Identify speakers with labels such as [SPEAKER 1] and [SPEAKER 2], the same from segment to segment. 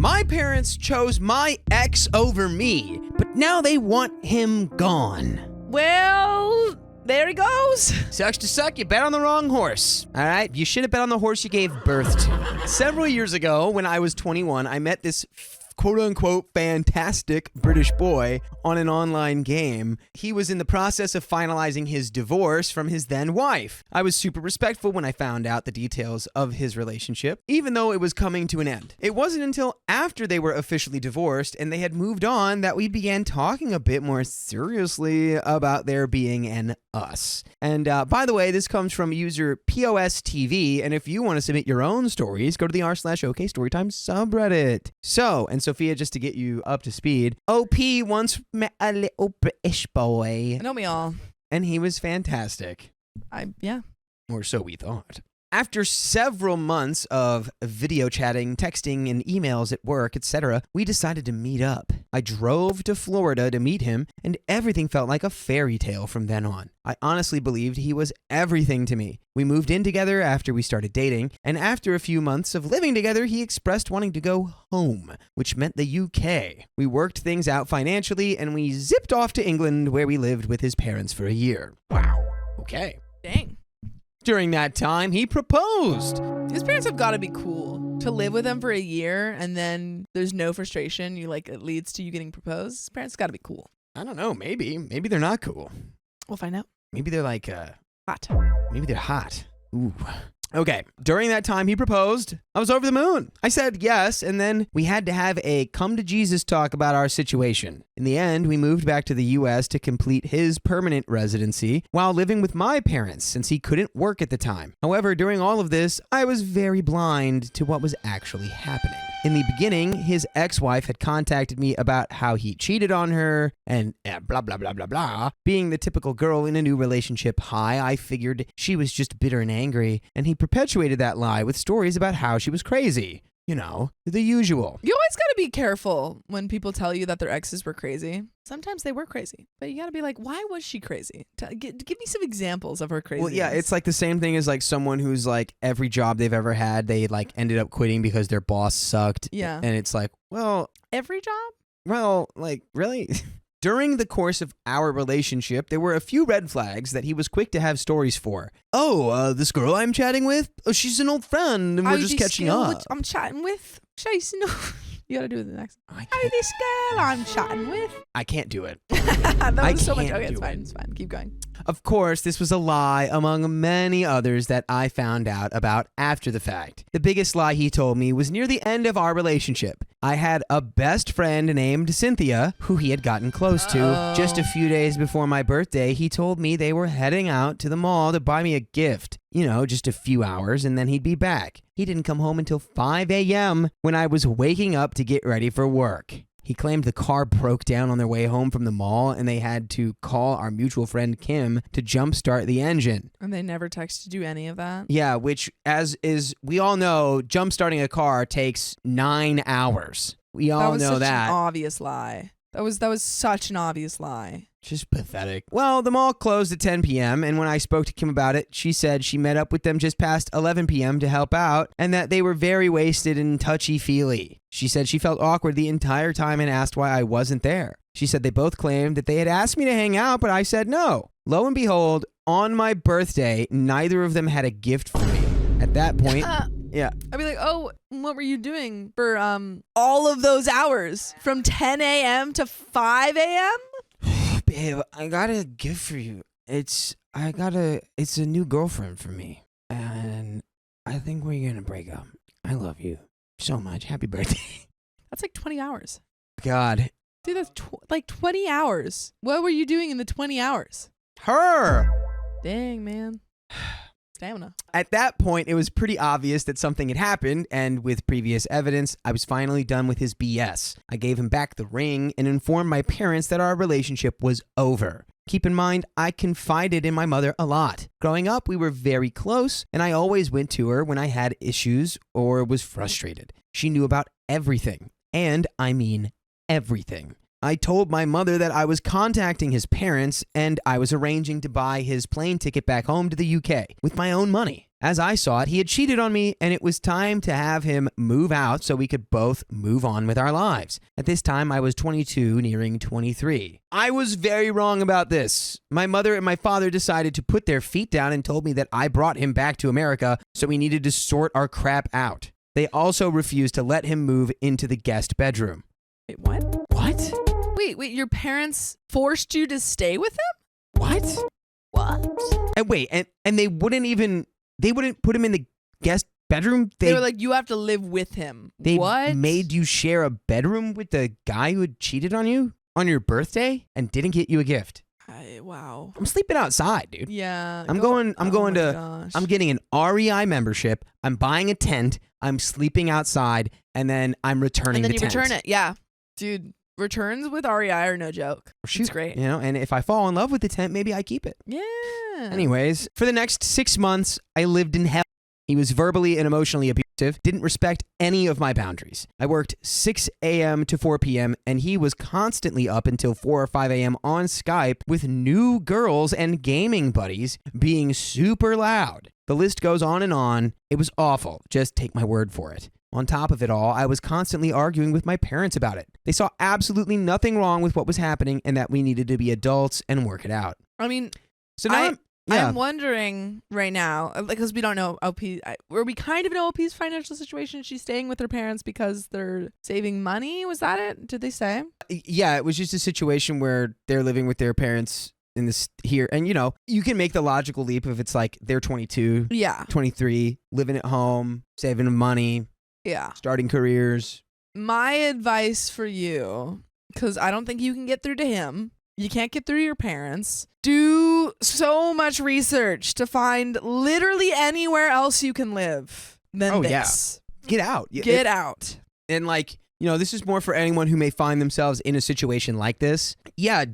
[SPEAKER 1] My parents chose my ex over me, but now they want him gone.
[SPEAKER 2] Well, there he goes.
[SPEAKER 1] Sucks to suck, you bet on the wrong horse. All right, you should have bet on the horse you gave birth to. Several years ago, when I was 21, I met this quote-unquote fantastic British boy on an online game. He was in the process of finalizing his divorce from his then wife. I was super respectful when I found out the details of his relationship, even though it was coming to an end. It wasn't until after they were officially divorced and they had moved on that we began talking a bit more seriously about there being an us. And by the way, this comes from user POSTV, and if you want to submit your own stories, go to the r/OK Storytime subreddit. So, and Sophia, just to get you up to speed, OP once met a little British boy.
[SPEAKER 2] I know me all.
[SPEAKER 1] And he was fantastic.
[SPEAKER 2] Yeah.
[SPEAKER 1] Or so we thought. After several months of video chatting, texting, and emails at work, etc., we decided to meet up. I drove to Florida to meet him, and everything felt like a fairy tale from then on. I honestly believed he was everything to me. We moved in together after we started dating, and after a few months of living together, he expressed wanting to go home, which meant the UK. We worked things out financially, and we zipped off to England, where we lived with his parents for a year. Wow. Okay.
[SPEAKER 2] Dang.
[SPEAKER 1] During that time, he proposed.
[SPEAKER 2] His parents have got to be cool to live with him for a year and then there's no frustration. It leads to you getting proposed. His parents got to be cool.
[SPEAKER 1] I don't know. Maybe they're not cool.
[SPEAKER 2] We'll find out.
[SPEAKER 1] Maybe they're like,
[SPEAKER 2] hot.
[SPEAKER 1] Maybe they're hot. Ooh. Okay, during that time he proposed, I was over the moon. I said yes, and then we had to have a come to Jesus talk about our situation. In the end, we moved back to the US to complete his permanent residency while living with my parents since he couldn't work at the time. However, during all of this, I was very blind to what was actually happening. In the beginning, his ex-wife had contacted me about how he cheated on her and blah, blah, blah, blah, blah. Being the typical girl in a new relationship high, I figured she was just bitter and angry, and he perpetuated that lie with stories about how she was crazy. You know, the usual.
[SPEAKER 2] You always got to be careful when people tell you that their exes were crazy. Sometimes they were crazy, but you got to be like, why was she crazy? Give me some examples of her craziness.
[SPEAKER 1] Well, yeah, it's like the same thing as like someone who's like every job they've ever had, they like ended up quitting because their boss sucked.
[SPEAKER 2] Yeah.
[SPEAKER 1] And it's like, well.
[SPEAKER 2] Every job?
[SPEAKER 1] Well, like, really? During the course of our relationship, there were a few red flags that he was quick to have stories for. Oh, this girl I'm chatting with? Oh, she's an old friend and we're just catching up.
[SPEAKER 2] I'm chatting with? She's no... You gotta do it the next. Oh, this girl I'm chatting with.
[SPEAKER 1] I can't do it.
[SPEAKER 2] That was so much. Okay, it's fine. It's fine. Keep going.
[SPEAKER 1] Of course, this was a lie among many others that I found out about after the fact. The biggest lie he told me was near the end of our relationship. I had a best friend named Cynthia, who he had gotten close to. Just a few days before my birthday, he told me they were heading out to the mall to buy me a gift. You know, just a few hours, and then he'd be back. He didn't come home until 5 a.m. when I was waking up to get ready for work. He claimed the car broke down on their way home from the mall, and they had to call our mutual friend Kim to jumpstart the engine.
[SPEAKER 2] And they never texted you any of that?
[SPEAKER 1] Yeah, which, as is, we all know, jumpstarting a car takes 9 hours. We all know that.
[SPEAKER 2] That was such an obvious lie. That was such an obvious lie.
[SPEAKER 1] Just pathetic. Well, the mall closed at 10 p.m., and when I spoke to Kim about it, she said she met up with them just past 11 p.m. to help out, and that they were very wasted and touchy-feely. She said she felt awkward the entire time and asked why I wasn't there. She said they both claimed that they had asked me to hang out, but I said no. Lo and behold, on my birthday, neither of them had a gift for me. At that point... Yeah.
[SPEAKER 2] I'd be like, oh, what were you doing for all of those hours? From 10 a.m. to 5 a.m.?
[SPEAKER 1] Babe, I got a gift for you. It's a new girlfriend for me. And I think we're gonna break up. I love you so much. Happy birthday.
[SPEAKER 2] That's like 20 hours.
[SPEAKER 1] God.
[SPEAKER 2] Dude, that's like 20 hours. What were you doing in the 20 hours?
[SPEAKER 1] Her.
[SPEAKER 2] Dang, man. Stamina.
[SPEAKER 1] At that point, it was pretty obvious that something had happened, and with previous evidence, I was finally done with his BS. I gave him back the ring and informed my parents that our relationship was over. Keep in mind, I confided in my mother a lot. Growing up, we were very close, and I always went to her when I had issues or was frustrated. She knew about everything, and I mean everything. I told my mother that I was contacting his parents and I was arranging to buy his plane ticket back home to the UK with my own money. As I saw it, he had cheated on me, and it was time to have him move out so we could both move on with our lives. At this time, I was 22, nearing 23. I was very wrong about this. My mother and my father decided to put their feet down and told me that I brought him back to America, so we needed to sort our crap out. They also refused to let him move into the guest bedroom.
[SPEAKER 2] Wait, what?
[SPEAKER 1] What?
[SPEAKER 2] Wait, your parents forced you to stay with him?
[SPEAKER 1] What?
[SPEAKER 2] What?
[SPEAKER 1] And wait, and they wouldn't put him in the guest bedroom?
[SPEAKER 2] They were like, you have to live with him.
[SPEAKER 1] They
[SPEAKER 2] What?
[SPEAKER 1] made you share a bedroom with the guy who had cheated on you on your birthday and didn't get you a gift.
[SPEAKER 2] Wow.
[SPEAKER 1] I'm sleeping outside, dude.
[SPEAKER 2] Yeah.
[SPEAKER 1] I'm getting an REI membership. I'm buying a tent. I'm sleeping outside, and then I'm returning the tent.
[SPEAKER 2] And then you return it. Yeah. Dude, returns with REI are no joke. It's great.
[SPEAKER 1] You know, and if I fall in love with the tent, maybe I keep it.
[SPEAKER 2] Yeah.
[SPEAKER 1] Anyways, for the next 6 months, I lived in hell. He was verbally and emotionally abusive, didn't respect any of my boundaries. I worked 6 a.m. to 4 p.m., and he was constantly up until 4 or 5 a.m. on Skype with new girls and gaming buddies, being super loud. The list goes on and on. It was awful. Just take my word for it. On top of it all, I was constantly arguing with my parents about it. They saw absolutely nothing wrong with what was happening and that we needed to be adults and work it out.
[SPEAKER 2] I mean,
[SPEAKER 1] So now
[SPEAKER 2] I'm wondering right now, because we don't know we kind of know LP's financial situation. She's staying with her parents because they're saving money. Was that it? Did they say?
[SPEAKER 1] Yeah, it was just a situation where they're living with their parents in this here. And, you know, you can make the logical leap if it's like they're 22, 23, living at home, saving money, starting careers.
[SPEAKER 2] My advice for you, because I don't think you can get through to him. You can't get through to your parents. Do so much research to find literally anywhere else you can live than this.
[SPEAKER 1] Yeah. Get out.
[SPEAKER 2] Get out.
[SPEAKER 1] And like, you know, this is more for anyone who may find themselves in a situation like this. Yeah,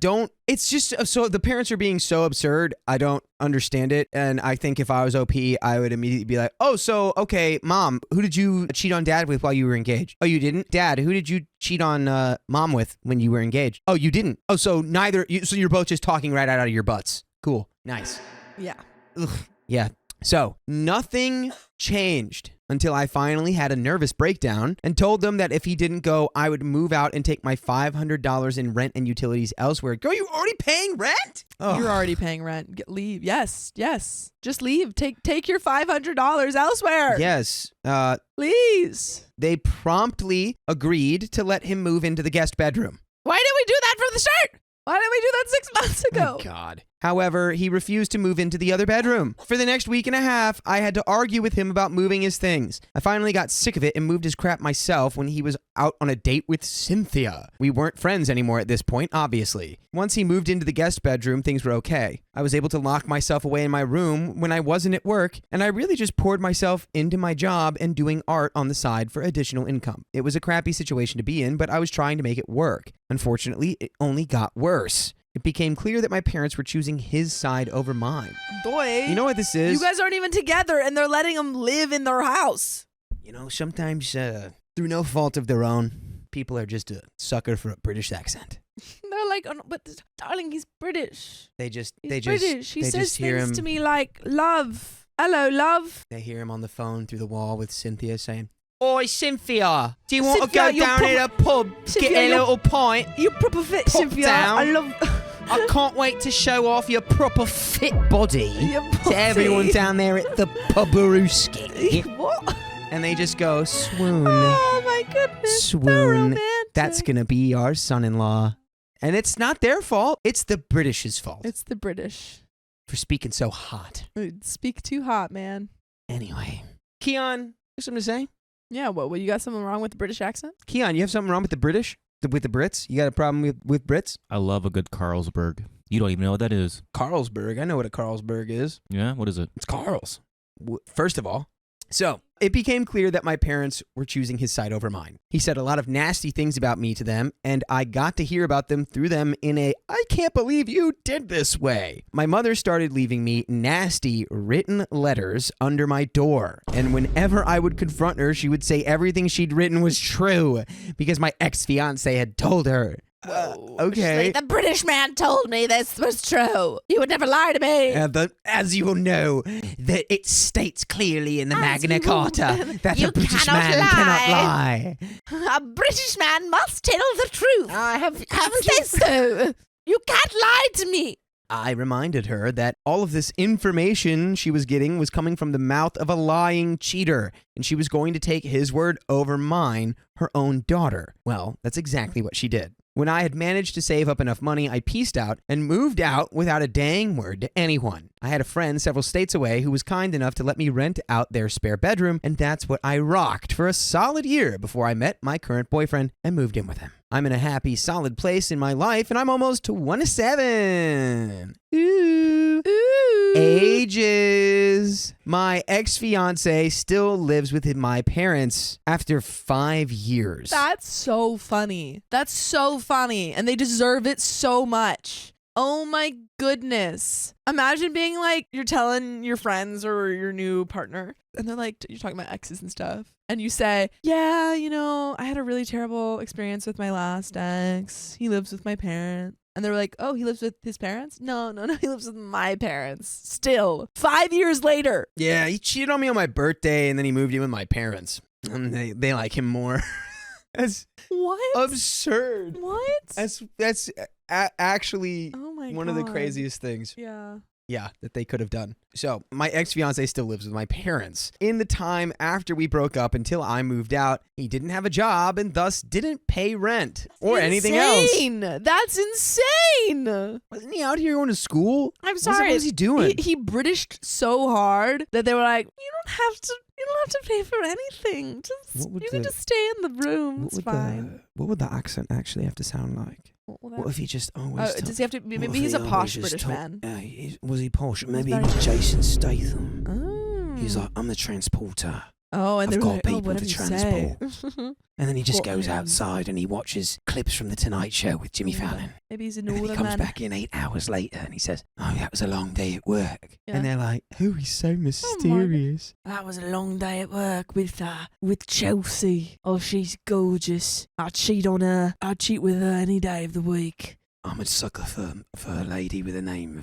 [SPEAKER 1] it's just, so the parents are being so absurd. I don't understand it. And I think if I was OP, I would immediately be like, oh, so, okay, mom, who did you cheat on dad with while you were engaged? Oh, you didn't? Dad, who did you cheat on mom with when you were engaged? Oh, you didn't? Oh, so so you're both just talking right out of your butts. Cool. Nice.
[SPEAKER 2] Yeah.
[SPEAKER 1] Ugh. Yeah. So nothing changed until I finally had a nervous breakdown and told them that if he didn't go, I would move out and take my $500 in rent and utilities elsewhere. Girl, you already paying rent? Oh.
[SPEAKER 2] You're already paying rent. Leave. Yes. Just leave. Take your $500 elsewhere.
[SPEAKER 1] Yes.
[SPEAKER 2] Please.
[SPEAKER 1] They promptly agreed to let him move into the guest bedroom.
[SPEAKER 2] Why didn't we do that from the start? Why didn't we do that 6 months ago?
[SPEAKER 1] Oh, God. However, he refused to move into the other bedroom. For the next week and a half, I had to argue with him about moving his things. I finally got sick of it and moved his crap myself when he was out on a date with Cynthia. We weren't friends anymore at this point, obviously. Once he moved into the guest bedroom, things were okay. I was able to lock myself away in my room when I wasn't at work, and I really just poured myself into my job and doing art on the side for additional income. It was a crappy situation to be in, but I was trying to make it work. Unfortunately, it only got worse. It became clear that my parents were choosing his side over mine.
[SPEAKER 2] Boy.
[SPEAKER 1] You know what this is?
[SPEAKER 2] You guys aren't even together and they're letting him live in their house.
[SPEAKER 1] You know, sometimes through no fault of their own, people are just a sucker for a British accent.
[SPEAKER 2] They're like, oh, no, but darling, he's British.
[SPEAKER 1] He's
[SPEAKER 2] British. He says
[SPEAKER 1] hear
[SPEAKER 2] things
[SPEAKER 1] him,
[SPEAKER 2] to me like, love. Hello, love.
[SPEAKER 1] They hear him on the phone through the wall with Cynthia saying, Oi, Cynthia, do you want to
[SPEAKER 2] Cynthia,
[SPEAKER 1] go down to the pub,
[SPEAKER 2] Cynthia,
[SPEAKER 1] get a little pint?
[SPEAKER 2] You proper fit,
[SPEAKER 1] Pop
[SPEAKER 2] Cynthia.
[SPEAKER 1] down.
[SPEAKER 2] I love...
[SPEAKER 1] I can't wait to show off your proper fit body to everyone down there at the Pubberooski.
[SPEAKER 2] What?
[SPEAKER 1] And they just go, swoon.
[SPEAKER 2] Oh, my goodness. So
[SPEAKER 1] Swoon.
[SPEAKER 2] romantic.
[SPEAKER 1] That's going to be our son-in-law. And it's not their fault. It's the British's fault.
[SPEAKER 2] It's the British.
[SPEAKER 1] For speaking so hot.
[SPEAKER 2] Speak too hot, man.
[SPEAKER 1] Anyway. Keon, you have something to say?
[SPEAKER 2] Yeah, what, you got something wrong with the British accent?
[SPEAKER 1] Keon, you have something wrong with the British? With the Brits? You got a problem with Brits?
[SPEAKER 3] I love a good Carlsberg. You don't even know what that is.
[SPEAKER 1] Carlsberg. I know what a Carlsberg is.
[SPEAKER 3] Yeah? What is it?
[SPEAKER 1] It's Carl's. First of all. So, it became clear that my parents were choosing his side over mine. He said a lot of nasty things about me to them, and I got to hear about them through them in a, I can't believe you did this way. My mother started leaving me nasty written letters under my door, and whenever I would confront her, she would say everything she'd written was true because my ex-fiance had told her.
[SPEAKER 2] Whoa.
[SPEAKER 1] Okay.
[SPEAKER 2] The British man told me this was true. He would never lie to me.
[SPEAKER 1] But as you will know, that it states clearly in the Magna Carta that
[SPEAKER 2] you
[SPEAKER 1] a British
[SPEAKER 2] cannot
[SPEAKER 1] man cannot lie.
[SPEAKER 2] A British man must tell the truth. I have said so. You can't lie to me.
[SPEAKER 1] I reminded her that all of this information she was getting was coming from the mouth of a lying cheater, and she was going to take his word over mine, her own daughter. Well, that's exactly what she did. When I had managed to save up enough money, I pieced out and moved out without a dang word to anyone. I had a friend several states away who was kind enough to let me rent out their spare bedroom, and that's what I rocked for a solid year before I met my current boyfriend and moved in with him. I'm in a happy, solid place in my life, and I'm almost 27. Ooh. Ages. My ex-fiance still lives with my parents after 5 years.
[SPEAKER 2] That's so funny. That's so funny. And they deserve it so much. Oh my goodness. Imagine being like, you're telling your friends or your new partner, and they're like, you're talking about exes and stuff. And you say, yeah, I had a really terrible experience with my last ex. He lives with my parents. And they're like, oh, he lives with his parents? No, he lives with my parents. Still, 5 years later.
[SPEAKER 1] Yeah, he cheated on me on my birthday, and then he moved in with my parents. And they like him more. That's
[SPEAKER 2] what?
[SPEAKER 1] Absurd.
[SPEAKER 2] What?
[SPEAKER 1] That's actually
[SPEAKER 2] oh my
[SPEAKER 1] one
[SPEAKER 2] God.
[SPEAKER 1] of the craziest things.
[SPEAKER 2] Yeah,
[SPEAKER 1] that they could have done. So my ex-fiance still lives with my parents. In the time after we broke up until I moved out, he didn't have a job and thus didn't pay rent or anything else.
[SPEAKER 2] That's insane.
[SPEAKER 1] Wasn't he out here going to school?
[SPEAKER 2] I'm sorry.
[SPEAKER 1] What was he doing?
[SPEAKER 2] He Britished so hard that they were like, you don't have to pay for anything. You can just stay in the room. It's fine.
[SPEAKER 1] What would the accent actually have to sound like? What if he just always...
[SPEAKER 2] does he have to... Maybe he's a posh British man.
[SPEAKER 1] Was he posh? Maybe he
[SPEAKER 2] very-
[SPEAKER 1] was Jason Statham.
[SPEAKER 2] Oh.
[SPEAKER 1] He's like, I'm the transporter.
[SPEAKER 2] Oh, and
[SPEAKER 1] I've
[SPEAKER 2] they were
[SPEAKER 1] got
[SPEAKER 2] like,
[SPEAKER 1] people
[SPEAKER 2] whatever
[SPEAKER 1] to
[SPEAKER 2] you
[SPEAKER 1] transport.
[SPEAKER 2] say.
[SPEAKER 1] And then he just
[SPEAKER 2] Got
[SPEAKER 1] goes
[SPEAKER 2] him.
[SPEAKER 1] outside and he watches clips from The Tonight Show with Jimmy Fallon.
[SPEAKER 2] Maybe he's an
[SPEAKER 1] And then he
[SPEAKER 2] older
[SPEAKER 1] comes
[SPEAKER 2] man.
[SPEAKER 1] back in 8 hours later and he says, oh, that was a long day at work.
[SPEAKER 2] Yeah.
[SPEAKER 1] And they're like, oh, he's so mysterious.
[SPEAKER 2] That was a long day at work with Chelsea. Oh, she's gorgeous. I'd cheat on her. I'd cheat with her any day of the week.
[SPEAKER 1] I'm a sucker for a lady with a name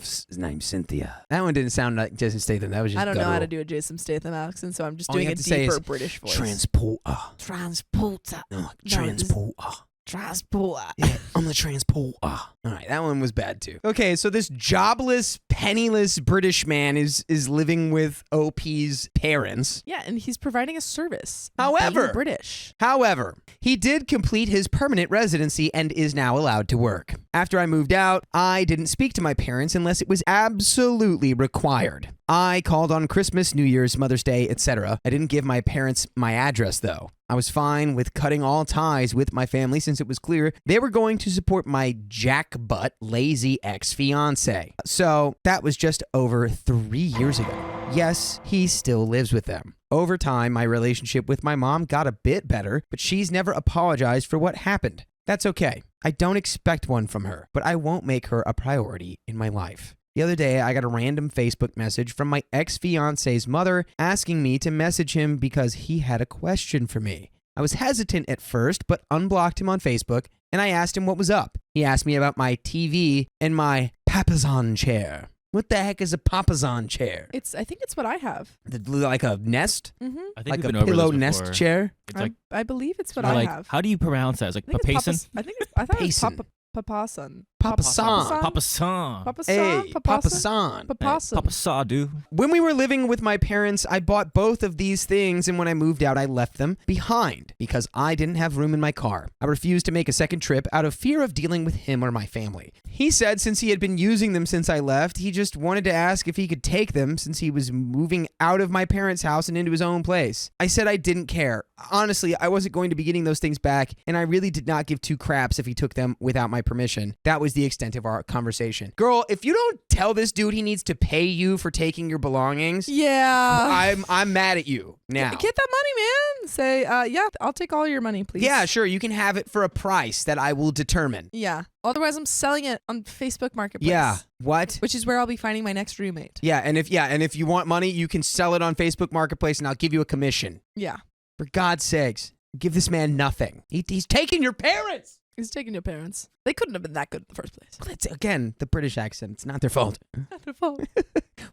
[SPEAKER 1] Cynthia. That one didn't sound like Jason Statham. That was just
[SPEAKER 2] I don't know how
[SPEAKER 1] guttural.
[SPEAKER 2] to do a Jason Statham accent, so I'm just
[SPEAKER 1] All you
[SPEAKER 2] doing a
[SPEAKER 1] have to say
[SPEAKER 2] deeper
[SPEAKER 1] is
[SPEAKER 2] British voice.
[SPEAKER 1] Transporter.
[SPEAKER 2] Transporter.
[SPEAKER 1] No, transporter.
[SPEAKER 2] Transporter.
[SPEAKER 1] Yeah, I'm the transporter. All right, that one was bad too. Okay, so this jobless, penniless British man is living with OP's parents.
[SPEAKER 2] Yeah, and he's providing a service.
[SPEAKER 1] However-
[SPEAKER 2] being British.
[SPEAKER 1] However, he did complete his permanent residency and is now allowed to work. After I moved out, I didn't speak to my parents unless it was absolutely required. I called on Christmas, New Year's, Mother's Day, etc. I didn't give my parents my address though. I was fine with cutting all ties with my family since it was clear they were going to support my jackbutt, lazy ex-fiance. So that was just over 3 years ago. Yes, he still lives with them. Over time, my relationship with my mom got a bit better, but she's never apologized for what happened. That's okay. I don't expect one from her, but I won't make her a priority in my life. The other day, I got a random Facebook message from my ex-fiance's mother asking me to message him because he had a question for me. I was hesitant at first, but unblocked him on Facebook, and I asked him what was up. He asked me about my TV and my papasan chair. What the heck is a papasan chair?
[SPEAKER 2] I think it's what I have.
[SPEAKER 1] Like a nest?
[SPEAKER 2] Mm-hmm.
[SPEAKER 3] I think
[SPEAKER 1] Like
[SPEAKER 3] we've
[SPEAKER 1] a
[SPEAKER 3] been over
[SPEAKER 1] pillow
[SPEAKER 3] this
[SPEAKER 1] nest
[SPEAKER 3] before.
[SPEAKER 1] chair?
[SPEAKER 3] It's like,
[SPEAKER 2] I believe it's what
[SPEAKER 3] or
[SPEAKER 2] I
[SPEAKER 3] like
[SPEAKER 2] have.
[SPEAKER 3] how do you pronounce that? It's like
[SPEAKER 2] I think it's
[SPEAKER 3] papason?
[SPEAKER 2] I thought it was
[SPEAKER 1] Papason.
[SPEAKER 2] papasan.
[SPEAKER 1] Papasan.
[SPEAKER 3] Papasan.
[SPEAKER 2] Papasan.
[SPEAKER 1] Hey,
[SPEAKER 2] Papasan.
[SPEAKER 1] papasan.
[SPEAKER 2] Papasan.
[SPEAKER 3] Papasa, dude.
[SPEAKER 1] When we were living with my parents, I bought both of these things, and when I moved out, I left them behind because I didn't have room in my car. I refused to make a second trip out of fear of dealing with him or my family. He said since he had been using them since I left, he just wanted to ask if he could take them since he was moving out of my parents' house and into his own place. I said I didn't care. Honestly, I wasn't going to be getting those things back, and I really did not give two craps if he took them without my permission. That was the extent of our conversation. Girl, if you don't tell this dude he needs to pay you for taking your belongings,
[SPEAKER 2] Yeah.
[SPEAKER 1] I'm mad at you now.
[SPEAKER 2] Get that money, man. Say, yeah, I'll take all your money, please.
[SPEAKER 1] Yeah, sure, you can have it for a price that I will determine.
[SPEAKER 2] Yeah. Otherwise, I'm selling it on Facebook Marketplace.
[SPEAKER 1] Yeah. What?
[SPEAKER 2] Which is where I'll be finding my next roommate.
[SPEAKER 1] Yeah, and if you want money, you can sell it on Facebook Marketplace and I'll give you a commission.
[SPEAKER 2] Yeah.
[SPEAKER 1] For God's sakes, give this man nothing. He's taking your parents.
[SPEAKER 2] He's taking your parents. They couldn't have been that good in the first place.
[SPEAKER 1] Well, it's, again, the British accent. It's not their fault.
[SPEAKER 2] Not their fault.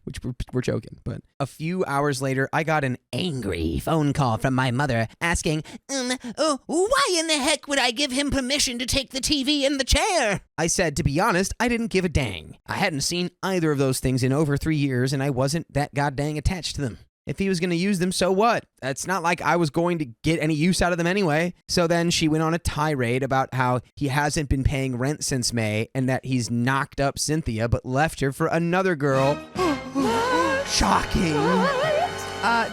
[SPEAKER 1] Which we're joking. But a few hours later, I got an angry phone call from my mother asking, why in the heck would I give him permission to take the TV and the chair? I said, to be honest, I didn't give a dang. I hadn't seen either of those things in over 3 years, and I wasn't that goddamn attached to them. If he was going to use them, so what? It's not like I was going to get any use out of them anyway. So then she went on a tirade about how he hasn't been paying rent since May and that he's knocked up Cynthia but left her for another girl. Shocking.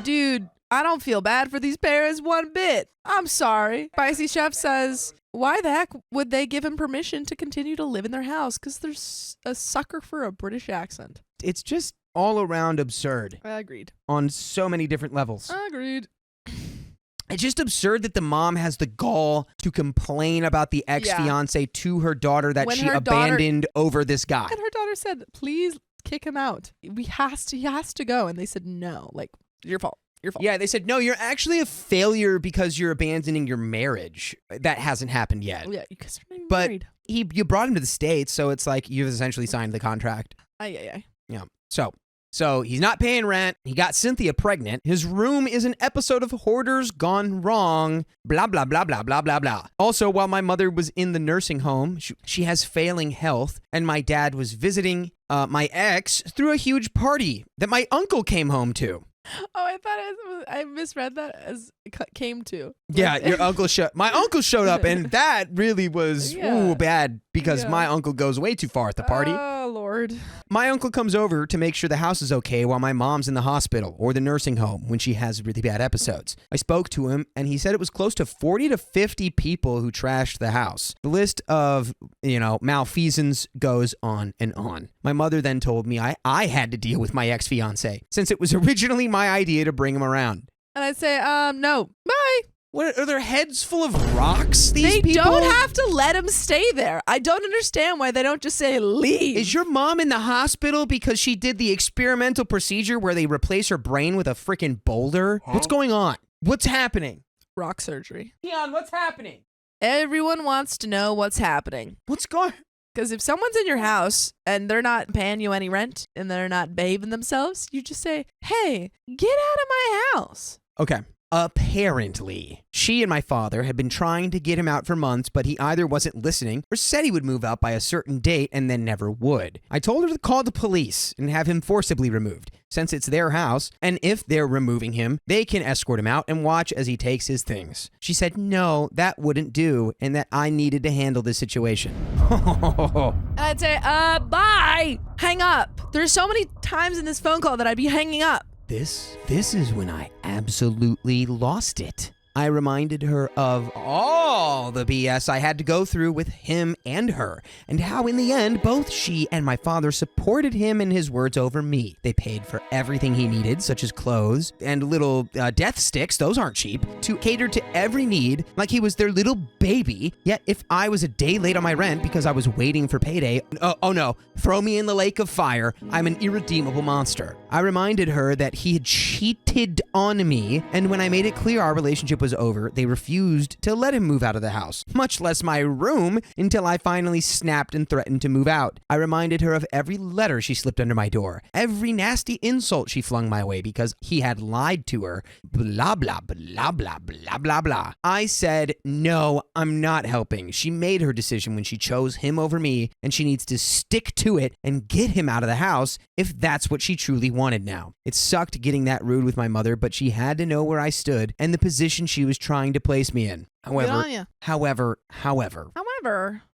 [SPEAKER 2] Dude, I don't feel bad for these parents one bit. I'm sorry. Spicy Chef says, why the heck would they give him permission to continue to live in their house? Because there's a sucker for a British accent.
[SPEAKER 1] It's just all around absurd
[SPEAKER 2] Agreed.
[SPEAKER 1] on so many different levels.
[SPEAKER 2] Agreed.
[SPEAKER 1] It's just absurd that the mom has the gall to complain about the ex-fiance to her daughter that
[SPEAKER 2] When
[SPEAKER 1] she
[SPEAKER 2] her
[SPEAKER 1] abandoned over this guy.
[SPEAKER 2] And her daughter said, please kick him out. He has to go. And they said, no, like, your fault. Your fault.
[SPEAKER 1] Yeah, they said, no, you're actually a failure because you're abandoning your marriage. That hasn't happened yet.
[SPEAKER 2] Yeah, because you're not even
[SPEAKER 1] But
[SPEAKER 2] married.
[SPEAKER 1] you brought him to the States, so it's like you've essentially signed the contract.
[SPEAKER 2] Aye.
[SPEAKER 1] Yeah. So he's not paying rent. He got Cynthia pregnant. His room is an episode of Hoarders Gone Wrong. Blah, blah, blah, blah, blah, blah, blah. Also, while my mother was in the nursing home, she has failing health, and my dad was visiting my ex through a huge party that my uncle came home to.
[SPEAKER 2] Oh, I thought I misread that as came to.
[SPEAKER 1] Yeah, your uncle my uncle showed up, and that really was
[SPEAKER 2] Yeah.
[SPEAKER 1] bad because
[SPEAKER 2] Yeah.
[SPEAKER 1] my uncle goes way too far at the party.
[SPEAKER 2] Oh, Lord.
[SPEAKER 1] My uncle comes over to make sure the house is okay while my mom's in the hospital or the nursing home when she has really bad episodes. I spoke to him, and he said it was close to 40 to 50 people who trashed the house. The list of, malfeasance goes on and on. My mother then told me I had to deal with my ex-fiance since it was originally my idea to bring him around.
[SPEAKER 2] And I'd say, no. Bye.
[SPEAKER 1] What are their heads full of rocks? These
[SPEAKER 2] They
[SPEAKER 1] people
[SPEAKER 2] don't have to let him stay there. I don't understand why they don't just say leave.
[SPEAKER 1] Is your mom in the hospital because she did the experimental procedure where they replace her brain with a freaking boulder? Huh? What's going on? What's happening?
[SPEAKER 2] rock surgery?
[SPEAKER 1] Keon, what's happening?
[SPEAKER 2] Everyone wants to know what's happening.
[SPEAKER 1] What's going?
[SPEAKER 2] Because if someone's in your house and they're not paying you any rent and they're not behaving themselves, you just say, hey, get out of my house.
[SPEAKER 1] Okay. Apparently, she and my father had been trying to get him out for months, but he either wasn't listening or said he would move out by a certain date and then never would. I told her to call the police and have him forcibly removed, since it's their house, and if they're removing him, they can escort him out and watch as he takes his things. She said no, that wouldn't do, and that I needed to handle this situation.
[SPEAKER 2] I'd say, bye. Hang up. There's so many times in this phone call that I'd be hanging up.
[SPEAKER 1] This is when I absolutely lost it. I reminded her of all the BS I had to go through with him and her, and how in the end, both she and my father supported him in his words over me. They paid for everything he needed, such as clothes and little death sticks, those aren't cheap, to cater to every need like he was their little baby. Yet if I was a day late on my rent because I was waiting for payday, oh no, throw me in the lake of fire, I'm an irredeemable monster. I reminded her that he had cheated on me, and when I made it clear our relationship was over, they refused to let him move out of the house, much less my room, until I finally snapped and threatened to move out. I reminded her of every letter she slipped under my door, every nasty insult she flung my way because he had lied to her, blah, blah, blah, blah, blah, blah, blah. I said, no, I'm not helping. She made her decision when she chose him over me, and she needs to stick to it and get him out of the house if that's what she truly wanted now. It sucked getting that rude with my mother, but she had to know where I stood and the position she was trying to place me in. However,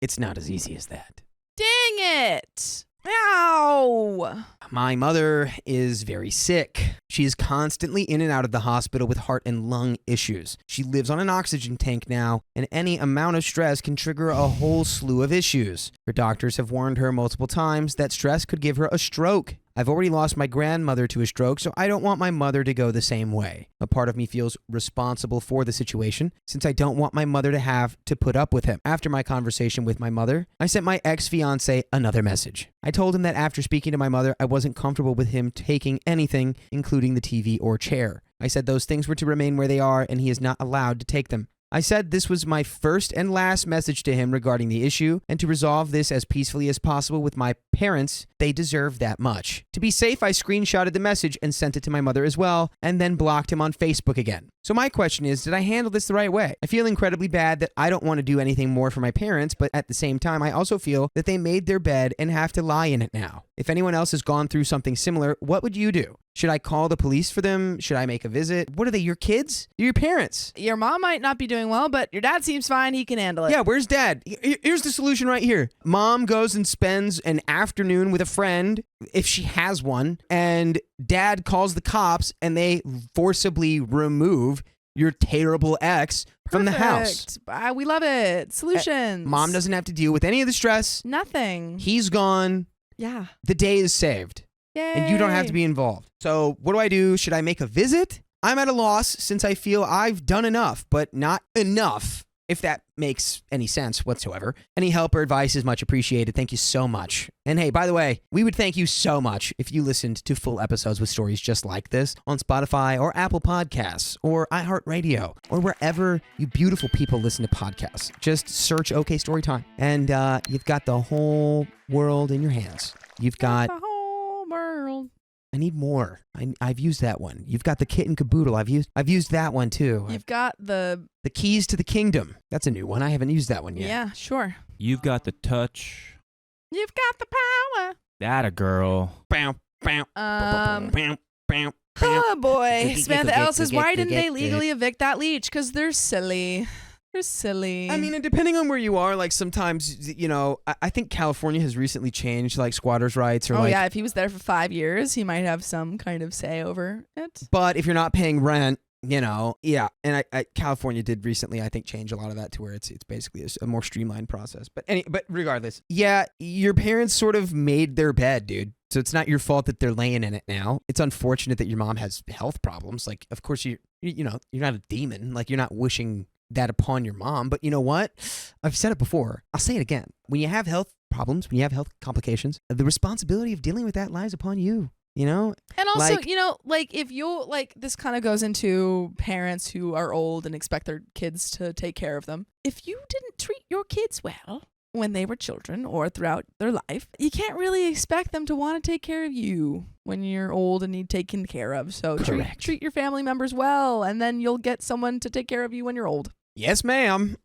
[SPEAKER 1] it's not as easy as that.
[SPEAKER 2] Dang it. Ow.
[SPEAKER 1] My mother is very sick. She is constantly in and out of the hospital with heart and lung issues. She lives on an oxygen tank now, and any amount of stress can trigger a whole slew of issues. Her doctors have warned her multiple times that stress could give her a stroke. I've already lost my grandmother to a stroke, so I don't want my mother to go the same way. A part of me feels responsible for the situation, since I don't want my mother to have to put up with him. After my conversation with my mother, I sent my ex-fiance another message. I told him that after speaking to my mother, I wasn't comfortable with him taking anything, including the TV or chair. I said those things were to remain where they are, and he is not allowed to take them. I said this was my first and last message to him regarding the issue, and to resolve this as peacefully as possible with my parents. They deserve that much. To be safe, I screenshotted the message and sent it to my mother as well, and then blocked him on Facebook again. So my question is, did I handle this the right way? I feel incredibly bad that I don't want to do anything more for my parents, but at the same time, I also feel that they made their bed and have to lie in it now. If anyone else has gone through something similar, what would you do? Should I call the police for them? Should I make a visit? What are they, your kids? They're your parents.
[SPEAKER 2] Your mom might not be doing well, but your dad seems fine. He can handle it.
[SPEAKER 1] Yeah, where's dad? Here's the solution right here. Mom goes and spends an afternoon with a friend, if she has one, and dad calls the cops and they forcibly remove your terrible ex from the house.
[SPEAKER 2] Perfect. We love it. Solutions.
[SPEAKER 1] Mom doesn't have to deal with any of the stress.
[SPEAKER 2] Nothing.
[SPEAKER 1] He's gone.
[SPEAKER 2] Yeah.
[SPEAKER 1] The day is saved.
[SPEAKER 2] Yay.
[SPEAKER 1] And you don't have to be involved. So what do I do? Should I make a visit? I'm at a loss since I feel I've done enough, but not enough, if that makes any sense whatsoever. Any help or advice is much appreciated. Thank you so much. And hey, by the way, we would thank you so much if you listened to full episodes with stories just like this on Spotify or Apple Podcasts or iHeartRadio or wherever you beautiful people listen to podcasts. Just search OK Storytime and you've got the whole world in your hands. You've got...
[SPEAKER 2] world.
[SPEAKER 1] I need more. I've used that one. You've got the kit and caboodle. I've used that one too.
[SPEAKER 2] You've got the
[SPEAKER 1] keys to the kingdom. That's a new one. I haven't used that one yet.
[SPEAKER 2] Yeah, sure.
[SPEAKER 3] You've got the touch.
[SPEAKER 2] You've got the power.
[SPEAKER 3] That a girl.
[SPEAKER 1] Bam, bam, bam, bam, bam.
[SPEAKER 2] Oh boy. Samantha L says, why didn't they legally evict that leech? Because they're silly. They're silly.
[SPEAKER 1] I mean, and depending on where you are, like sometimes, you know, I think California has recently changed like squatters' rights or
[SPEAKER 2] yeah, if he was there for 5 years, he might have some kind of say over it.
[SPEAKER 1] But if you're not paying rent, you know, yeah. And California did recently, I think, change a lot of that to where it's basically a more streamlined process. But regardless, yeah, your parents sort of made their bed, dude. So it's not your fault that they're laying in it now. It's unfortunate that your mom has health problems. Like, of course, you know, you're not a demon. Like, you're not wishing that upon your mom. But you know what? I've said it before. I'll say it again. When you have health problems, when you have health complications, the responsibility of dealing with that lies upon you. You know?
[SPEAKER 2] And also, you know, like if you like, this kind of goes into parents who are old and expect their kids to take care of them. If you didn't treat your kids well when they were children or throughout their life, you can't really expect them to want to take care of you when you're old and need taken care of. So treat your family members well, and then you'll get someone to take care of you when you're old.
[SPEAKER 1] Yes, ma'am.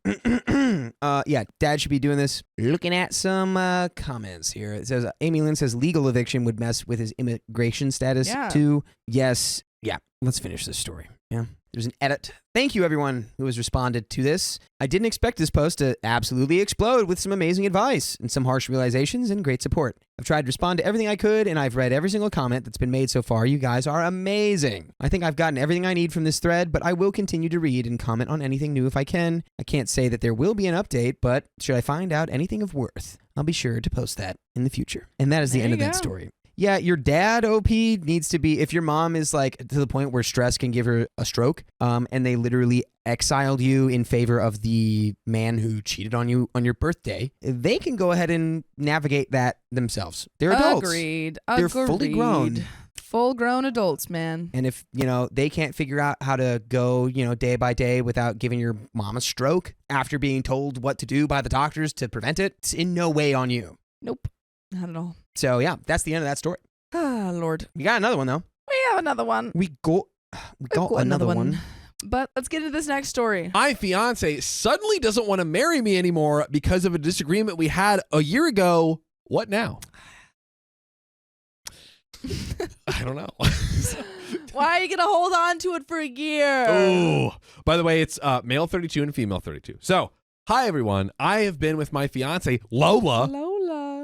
[SPEAKER 1] Yeah, Dad should be doing this. Looking at some comments here. It says, Amy Lynn says legal eviction would mess with his immigration status too. Yes. Yeah, let's finish this story. Yeah. There's an edit. Thank you, everyone who has responded to this. I didn't expect this post to absolutely explode with some amazing advice and some harsh realizations and great support. I've tried to respond to everything I could, and I've read every single comment that's been made so far. You guys are amazing. I think I've gotten everything I need from this thread, but I will continue to read and comment on anything new if I can. I can't say that there will be an update, but should I find out anything of worth, I'll be sure to post that in the future. And that is the end of that story. Yeah, your dad, OP, needs to be, if your mom is like to the point where stress can give her a stroke, and they literally exiled you in favor of the man who cheated on you on your birthday, they can go ahead and navigate that themselves. They're adults.
[SPEAKER 2] Agreed.
[SPEAKER 1] They're fully grown.
[SPEAKER 2] Full-grown adults, man.
[SPEAKER 1] And if, you know, they can't figure out how to go, you know, day by day without giving your mom a stroke after being told what to do by the doctors to prevent it, it's in no way on you.
[SPEAKER 2] Nope. Not at all.
[SPEAKER 1] So, yeah, that's the end of that story.
[SPEAKER 2] Ah, Lord.
[SPEAKER 1] We got another one, though.
[SPEAKER 2] We have another one.
[SPEAKER 1] We got another one.
[SPEAKER 2] But let's get into this next story.
[SPEAKER 4] My fiance suddenly doesn't want to marry me anymore because of a disagreement we had a year ago. What now? I don't know.
[SPEAKER 2] Why are you going to hold on to it for a year?
[SPEAKER 4] Oh, by the way, it's male 32 and female 32. So, hi, everyone. I have been with my fiance, Lola,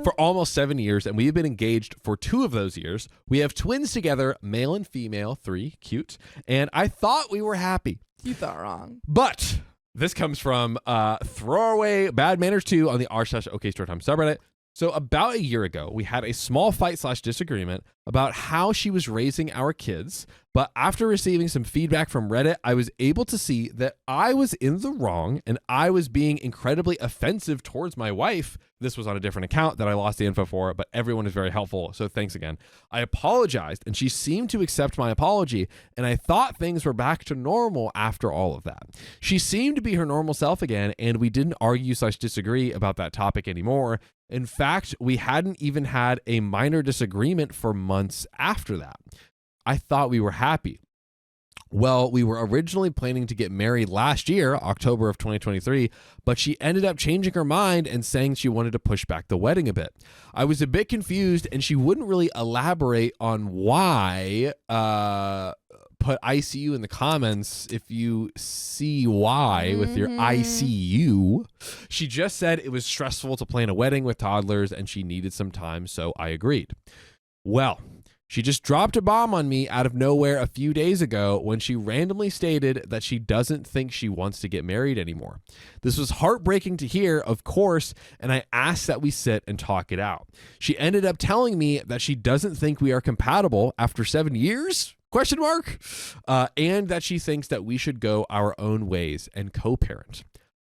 [SPEAKER 4] for almost 7 years, and we have been engaged for 2 of those years. We have twins together, male and female, 3, cute, and I thought we were happy.
[SPEAKER 2] You thought wrong.
[SPEAKER 4] But this comes from Throwaway Bad Manners 2 on the r/OK Storytime subreddit. So about a year ago, we had a small fight/disagreement about how she was raising our kids But after receiving some feedback from Reddit, I was able to see that I was in the wrong and I was being incredibly offensive towards my wife. This was on a different account that I lost the info for, but everyone is very helpful. So thanks again. I apologized and she seemed to accept my apology. And I thought things were back to normal after all of that. She seemed to be her normal self again. And we didn't argue/disagree about that topic anymore. In fact, we hadn't even had a minor disagreement for months after that. I thought we were happy. Well, we were originally planning to get married last year, October of 2023, but she ended up changing her mind and saying she wanted to push back the wedding a bit. I was a bit confused and she wouldn't really elaborate on why. Put ICU in the comments if you see why with your ICU. She just said it was stressful to plan a wedding with toddlers and she needed some time, so I agreed. Well, she just dropped a bomb on me out of nowhere a few days ago when she randomly stated that she doesn't think she wants to get married anymore. This was heartbreaking to hear, of course, and I asked that we sit and talk it out. She ended up telling me that she doesn't think we are compatible after 7 years? ? And that she thinks that we should go our own ways and co-parent.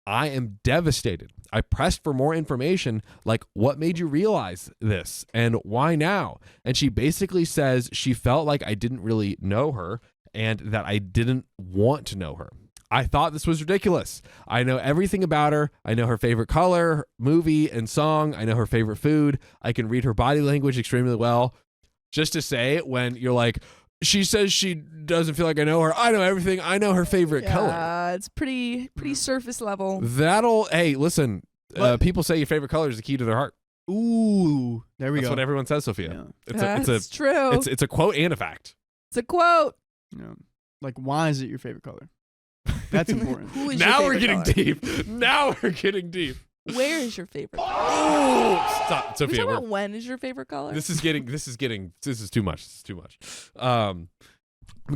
[SPEAKER 4] I am devastated. I pressed for more information, like what made you realize this and why now? And she basically says she felt like I didn't really know her and that I didn't want to know her. I thought this was ridiculous. I know everything about her. I know her favorite color, movie, and song. I know her favorite food. I can read her body language extremely well. Just to say, when you're like, she says she doesn't feel like I know her. I know everything. I know her favorite color.
[SPEAKER 2] Yeah, it's pretty surface level.
[SPEAKER 4] Hey, listen, people say your favorite color is the key to their heart.
[SPEAKER 1] Ooh, there we go.
[SPEAKER 4] That's what everyone says, Sophia.
[SPEAKER 1] Yeah.
[SPEAKER 2] It's true.
[SPEAKER 4] It's a quote and a fact.
[SPEAKER 2] It's a quote.
[SPEAKER 1] Yeah. Like, why is it your favorite color? That's important.
[SPEAKER 2] Who is
[SPEAKER 4] Now
[SPEAKER 2] your
[SPEAKER 4] we're
[SPEAKER 2] favorite
[SPEAKER 4] getting
[SPEAKER 2] color?
[SPEAKER 4] deep. Now we're getting deep.
[SPEAKER 2] Where is your favorite color?
[SPEAKER 4] Oh, stop, Sophia.
[SPEAKER 2] We're talking about when is your favorite color?
[SPEAKER 4] This is too much. This is too much. I'm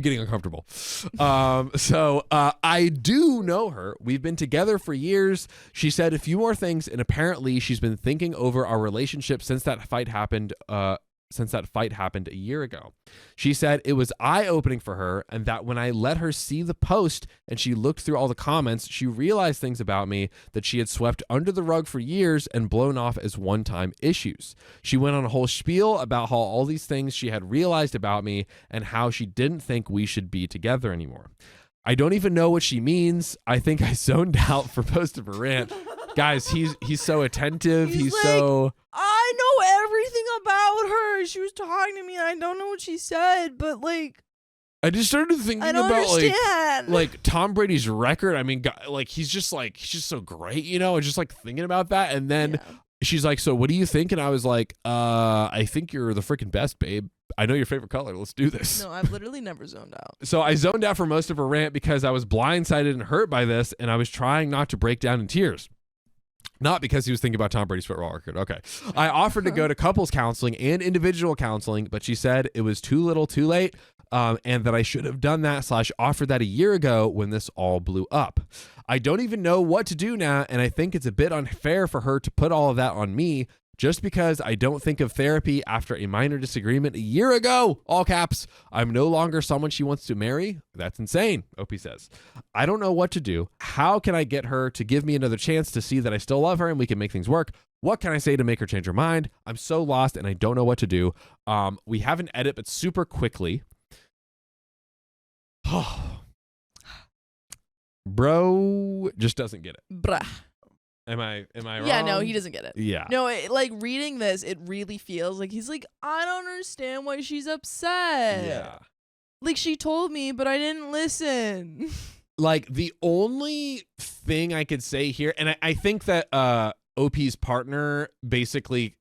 [SPEAKER 4] getting uncomfortable. So I do know her. We've been together for years. She said a few more things, and apparently she's been thinking over our relationship since that fight happened. A year ago. She said it was eye-opening for her and that when I let her see the post and she looked through all the comments, she realized things about me that she had swept under the rug for years and blown off as one-time issues. She went on a whole spiel about how all these things she had realized about me and how she didn't think we should be together anymore. I don't even know what she means. I think I zoned out for most of her rant. Guys, he's so attentive. He's
[SPEAKER 2] like,
[SPEAKER 4] so...
[SPEAKER 2] I know everything about her. She was talking to me and I don't know what she said, but like
[SPEAKER 4] I just started thinking
[SPEAKER 2] I don't
[SPEAKER 4] about
[SPEAKER 2] understand.
[SPEAKER 4] like Tom Brady's record. I mean, like he's just so great, you know, just like thinking about that. And then she's like, so what do you think? And I was like, I think you're the freaking best, babe. I know your favorite color. Let's do this.
[SPEAKER 2] No, I've literally never zoned out.
[SPEAKER 4] So I zoned out for most of her rant because I was blindsided and hurt by this. And I was trying not to break down in tears. Not because he was thinking about Tom Brady's football record. Okay. I offered to go to couples counseling and individual counseling, but she said it was too little too late, and that I should have done that / offered that a year ago when this all blew up. I don't even know what to do now, and I think it's a bit unfair for her to put all of that on me just because I don't think of therapy after a minor disagreement a year ago. All caps. I'm no longer someone she wants to marry. That's insane, OP says. I don't know what to do. How can I get her to give me another chance to see that I still love her and we can make things work? What can I say to make her change her mind? I'm so lost and I don't know what to do. We have an edit, but super quickly. Bro just doesn't get it.
[SPEAKER 2] Bruh.
[SPEAKER 4] Am I wrong?
[SPEAKER 2] Yeah, no, he doesn't get it.
[SPEAKER 4] Yeah.
[SPEAKER 2] No, like reading this, it really feels like he's like, I don't understand why she's upset.
[SPEAKER 4] Yeah.
[SPEAKER 2] Like she told me, but I didn't listen.
[SPEAKER 4] Like the only thing I could say here, and I think that OP's partner basically,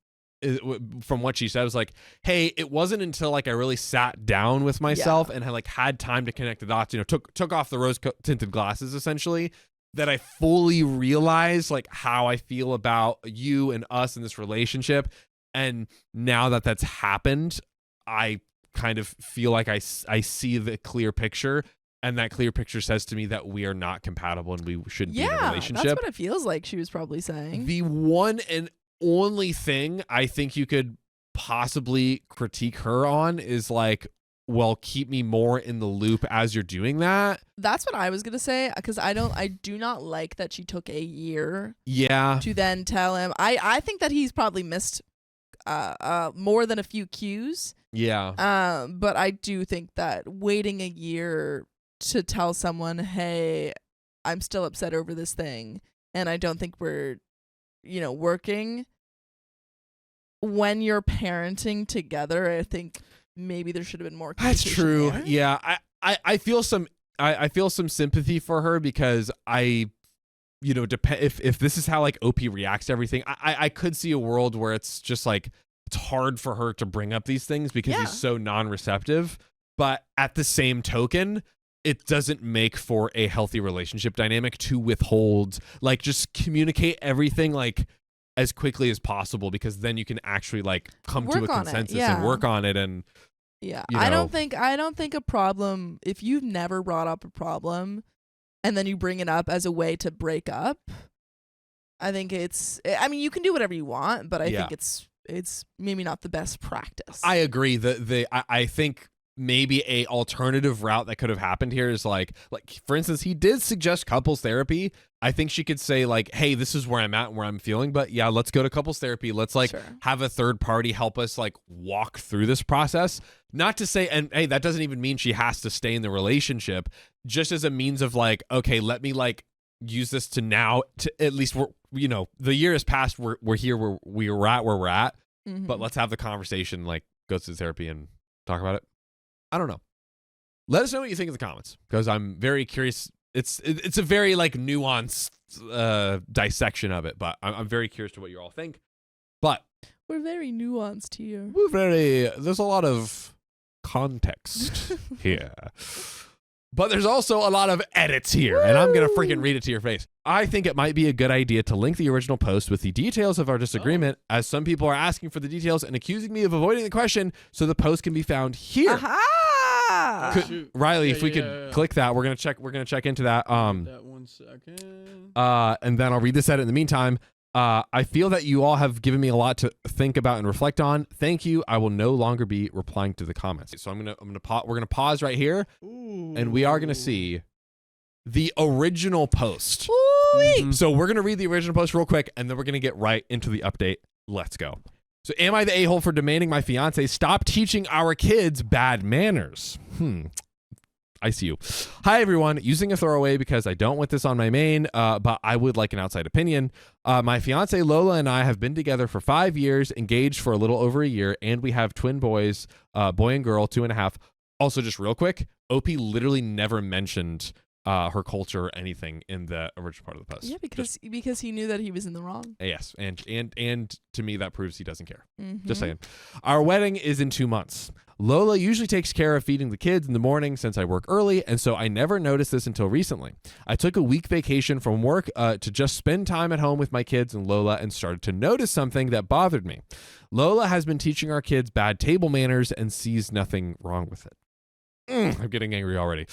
[SPEAKER 4] from what she said, was like, hey, it wasn't until like I really sat down with myself and had time to connect the dots, you know, took off the rose tinted glasses essentially, that I fully realized like how I feel about you and us in this relationship. And now that that's happened, I kind of feel like I see the clear picture, and that clear picture says to me that we are not compatible and we shouldn't be in a relationship.
[SPEAKER 2] That's what it feels like she was probably saying.
[SPEAKER 4] The one and only thing I think you could possibly critique her on is like well, keep me more in the loop as you're doing that.
[SPEAKER 2] That's what I was gonna say, because I do not like that she took a year
[SPEAKER 4] Yeah.
[SPEAKER 2] to then tell him. I think that he's probably missed more than a few cues.
[SPEAKER 4] Yeah.
[SPEAKER 2] But I do think that waiting a year to tell someone, hey, I'm still upset over this thing, and I don't think we're, working. When you're parenting together, I think maybe there should have been more communication.
[SPEAKER 4] That's true.
[SPEAKER 2] there.
[SPEAKER 4] Yeah. I feel some sympathy for her because if this is how like OP reacts to everything, I could see a world where it's just like it's hard for her to bring up these things because he's so non-receptive. But at the same token, it doesn't make for a healthy relationship dynamic to withhold, like just communicate everything like as quickly as possible, because then you can actually like come to a consensus and work on it. And
[SPEAKER 2] I don't think a problem, if you've never brought up a problem and then you bring it up as a way to break up, I think you can do whatever you want, but I think it's maybe not the best practice.
[SPEAKER 4] I agree. I think maybe a alternative route that could have happened here is like for instance, he did suggest couples therapy. I think she could say like, hey, this is where I'm at and where I'm feeling, but yeah, let's go to couples therapy. Let's have a third party help us like walk through this process. Not to say, and hey, that doesn't even mean she has to stay in the relationship, just as a means of like, okay, let me like use this to now to at least the year has passed. We're here where we're at, but let's have the conversation, like go to therapy and talk about it. I don't know. Let us know what you think in the comments, because I'm very curious. It's a very like nuanced dissection of it, but I'm very curious to what you all think. But
[SPEAKER 2] we're very nuanced here.
[SPEAKER 4] There's a lot of context here. But there's also a lot of edits here, and I'm going to freaking read it to your face. I think it might be a good idea to link the original post with the details of our disagreement, as some people are asking for the details and accusing me of avoiding the question, so the post can be found here. Riley, if we could click that, we're going to check into that.
[SPEAKER 5] That 1 second.
[SPEAKER 4] And then I'll read this edit in the meantime. I feel that you all have given me a lot to think about and reflect on. Thank you. I will no longer be replying to the comments. So we're gonna pause right here, and we are gonna see the original post. So we're gonna read the original post real quick, and then we're gonna get right into the update. Let's go. So, am I the a-hole for demanding my fiance stop teaching our kids bad manners? I see you. Hi, everyone. Using a throwaway because I don't want this on my main, but I would like an outside opinion. My fiance Lola and I have been together for 5 years, engaged for a little over a year, and we have twin boys, boy and girl, 2.5. Also, just real quick, OP literally never mentioned her culture or anything in the original part of the post.
[SPEAKER 2] Yeah, because he knew that he was in the wrong.
[SPEAKER 4] Yes, and to me that proves he doesn't care. Just saying. Our wedding is in 2 months. Lola usually takes care of feeding the kids in the morning since I work early, and so I never noticed this until recently. I took a week vacation from work to just spend time at home with my kids and Lola, and started to notice something that bothered me. Lola has been teaching our kids bad table manners and sees nothing wrong with it. I'm getting angry already.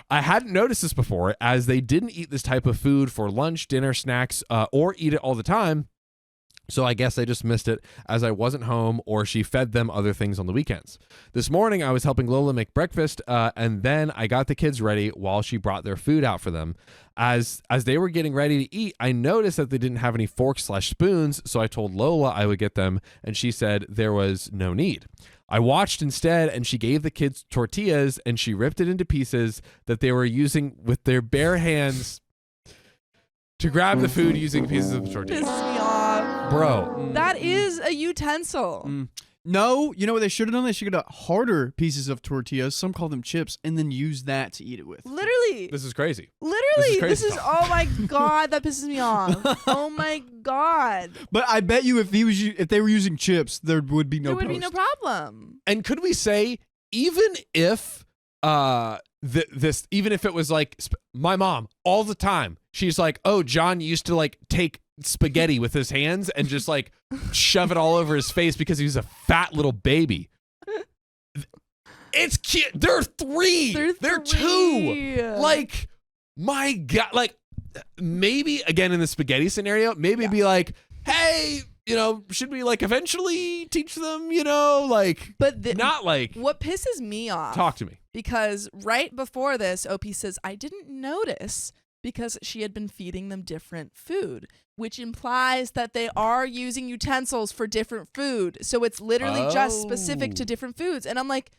[SPEAKER 4] I hadn't noticed this before, as they didn't eat this type of food for lunch, dinner, snacks, or eat it all the time. So I guess I just missed it as I wasn't home, or she fed them other things on the weekends. This morning, I was helping Lola make breakfast, and then I got the kids ready while she brought their food out for them. As they were getting ready to eat, I noticed that they didn't have any forks/spoons, so I told Lola I would get them, and she said there was no need. I watched instead, and she gave the kids tortillas, and she ripped it into pieces that they were using with their bare hands to grab the food using pieces of tortillas.
[SPEAKER 2] Pisses me off.
[SPEAKER 4] Bro.
[SPEAKER 2] That is a utensil.
[SPEAKER 5] No, you know what they should have done? They should have got harder pieces of tortillas, some call them chips, and then use that to eat it with.
[SPEAKER 2] Literally.
[SPEAKER 4] This is crazy.
[SPEAKER 2] Literally.
[SPEAKER 4] This is
[SPEAKER 2] oh my God, that pisses me off. Oh my God.
[SPEAKER 5] But I bet you if they were using chips, there would be no
[SPEAKER 2] There would be no problem.
[SPEAKER 4] And could we say, even if even if it was like my mom all the time, she's like, oh, John used to like take spaghetti with his hands and just like shove it all over his face because he was a fat little baby. It's cute. They're 3. They're 2. Like, my God. Like, maybe again in the spaghetti scenario, maybe be like, hey, should we like eventually teach them, like,
[SPEAKER 2] But
[SPEAKER 4] not like,
[SPEAKER 2] what pisses me off,
[SPEAKER 4] talk to me.
[SPEAKER 2] because right before this, OP says, I didn't notice because she had been feeding them different food, which implies that they are using utensils for different food. So it's literally just specific to different foods. And I'm like,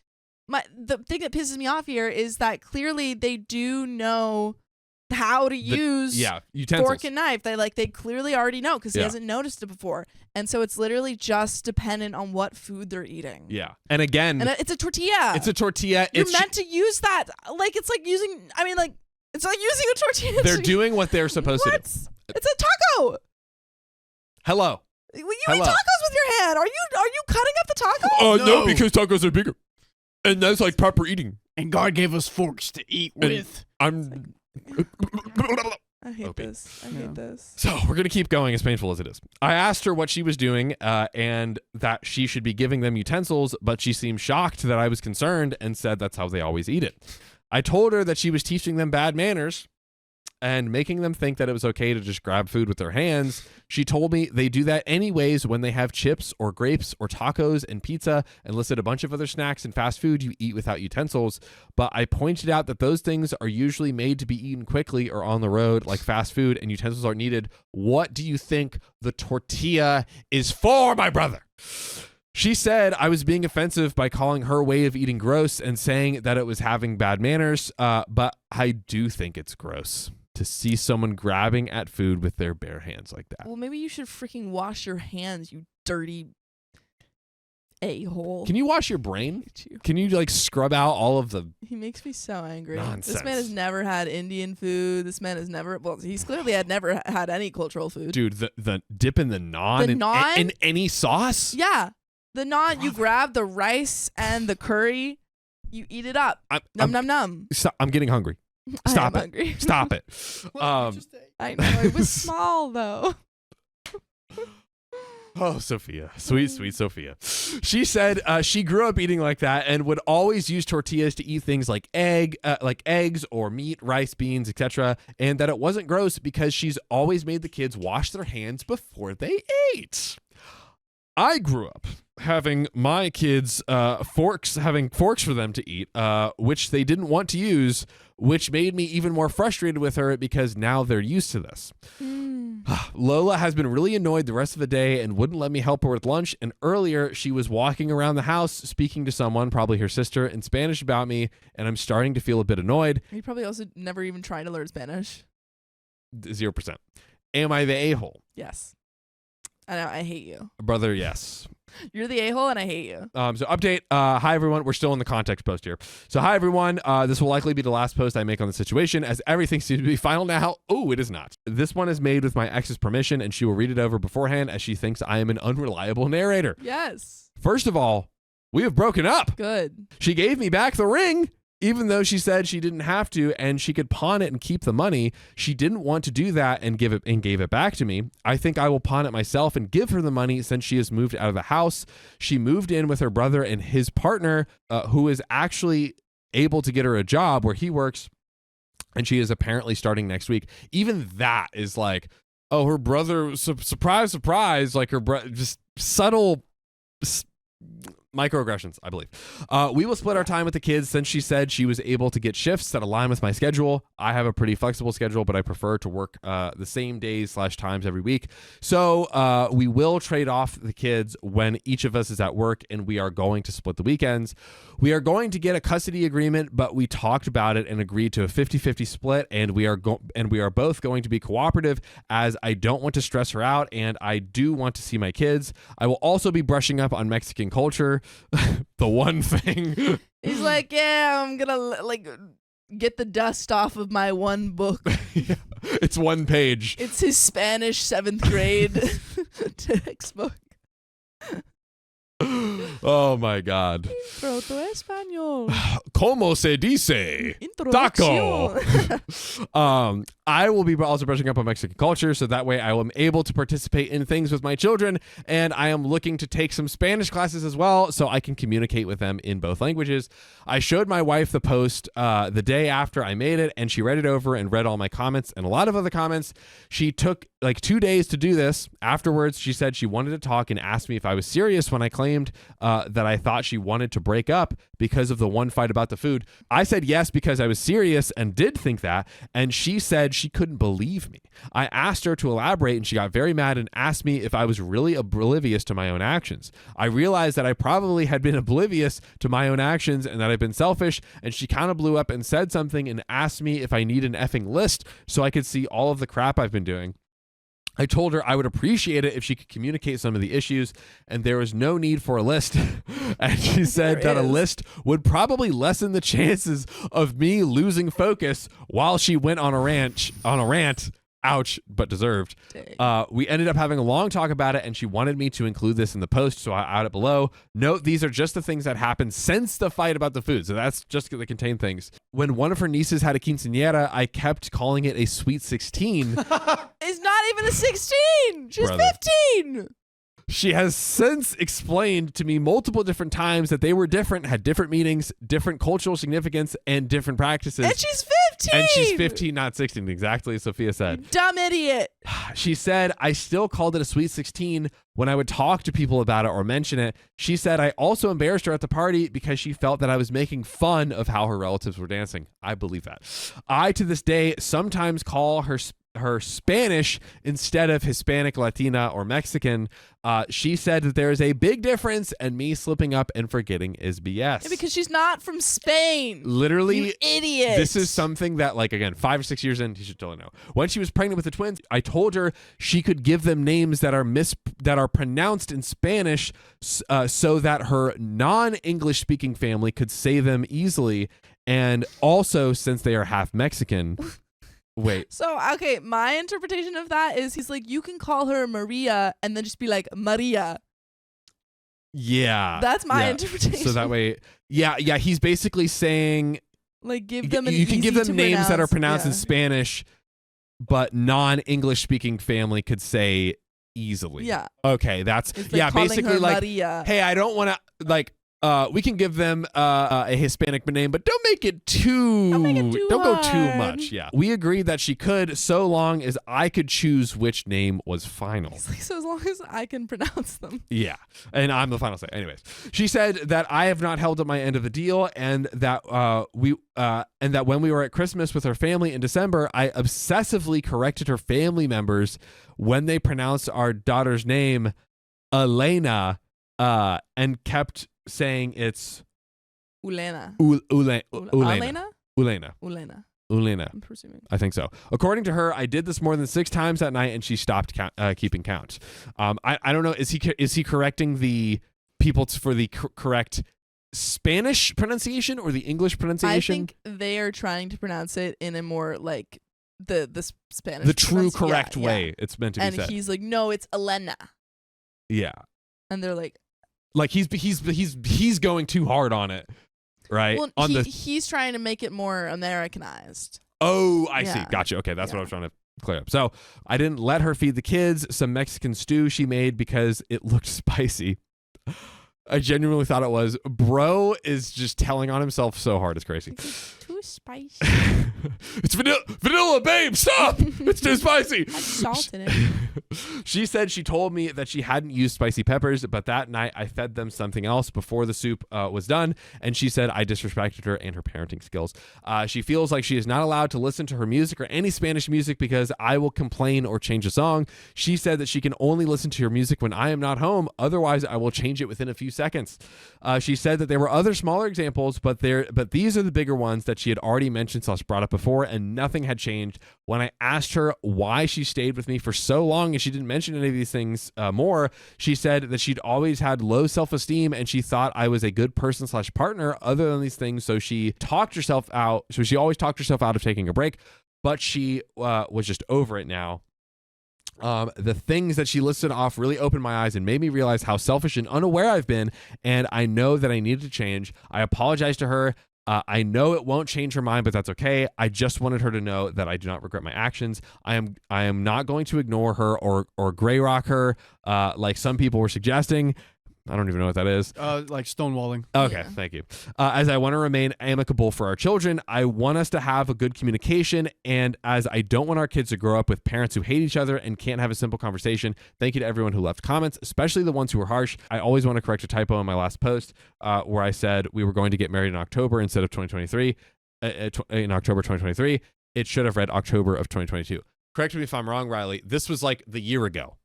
[SPEAKER 2] the thing that pisses me off here is that clearly they do know how to use
[SPEAKER 4] utensils.
[SPEAKER 2] fork and knife. They clearly already know because he hasn't noticed it before. And so it's literally just dependent on what food they're eating.
[SPEAKER 4] Yeah. And again,
[SPEAKER 2] it's a tortilla.
[SPEAKER 4] It's a tortilla.
[SPEAKER 2] You're meant to use that. Like, it's like using, it's like using a tortilla.
[SPEAKER 4] They're doing what they're supposed to do.
[SPEAKER 2] It's a taco.
[SPEAKER 4] Hello.
[SPEAKER 2] You eat tacos with your hand. Are you cutting up the taco?
[SPEAKER 4] Oh, no, because tacos are bigger. And that's like proper eating.
[SPEAKER 5] And God gave us forks to eat with.
[SPEAKER 2] I hate this. I hate this.
[SPEAKER 4] So we're going to keep going, as painful as it is. I asked her what she was doing and that she should be giving them utensils, but she seemed shocked that I was concerned and said that's how they always eat it. I told her that she was teaching them bad manners and making them think that it was okay to just grab food with their hands. She told me they do that anyways when they have chips or grapes or tacos and pizza, and listed a bunch of other snacks and fast food you eat without utensils. But I pointed out that those things are usually made to be eaten quickly or on the road, like fast food, and utensils aren't needed. What do you think the tortilla is for, my brother? She said I was being offensive by calling her way of eating gross and saying that it was having bad manners, but I do think it's gross to see someone grabbing at food with their bare hands like that.
[SPEAKER 2] Well, maybe you should freaking wash your hands, you dirty a-hole.
[SPEAKER 4] Can you wash your brain? Can you like scrub out all of the...
[SPEAKER 2] He makes me so angry.
[SPEAKER 4] Nonsense.
[SPEAKER 2] This man has never had Indian food. This man has never... Well, he's clearly never had any cultural food.
[SPEAKER 4] Dude, the dip in the naan, in any sauce?
[SPEAKER 2] Yeah. The naan, you grab the rice and the curry, you eat it up. Num.
[SPEAKER 4] I'm getting hungry. Stop it.
[SPEAKER 2] Hungry.
[SPEAKER 4] Stop it.
[SPEAKER 2] I know. It was small, though.
[SPEAKER 4] Oh, Sophia. Sweet Sophia. She said she grew up eating like that and would always use tortillas to eat things like eggs or meat, rice, beans, etc. And that it wasn't gross because she's always made the kids wash their hands before they ate. I grew up having my kids having forks for them to eat, which they didn't want to use, which made me even more frustrated with her because now they're used to this. Lola has been really annoyed the rest of the day and wouldn't let me help her with lunch. And earlier, she was walking around the house speaking to someone, probably her sister, in Spanish about me, and I'm starting to feel a bit annoyed.
[SPEAKER 2] You probably also never even tried to learn Spanish.
[SPEAKER 4] 0%. Am I the a-hole?
[SPEAKER 2] Yes. I know, I hate you.
[SPEAKER 4] Brother, yes.
[SPEAKER 2] You're the a-hole and I hate you.
[SPEAKER 4] So update. Hi, everyone. We're still in the context post here. So hi, everyone. This will likely be the last post I make on the situation as everything seems to be final now. Oh, it is not. This one is made with my ex's permission and she will read it over beforehand as she thinks I am an unreliable narrator.
[SPEAKER 2] Yes.
[SPEAKER 4] First of all, we have broken up.
[SPEAKER 2] Good.
[SPEAKER 4] She gave me back the ring. Even though she said she didn't have to and she could pawn it and keep the money, she didn't want to do that and gave it back to me. I think I will pawn it myself and give her the money since she has moved out of the house. She moved in with her brother and his partner, who is actually able to get her a job where he works, and she is apparently starting next week. Even that is like, oh, her brother, surprise, like her brother, just subtle microaggressions, I believe. We will split our time with the kids since she said she was able to get shifts that align with my schedule. I have a pretty flexible schedule, but I prefer to work the same days/times every week. So we will trade off the kids when each of us is at work, and we are going to split the weekends. We are going to get a custody agreement, but we talked about it and agreed to a 50-50 split, and we are both going to be cooperative as I don't want to stress her out, and I do want to see my kids. I will also be brushing up on Mexican culture. The one thing.
[SPEAKER 2] He's like, yeah, I'm gonna get the dust off of my one book.
[SPEAKER 4] Yeah, it's one page.
[SPEAKER 2] It's his Spanish 7th grade textbook.
[SPEAKER 4] Oh my God.
[SPEAKER 2] Proto-español.
[SPEAKER 4] Como se dice? Taco. I will be also brushing up on Mexican culture, so that way I am able to participate in things with my children, and I am looking to take some Spanish classes as well, so I can communicate with them in both languages. I showed my wife the post the day after I made it, and she read it over and read all my comments and a lot of other comments. She took like 2 days to do this. Afterwards, she said she wanted to talk and asked me if I was serious when I claimed that I thought she wanted to break up because of the one fight about the food. I said yes because I was serious and did think that, and she said she couldn't believe me. I asked her to elaborate, and she got very mad and asked me if I was really oblivious to my own actions. I realized that I probably had been oblivious to my own actions and that I've been selfish, and she kind of blew up and said something and asked me if I need an effing list so I could see all of the crap I've been doing. I told her I would appreciate it if she could communicate some of the issues, and there was no need for a list. And she said that a list would probably lessen the chances of me losing focus while she went on a rant. Ouch, but deserved. We ended up having a long talk about it, and she wanted me to include this in the post, so I add it below. Note, these are just the things that happened since the fight about the food, so that's just the contained things. When one of her nieces had a quinceañera, I kept calling it a sweet 16.
[SPEAKER 2] It's not even a 16. She's
[SPEAKER 4] Brother.
[SPEAKER 2] 15.
[SPEAKER 4] She has since explained to me multiple different times that they were different, had different meanings, different cultural significance, and different practices.
[SPEAKER 2] And she's 15.
[SPEAKER 4] And she's 15, not 16, exactly as Sophia said.
[SPEAKER 2] Dumb idiot.
[SPEAKER 4] She said, I still called it a sweet 16 when I would talk to people about it or mention it. She said, I also embarrassed her at the party because she felt that I was making fun of how her relatives were dancing. I believe that. I, to this day, sometimes call her Spanish instead of Hispanic, Latina, or Mexican. She said that there is a big difference, and me slipping up and forgetting is BS.
[SPEAKER 2] Yeah, because she's not from Spain.
[SPEAKER 4] Literally,
[SPEAKER 2] you idiot.
[SPEAKER 4] This is something that, like, again, 5 or 6 years in, you should totally know. When she was pregnant with the twins, I told her she could give them names that are pronounced in Spanish, so that her non-English speaking family could say them easily, and also since they are half Mexican. Wait.
[SPEAKER 2] So, okay, my interpretation of that is he's like, you can call her Maria and then just be like, Maria.
[SPEAKER 4] Yeah.
[SPEAKER 2] That's my interpretation.
[SPEAKER 4] So that way, yeah, he's basically saying,
[SPEAKER 2] like, give them an
[SPEAKER 4] you can give them
[SPEAKER 2] easy to
[SPEAKER 4] names that are
[SPEAKER 2] pronounce-
[SPEAKER 4] pronounced in Spanish, but non-English speaking family could say easily.
[SPEAKER 2] Yeah.
[SPEAKER 4] Okay, that's,
[SPEAKER 2] It's like calling
[SPEAKER 4] basically
[SPEAKER 2] her
[SPEAKER 4] like,
[SPEAKER 2] Maria.
[SPEAKER 4] hey, I don't want to, like, we can give them a Hispanic name, but don't make it too. Don't go too
[SPEAKER 2] hard.
[SPEAKER 4] much. Yeah, we agreed that she could, so long as I could choose which name was final.
[SPEAKER 2] He's like, so as long as I can pronounce them.
[SPEAKER 4] Yeah, and I'm the final say. Anyways, she said that I have not held up my end of the deal, and that when we were at Christmas with her family in December, I obsessively corrected her family members when they pronounced our daughter's name, Elena, and kept saying it's
[SPEAKER 2] Ulena.
[SPEAKER 4] Ulena.
[SPEAKER 2] Ulena?
[SPEAKER 4] Ulena.
[SPEAKER 2] I'm presuming.
[SPEAKER 4] I think so. According to her, I did this more than 6 times that night, and she stopped keeping count. I don't know. Is he correcting the people for the correct Spanish pronunciation or the English pronunciation?
[SPEAKER 2] I think they are trying to pronounce it in a more like the Spanish.
[SPEAKER 4] The true correct
[SPEAKER 2] yeah,
[SPEAKER 4] way
[SPEAKER 2] yeah.
[SPEAKER 4] it's meant to be
[SPEAKER 2] and
[SPEAKER 4] said.
[SPEAKER 2] And he's like, no, it's Elena.
[SPEAKER 4] Yeah.
[SPEAKER 2] And they're like
[SPEAKER 4] he's going too hard on it, right?
[SPEAKER 2] Well, he's trying to make it more Americanized.
[SPEAKER 4] Oh, I see.
[SPEAKER 2] Yeah.
[SPEAKER 4] Gotcha. Okay, that's what I was trying to clear up. So I didn't let her feed the kids some Mexican stew she made because it looked spicy. I genuinely thought it was. Bro is just telling on himself so hard. It's crazy.
[SPEAKER 2] It's too spicy.
[SPEAKER 4] It's vanilla, babe. Stop. It's too spicy.
[SPEAKER 2] Add salt in it.
[SPEAKER 4] She said she told me that she hadn't used spicy peppers, but that night I fed them something else before the soup was done, and she said I disrespected her and her parenting skills. She feels like she is not allowed to listen to her music or any Spanish music because I will complain or change a song. She said that she can only listen to her music when I am not home, otherwise I will change it within a few seconds. She said that there were other smaller examples, but these are the bigger ones that she had already mentioned / brought up before, and nothing had changed. When I asked her why she stayed with me for so long and she didn't mention any of these things more, she said that she'd always had low self-esteem and she thought I was a good person / partner other than these things, so she talked herself out. So she always talked herself out of taking a break, but she was just over it now. The things that she listed off really opened my eyes and made me realize how selfish and unaware I've been, and I know that I needed to change. I apologize to her. I know it won't change her mind, but that's okay. I just wanted her to know that I do not regret my actions. I am not going to ignore her or gray rock her like some people were suggesting. I don't even know what that is.
[SPEAKER 5] Like stonewalling.
[SPEAKER 4] Okay,
[SPEAKER 2] Yeah.
[SPEAKER 4] thank you. As I want to remain amicable for our children, I want us to have a good communication, and as I don't want our kids to grow up with parents who hate each other and can't have a simple conversation. Thank you to everyone who left comments, especially the ones who were harsh. I always want to correct a typo in my last post where I said we were going to get married in October instead of 2023. In October 2023, it should have read October of 2022. Correct me if I'm wrong, Riley. This was like the year ago.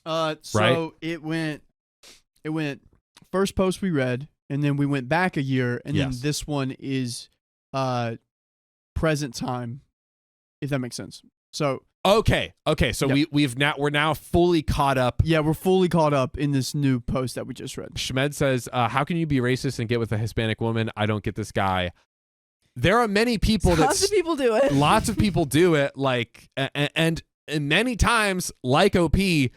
[SPEAKER 5] So
[SPEAKER 4] Right?
[SPEAKER 5] it went first post we read, and then we went back a year, and then
[SPEAKER 4] Yes.
[SPEAKER 5] this one is present time, if that makes sense. So
[SPEAKER 4] Okay. So
[SPEAKER 5] Yep.
[SPEAKER 4] we're now fully caught up.
[SPEAKER 5] yeah, we're fully caught up in this new post that we just read.
[SPEAKER 4] Shmed says, how can you be racist and get with a Hispanic woman? I don't get this guy. There are many people
[SPEAKER 2] Lots of people do it.
[SPEAKER 4] lots of people do it, like, and many times, like OP,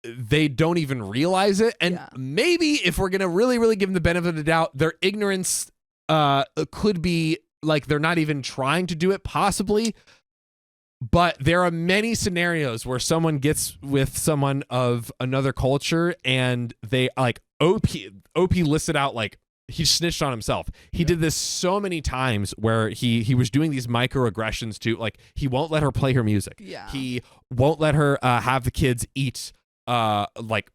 [SPEAKER 4] they don't even realize it. And
[SPEAKER 2] Yeah.
[SPEAKER 4] maybe if we're gonna really, really give them the benefit of the doubt, their ignorance could be like they're not even trying to do it, possibly. But there are many scenarios where someone gets with someone of another culture and they like OP listed out like he snitched on himself. He did this so many times where he was doing these microaggressions to, like, he won't let her play her music.
[SPEAKER 2] Yeah.
[SPEAKER 4] He won't let her have the kids eat like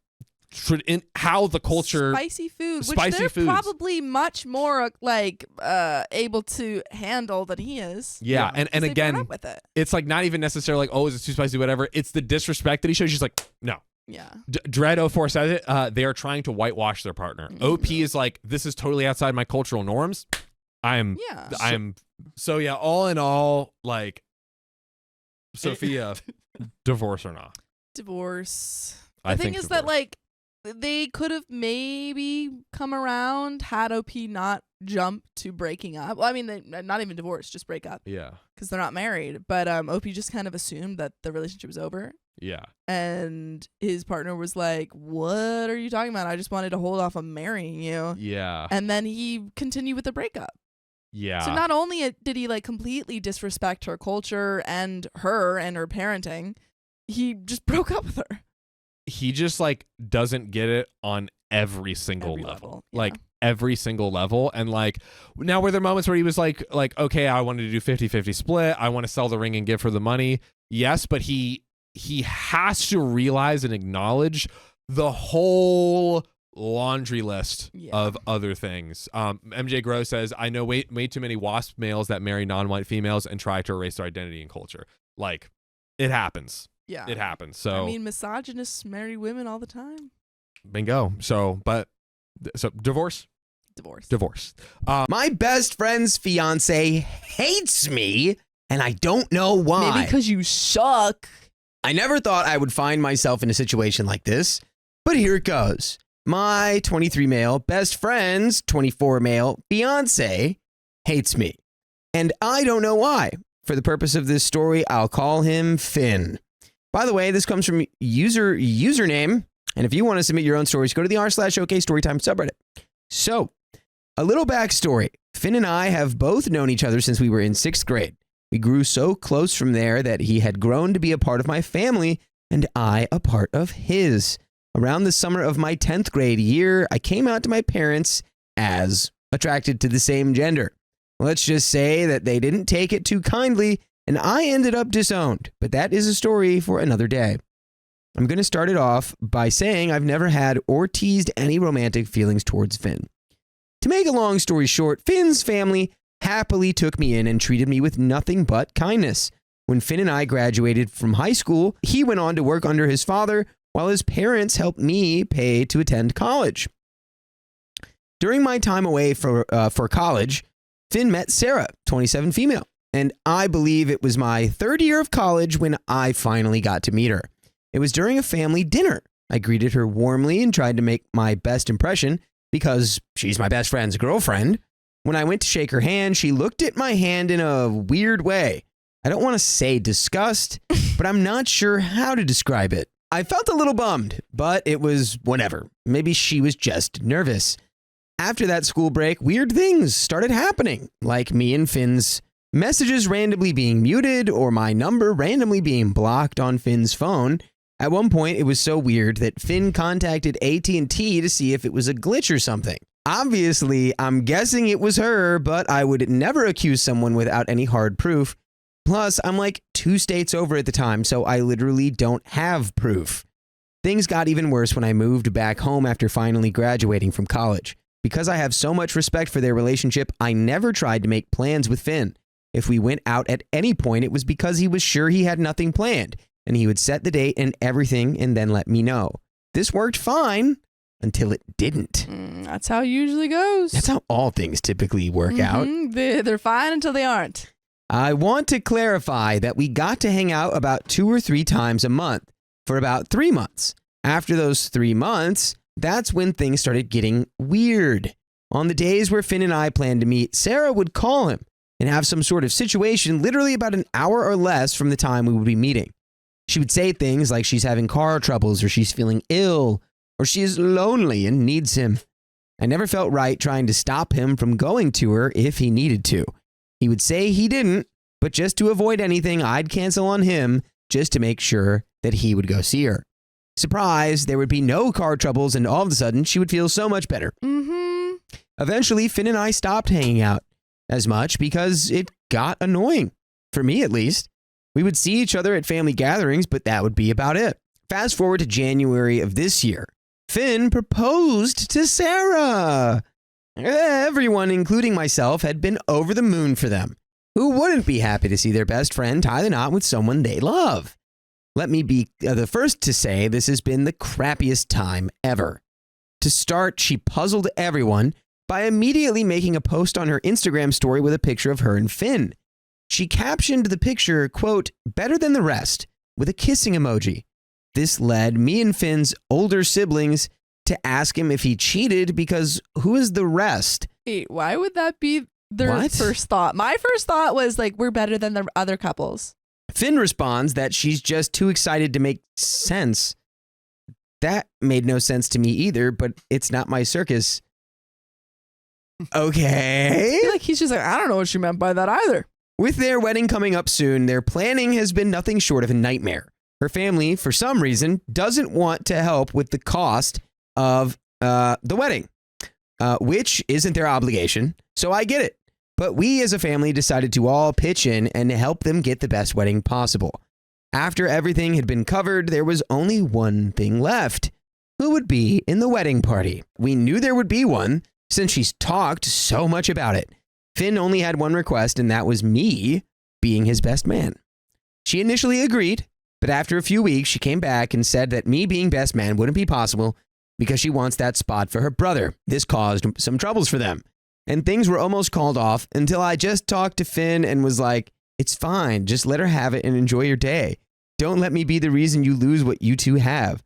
[SPEAKER 4] in how the culture
[SPEAKER 2] Spicy food, which
[SPEAKER 4] Spicy
[SPEAKER 2] they're
[SPEAKER 4] foods.
[SPEAKER 2] probably much more like able to handle than he is.
[SPEAKER 4] Yeah, and
[SPEAKER 2] 'Cause they've grown
[SPEAKER 4] again,
[SPEAKER 2] up with it.
[SPEAKER 4] it's like not even necessarily like, oh, is it too spicy, whatever. It's the disrespect that he shows. She's like, no.
[SPEAKER 2] Yeah.
[SPEAKER 4] Dread04 says it. They are trying to whitewash their partner. OP is like, this is totally outside my cultural norms.
[SPEAKER 2] Yeah.
[SPEAKER 4] So yeah, all in all, like, Sophia, divorce or not?
[SPEAKER 2] Divorce.
[SPEAKER 4] I
[SPEAKER 2] The thing
[SPEAKER 4] think
[SPEAKER 2] is that
[SPEAKER 4] divorce.
[SPEAKER 2] like they could have maybe come around had OP not jumped to breaking up. Well, I mean, they not even divorced, just break up
[SPEAKER 4] Yeah,
[SPEAKER 2] because they're not married. But OP just kind of assumed that the relationship was over.
[SPEAKER 4] yeah.
[SPEAKER 2] And his partner was like, "What are you talking about? I just wanted to hold off on marrying you."
[SPEAKER 4] Yeah.
[SPEAKER 2] And then he continued with the breakup.
[SPEAKER 4] Yeah.
[SPEAKER 2] So not only did he like completely disrespect her culture and her parenting, he just broke up with her.
[SPEAKER 4] He just like doesn't get it on every single
[SPEAKER 2] Every
[SPEAKER 4] level.
[SPEAKER 2] level, yeah.
[SPEAKER 4] Like every single level. And like now were there moments where he was like, okay, I wanted to do 50-50 split. I want to sell the ring and give her the money. Yes, but he has to realize and acknowledge the whole laundry list
[SPEAKER 2] Yeah.
[SPEAKER 4] of other things. MJ Grow says, I know way too many WASP males that marry non-white females and try to erase their identity and culture. Like, it happens.
[SPEAKER 2] Yeah.
[SPEAKER 4] It happens. So
[SPEAKER 2] I mean, misogynists marry women all the time.
[SPEAKER 4] bingo. So divorce.
[SPEAKER 1] My best friend's fiance hates me, and I don't know why.
[SPEAKER 2] Maybe because you suck.
[SPEAKER 1] I never thought I would find myself in a situation like this, but here it goes. My 23 male best friend's 24 male fiance hates me, and I don't know why. For the purpose of this story, I'll call him Finn. By the way, this comes from username, and if you want to submit your own stories, go to the r/OK Storytime subreddit. So, a little backstory. Finn and I have both known each other since we were in 6th grade. We grew so close from there that he had grown to be a part of my family and I a part of his. Around the summer of my 10th grade year, I came out to my parents as attracted to the same gender. Let's just say that they didn't take it too kindly and I ended up disowned, but that is a story for another day. I'm going to start it off by saying I've never had or teased any romantic feelings towards Finn. To make a long story short, Finn's family happily took me in and treated me with nothing but kindness. When Finn and I graduated from high school, he went on to work under his father while his parents helped me pay to attend college. During my time away for college, Finn met Sarah, 27 female, and I believe it was my 3rd year of college when I finally got to meet her. It was during a family dinner. I greeted her warmly and tried to make my best impression because she's my best friend's girlfriend. When I went to shake her hand, she looked at my hand in a weird way. I don't want to say disgust, but I'm not sure how to describe it. I felt a little bummed, but it was whatever. Maybe she was just nervous. After that school break, weird things started happening, like me and Finn's messages randomly being muted or my number randomly being blocked on Finn's phone. At one point, it was so weird that Finn contacted AT&T to see if it was a glitch or something. Obviously, I'm guessing it was her, but I would never accuse someone without any hard proof. Plus, I'm like 2 states over at the time, so I literally don't have proof. Things got even worse when I moved back home after finally graduating from college. Because I have so much respect for their relationship, I never tried to make plans with Finn. If we went out at any point, it was because he was sure he had nothing planned, and he would set the date and everything and then let me know. This worked fine until it didn't.
[SPEAKER 2] That's how it usually goes.
[SPEAKER 1] That's how all things typically work out.
[SPEAKER 2] They're fine until they aren't.
[SPEAKER 1] I want to clarify that we got to hang out about 2 or 3 times a month for about 3 months. After those 3 months, that's when things started getting weird. On the days where Finn and I planned to meet, Sarah would call him and have some sort of situation literally about an hour or less from the time we would be meeting. She would say things like she's having car troubles or she's feeling ill or she is lonely and needs him. I never felt right trying to stop him from going to her if he needed to. He would say he didn't, but just to avoid anything, I'd cancel on him just to make sure that he would go see her. Surprise, there would be no car troubles and all of a sudden she would feel so much better. Eventually, Finn and I stopped hanging out as much because it got annoying. For me, at least. We would see each other at family gatherings, but that would be about it. Fast forward to January of this year. Finn proposed to Sarah. Everyone, including myself, had been over the moon for them. Who wouldn't be happy to see their best friend tie the knot with someone they love? Let me be the first to say this has been the crappiest time ever. To start, she puzzled everyone by immediately making a post on her Instagram story with a picture of her and Finn. She captioned the picture, quote, "better than the rest," with a kissing emoji. This led me and Finn's older siblings to ask him if he cheated because who is the rest?
[SPEAKER 2] Wait, why would that be their
[SPEAKER 1] What?
[SPEAKER 2] first thought? My first thought was like, we're better than the other couples.
[SPEAKER 1] Finn responds that she's just too excited to make sense. That made no sense to me either, but it's not my circus. Okay.
[SPEAKER 2] I feel like he's just like, I don't know what she meant by that either.
[SPEAKER 1] With their wedding coming up soon, their planning has been nothing short of a nightmare. Her family, for some reason, doesn't want to help with the cost of the wedding, which isn't their obligation, so I get it. But we as a family decided to all pitch in and help them get the best wedding possible. After everything had been covered, there was only one thing left. Who would be in the wedding party? We knew there would be one, since she's talked so much about it. Finn only had one request, and that was me being his best man. She initially agreed, but after a few weeks, she came back and said that me being best man wouldn't be possible because she wants that spot for her brother. This caused some troubles for them, and things were almost called off until I just talked to Finn and was like, "It's fine, just let her have it and enjoy your day. Don't let me be the reason you lose what you two have."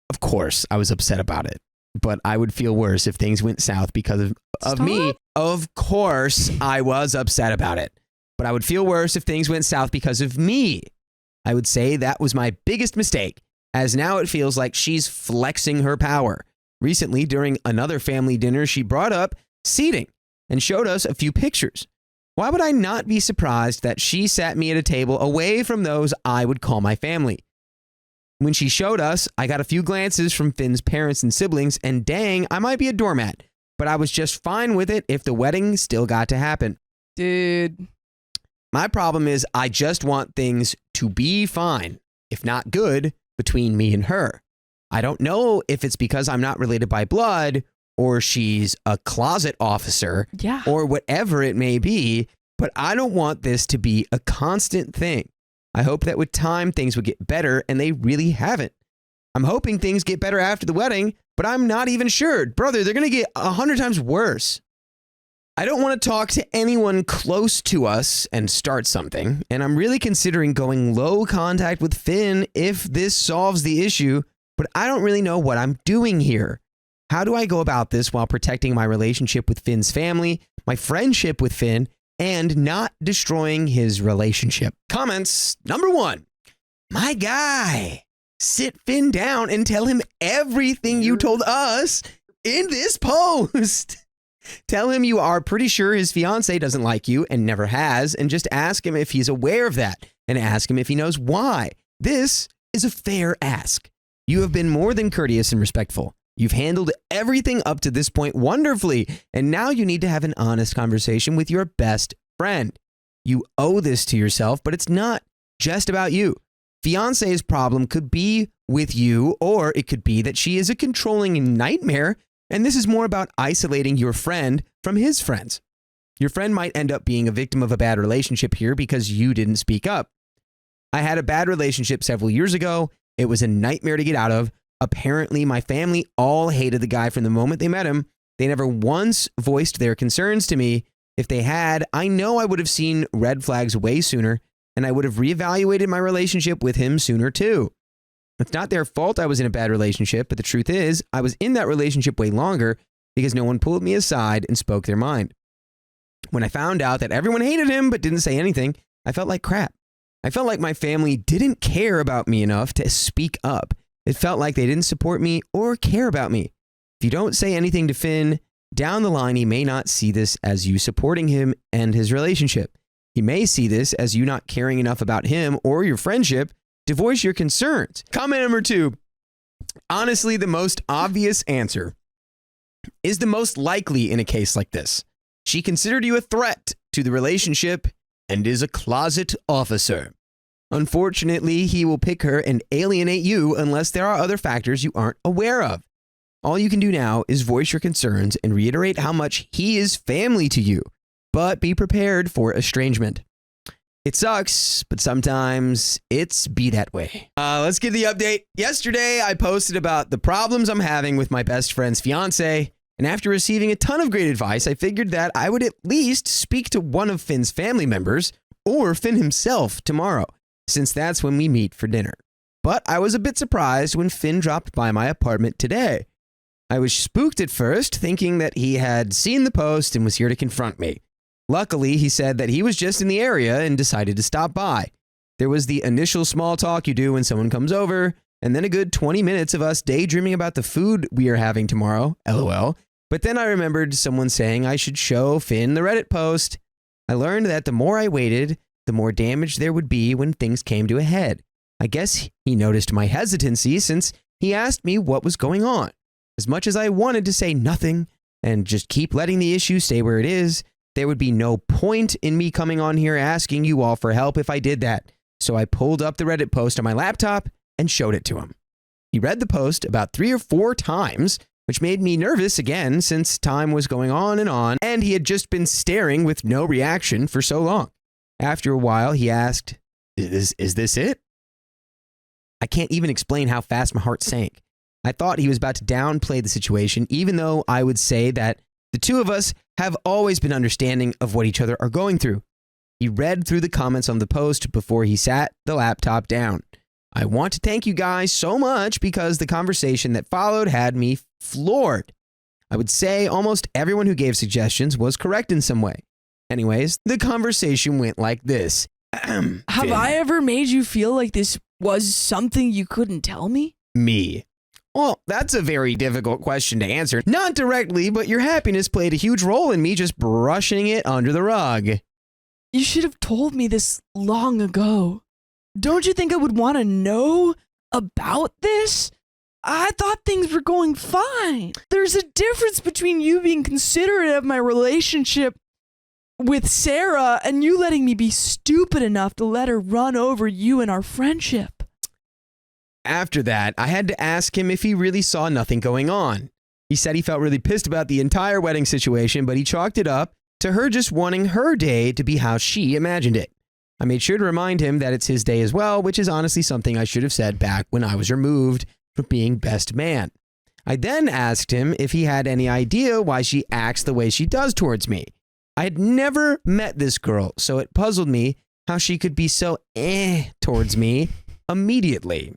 [SPEAKER 1] Of course, I was upset about it, but I would feel worse if things went south because of me. Of course, I was upset about it, but I would feel worse if things went south because of me. I would say that was my biggest mistake, as now it feels like she's flexing her power. Recently, during another family dinner, she brought up seating and showed us a few pictures. Why would I not be surprised that she sat me at a table away from those I would call my family? When she showed us, I got a few glances from Finn's parents and siblings, and dang, I might be a doormat, but I was just fine with it if the wedding still got to happen.
[SPEAKER 2] Dude.
[SPEAKER 1] My problem is I just want things to be fine, if not good, between me and her. I don't know if it's because I'm not related by blood or she's a closet officer
[SPEAKER 2] Yeah.
[SPEAKER 1] or whatever it may be, but I don't want this to be a constant thing. I hope that with time things would get better, and they really haven't. I'm hoping things get better after the wedding, but I'm not even sure. Brother, they're going to get 100 times worse. I don't want to talk to anyone close to us and start something, and I'm really considering going low contact with Finn if this solves the issue, but I don't really know what I'm doing here. How do I go about this while protecting my relationship with Finn's family, my friendship with Finn, and not destroying his relationship. Comments number 1. My guy, sit Finn down and tell him everything you told us in this post. Tell him you are pretty sure his fiance doesn't like you and never has, and just ask him if he's aware of that and ask him if he knows why. This is a fair ask. You have been more than courteous and respectful. You've handled everything up to this point wonderfully, and now you need to have an honest conversation with your best friend. You owe this to yourself, but it's not just about you. Fiance's problem could be with you, or it could be that she is a controlling nightmare, and this is more about isolating your friend from his friends. Your friend might end up being a victim of a bad relationship here because you didn't speak up. I had a bad relationship several years ago. It was a nightmare to get out of. Apparently, my family all hated the guy from the moment they met him. They never once voiced their concerns to me. If they had, I know I would have seen red flags way sooner, and I would have reevaluated my relationship with him sooner too. It's not their fault I was in a bad relationship, but the truth is, I was in that relationship way longer because no one pulled me aside and spoke their mind. When I found out that everyone hated him but didn't say anything, I felt like crap. I felt like my family didn't care about me enough to speak up. It felt like they didn't support me or care about me. If you don't say anything to Finn, down the line he may not see this as you supporting him and his relationship. He may see this as you not caring enough about him or your friendship to voice your concerns. Comment number 2. Honestly, the most obvious answer is the most likely in a case like this. She considered you a threat to the relationship and is a closet officer. Unfortunately, he will pick her and alienate you unless there are other factors you aren't aware of. All you can do now is voice your concerns and reiterate how much he is family to you, but be prepared for estrangement. It sucks, but sometimes it's be that way. Let's give the update. Yesterday, I posted about the problems I'm having with my best friend's fiance, and after receiving a ton of great advice, I figured that I would at least speak to one of Finn's family members, or Finn himself, tomorrow, since that's when we meet for dinner. But I was a bit surprised when Finn dropped by my apartment today. I was spooked at first, thinking that he had seen the post and was here to confront me. Luckily, he said that he was just in the area and decided to stop by. There was the initial small talk you do when someone comes over, and then a good 20 minutes of us daydreaming about the food we are having tomorrow, LOL. But then I remembered someone saying I should show Finn the Reddit post. I learned that the more I waited, the more damage there would be when things came to a head. I guess he noticed my hesitancy since he asked me what was going on. As much as I wanted to say nothing and just keep letting the issue stay where it is, there would be no point in me coming on here asking you all for help if I did that. So I pulled up the Reddit post on my laptop and showed it to him. He read the post about 3 or 4 times, which made me nervous again since time was going on, and he had just been staring with no reaction for so long. After a while, he asked, Is this it? I can't even explain how fast my heart sank. I thought he was about to downplay the situation, even though I would say that the two of us have always been understanding of what each other are going through. He read through the comments on the post before he sat the laptop down. I want to thank you guys so much because the conversation that followed had me floored. I would say almost everyone who gave suggestions was correct in some way. Anyways, the conversation went like this.
[SPEAKER 2] Have I ever made you feel like this was something you couldn't tell me?
[SPEAKER 1] Me. Well, that's a very difficult question to answer. Not directly, but your happiness played a huge role in me just brushing it under the rug.
[SPEAKER 2] You should have told me this long ago. Don't you think I would want to know about this? I thought things were going fine. There's a difference between you being considerate of my relationship with Sarah and you letting me be stupid enough to let her run over you and our friendship.
[SPEAKER 1] After that, I had to ask him if he really saw nothing going on. He said he felt really pissed about the entire wedding situation, but he chalked it up to her just wanting her day to be how she imagined it. I made sure to remind him that it's his day as well, which is honestly something I should have said back when I was removed from being best man. I then asked him if he had any idea why she acts the way she does towards me. I had never met this girl, so it puzzled me how she could be so towards me immediately.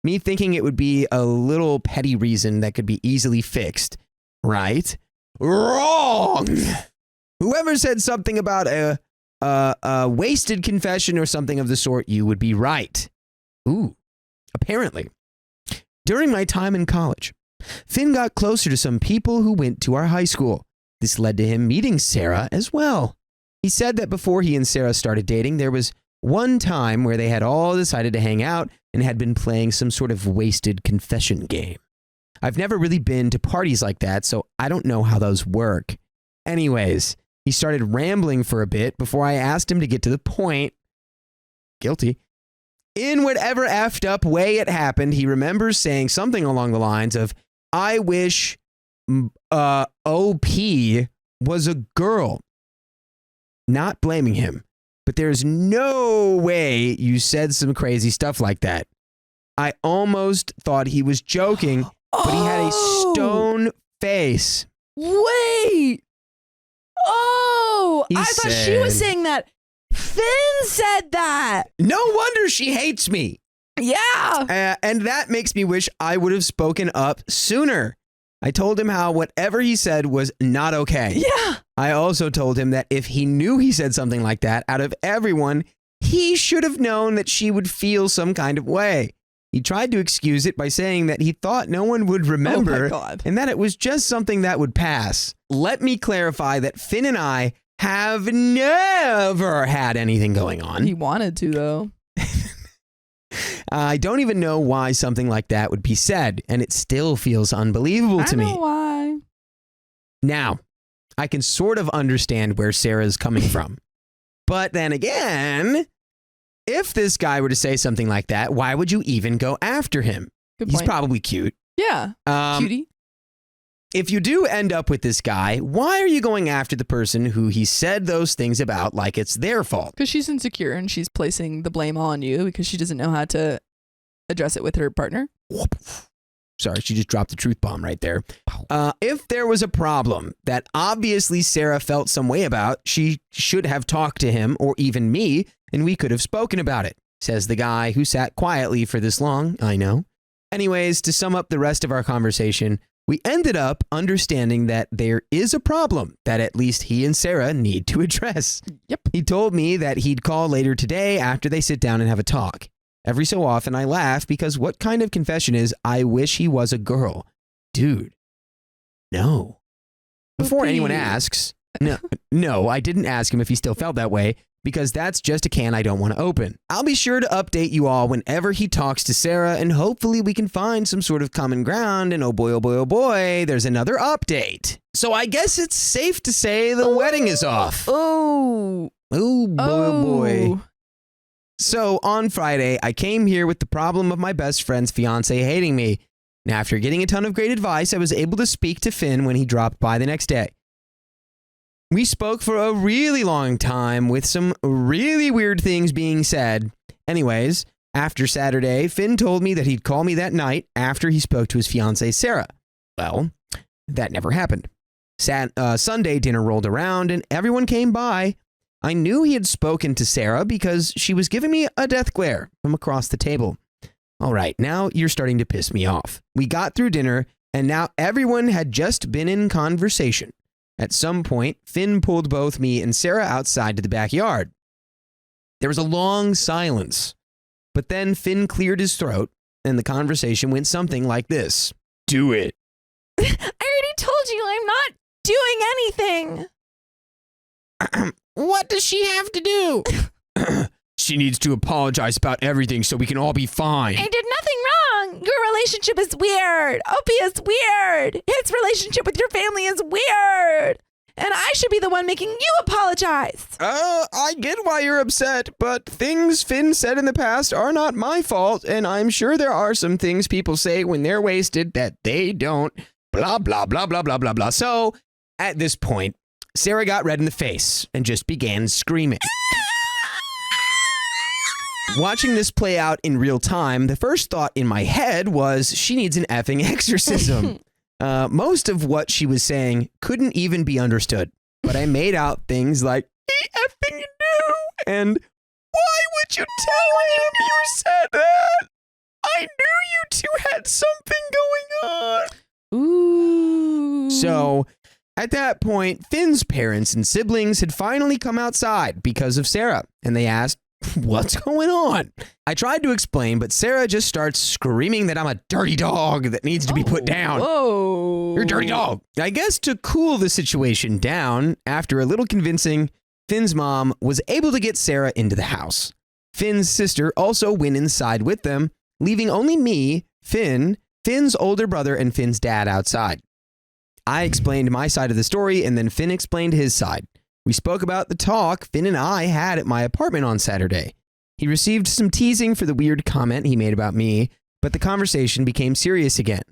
[SPEAKER 1] Me thinking it would be a little petty reason that could be easily fixed. Right? Wrong! Whoever said something about a wasted confession or something of the sort, you would be right. Ooh, apparently. During my time in college, Finn got closer to some people who went to our high school. This led to him meeting Sarah as well. He said that before he and Sarah started dating, there was one time where they had all decided to hang out and had been playing some sort of wasted confession game. I've never really been to parties like that, so I don't know how those work. Anyways, he started rambling for a bit before I asked him to get to the point. Guilty. In whatever effed up way it happened, he remembers saying something along the lines of, I wish OP was a girl. Not blaming him, but there's no way you said some crazy stuff like that. I almost thought he was joking, but he had a stone face.
[SPEAKER 2] Wait. Oh,
[SPEAKER 1] He
[SPEAKER 2] I thought she was
[SPEAKER 1] said-
[SPEAKER 2] saying that. Finn said that.
[SPEAKER 1] No wonder she hates me.
[SPEAKER 2] Yeah.
[SPEAKER 1] And that makes me wish I would have spoken up sooner. I told him how whatever he said was not okay.
[SPEAKER 2] Yeah.
[SPEAKER 1] I also told him that if he knew he said something like that, out of everyone, he should have known that she would feel some kind of way. He tried to excuse it by saying that he thought no one would remember
[SPEAKER 2] Oh my God.
[SPEAKER 1] and that it was just something that would pass. Let me clarify that Finn and I have never had anything going on.
[SPEAKER 2] He wanted to, though.
[SPEAKER 1] I don't even know why something like that would be said, and it still feels unbelievable to
[SPEAKER 2] I
[SPEAKER 1] me.
[SPEAKER 2] know why.
[SPEAKER 1] Now, I can sort of understand where Sarah's coming from. But then again, if this guy were to say something like that, why would you even go after him?
[SPEAKER 2] Good
[SPEAKER 1] He's
[SPEAKER 2] point.
[SPEAKER 1] probably cute.
[SPEAKER 2] Yeah. Cutie.
[SPEAKER 1] If you do end up with this guy, why are you going after the person who he said those things about like it's their fault?
[SPEAKER 2] Because she's insecure and she's placing the blame on you because she doesn't know how to address it with her partner.
[SPEAKER 1] Sorry, she just dropped the truth bomb right there. If there was a problem that obviously Sarah felt some way about, she should have talked to him or even me, and we could have spoken about it, says the guy who sat quietly for this long, I know. Anyways, to sum up the rest of our conversation, we ended up understanding that there is a problem that at least he and Sarah need to address.
[SPEAKER 2] Yep.
[SPEAKER 1] He told me that he'd call later today after they sit down and have a talk. Every so often I laugh because what kind of confession is, I wish he was a girl? Dude, no. Before
[SPEAKER 2] Okay.
[SPEAKER 1] anyone asks, no, I didn't ask him if he still felt that way because that's just a can I don't want to open. I'll be sure to update you all whenever he talks to Sarah and hopefully we can find some sort of common ground and oh boy, there's another update. So I guess it's safe to say the wedding is off.
[SPEAKER 2] Oh.
[SPEAKER 1] Oh boy.
[SPEAKER 2] Oh.
[SPEAKER 1] So on Friday, I came here with the problem of my best friend's fiance hating me. And after getting a ton of great advice, I was able to speak to Finn when he dropped by the next day. We spoke for a really long time with some really weird things being said. Anyways, after Saturday, Finn told me that he'd call me that night after he spoke to his fiancée, Sarah. Well, that never happened. Sunday dinner rolled around and everyone came by. I knew he had spoken to Sarah because she was giving me a death glare from across the table. All right, now you're starting to piss me off. We got through dinner, and now everyone had just been in conversation. At some point, Finn pulled both me and Sarah outside to the backyard. There was a long silence, but then Finn cleared his throat, and the conversation went something like this. Do it.
[SPEAKER 2] I already told you I'm not doing anything.
[SPEAKER 1] What does she have to do? She needs to apologize about everything so we can all be fine.
[SPEAKER 2] I did nothing wrong. Your relationship is weird. Opie is weird. His relationship with your family is weird. And I should be the one making you apologize.
[SPEAKER 1] I get why you're upset, but things Finn said in the past are not my fault, and I'm sure there are some things people say when they're wasted that they don't. Blah, blah, blah, blah, blah, blah, blah. So, at this point, Sarah got red in the face and just began screaming. Watching this play out in real time, the first thought in my head was she needs an effing exorcism. Most of what she was saying couldn't even be understood, but I made out things like, he effing knew, and why would you tell him you said that? I knew you two had something going on.
[SPEAKER 2] Ooh.
[SPEAKER 1] So, At that point, Finn's parents and siblings had finally come outside because of Sarah, and they asked, "What's going on?" I tried to explain, but Sarah just starts screaming that I'm a dirty dog that needs to be put down.
[SPEAKER 2] Whoa.
[SPEAKER 1] You're a dirty dog. I guess to cool the situation down, after a little convincing, Finn's mom was able to get Sarah into the house. Finn's sister also went inside with them, leaving only me, Finn, Finn's older brother, and Finn's dad outside. I explained my side of the story, and then Finn explained his side. We spoke about the talk Finn and I had at my apartment on Saturday. He received some teasing for the weird comment he made about me, but the conversation became serious again.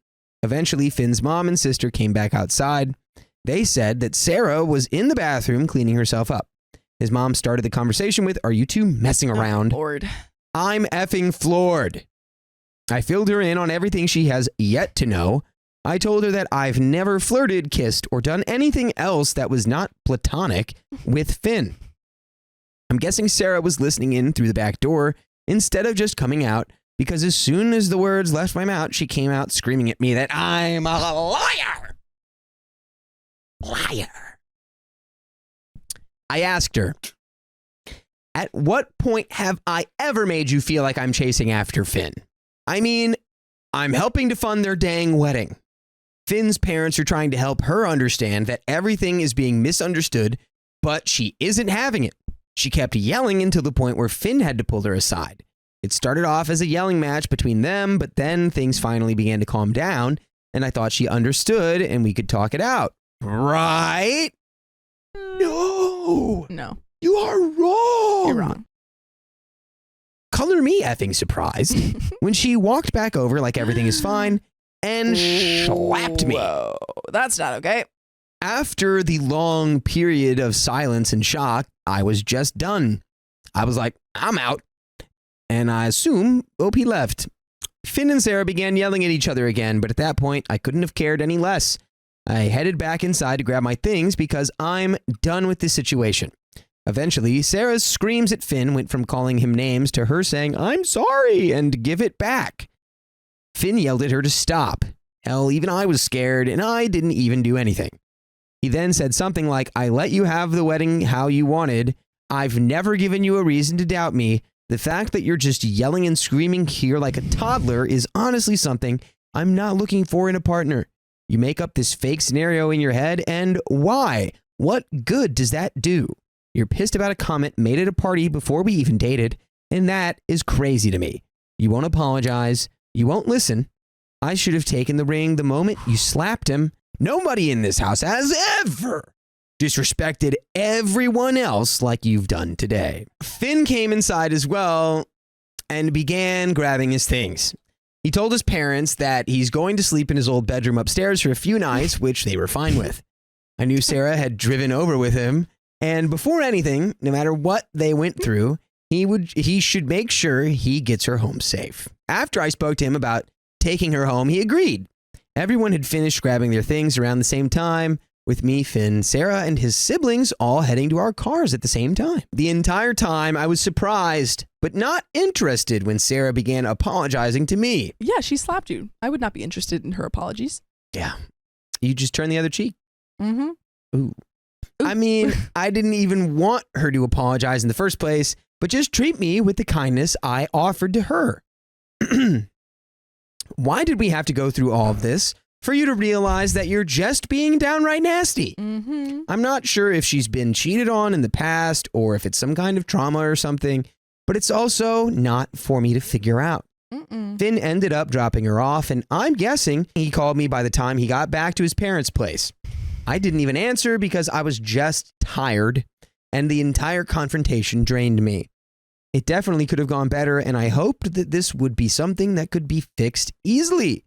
[SPEAKER 1] Eventually, Finn's mom and sister came back outside. They said that Sarah was in the bathroom cleaning herself up. His mom started the conversation with, "Are you two messing around?"
[SPEAKER 2] Lord.
[SPEAKER 1] I'm effing floored. I filled her in on everything she has yet to know. I told her that I've never flirted, kissed, or done anything else that was not platonic with Finn. I'm guessing Sarah was listening in through the back door instead of just coming out, because as soon as the words left my mouth, she came out screaming at me that I'm a liar. Liar. I asked her, "At what point have I ever made you feel like I'm chasing after Finn? I mean, I'm helping to fund their dang wedding. Finn's parents are trying to help her understand that everything is being misunderstood, but she isn't having it. She kept yelling until the point where Finn had to pull her aside. It started off as a yelling match between them, but then things finally began to calm down, and I thought she understood and we could talk it out." Right? No.
[SPEAKER 2] No.
[SPEAKER 1] You are wrong.
[SPEAKER 2] You're wrong.
[SPEAKER 1] Color me effing surprised when she walked back over like everything is fine and slapped me.
[SPEAKER 2] Whoa. That's not okay.
[SPEAKER 1] After the long period of silence and shock, I was just done. I was like, "I'm out." And I assume OP left. Finn and Sarah began yelling at each other again, but at that point, I couldn't have cared any less. I headed back inside to grab my things because I'm done with this situation. Eventually, Sarah's screams at Finn went from calling him names to her saying, "I'm sorry," and "give it back." Finn yelled at her to stop. Hell, even I was scared, and I didn't even do anything. He then said something like, "I let you have the wedding how you wanted. I've never given you a reason to doubt me. The fact that you're just yelling and screaming here like a toddler is honestly something I'm not looking for in a partner. You make up this fake scenario in your head, and why? What good does that do? You're pissed about a comment made at a party before we even dated, and that is crazy to me. You won't apologize. You won't listen. I should have taken the ring the moment you slapped him. Nobody in this house has ever disrespected everyone else like you've done today." Finn came inside as well and began grabbing his things. He told his parents that he's going to sleep in his old bedroom upstairs for a few nights, which they were fine with. I knew Sarah had driven over with him, and before anything, no matter what they went through, he should make sure he gets her home safe. After I spoke to him about taking her home, he agreed. Everyone had finished grabbing their things around the same time, with me, Finn, Sarah, and his siblings all heading to our cars at the same time. The entire time, I was surprised, but not interested when Sarah began apologizing to me.
[SPEAKER 2] Yeah, she slapped you. I would not be interested in her apologies.
[SPEAKER 1] Yeah. You just turn the other cheek.
[SPEAKER 2] Mm-hmm.
[SPEAKER 1] Ooh. I mean, I didn't even want her to apologize in the first place, but just treat me with the kindness I offered to her. Why did we have to go through all of this? For you to realize that you're just being downright nasty.
[SPEAKER 2] Mm-hmm.
[SPEAKER 1] I'm not sure if she's been cheated on in the past or if it's some kind of trauma or something, but it's also not for me to figure out.
[SPEAKER 2] Mm-mm.
[SPEAKER 1] Finn ended up dropping her off, and I'm guessing he called me by the time he got back to his parents' place. I didn't even answer because I was just tired, and the entire confrontation drained me. It definitely could have gone better, and I hoped that this would be something that could be fixed easily.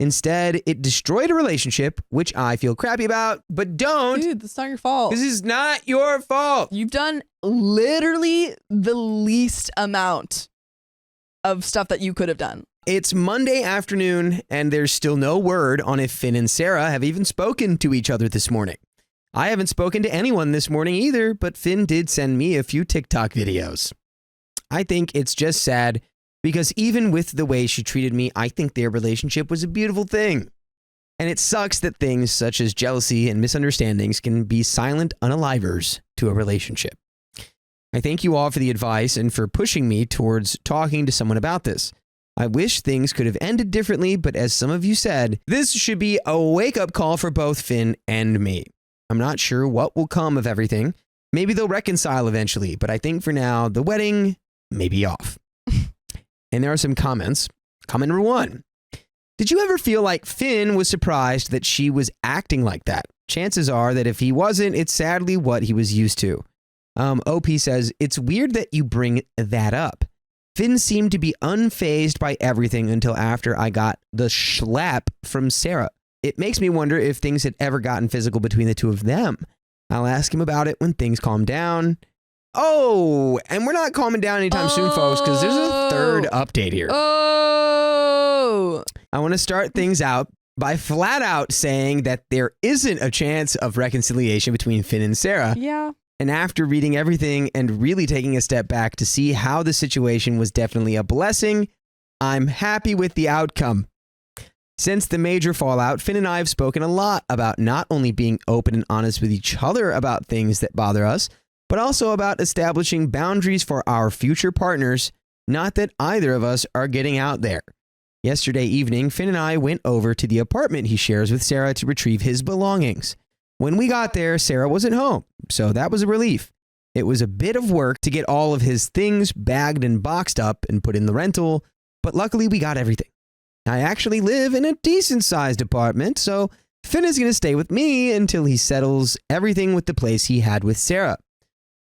[SPEAKER 1] Instead, it destroyed a relationship, which I feel crappy about, but don't.
[SPEAKER 2] Dude, that's not your fault.
[SPEAKER 1] This is not your fault.
[SPEAKER 2] You've done literally the least amount of stuff that you could have done.
[SPEAKER 1] It's Monday afternoon, and there's still no word on if Finn and Sarah have even spoken to each other this morning. I haven't spoken to anyone this morning either, but Finn did send me a few TikTok videos. I think it's just sad because even with the way she treated me, I think their relationship was a beautiful thing. And it sucks that things such as jealousy and misunderstandings can be silent unalivers to a relationship. I thank you all for the advice and for pushing me towards talking to someone about this. I wish things could have ended differently, but as some of you said, this should be a wake-up call for both Finn and me. I'm not sure what will come of everything. Maybe they'll reconcile eventually, but I think for now, the wedding may be off. And there are some comments. Comment number 1. Did you ever feel like Finn was surprised that she was acting like that? Chances are that if he wasn't, it's sadly what he was used to. OP says, it's weird that you bring that up. Finn seemed to be unfazed by everything until after I got the schlap from Sarah. It makes me wonder if things had ever gotten physical between the two of them. I'll ask him about it when things calm down. Oh, and we're not calming down anytime soon, folks, because there's a third update here.
[SPEAKER 2] Oh.
[SPEAKER 1] I want to start things out by flat out saying that there isn't a chance of reconciliation between Finn and Sarah.
[SPEAKER 2] Yeah.
[SPEAKER 1] And after reading everything and really taking a step back to see how the situation was definitely a blessing, I'm happy with the outcome. Since the major fallout, Finn and I have spoken a lot about not only being open and honest with each other about things that bother us, but also about establishing boundaries for our future partners, not that either of us are getting out there. Yesterday evening, Finn and I went over to the apartment he shares with Sarah to retrieve his belongings. When we got there, Sarah wasn't home, so that was a relief. It was a bit of work to get all of his things bagged and boxed up and put in the rental, but luckily we got everything. I actually live in a decent-sized apartment, so Finn is going to stay with me until he settles everything with the place he had with Sarah.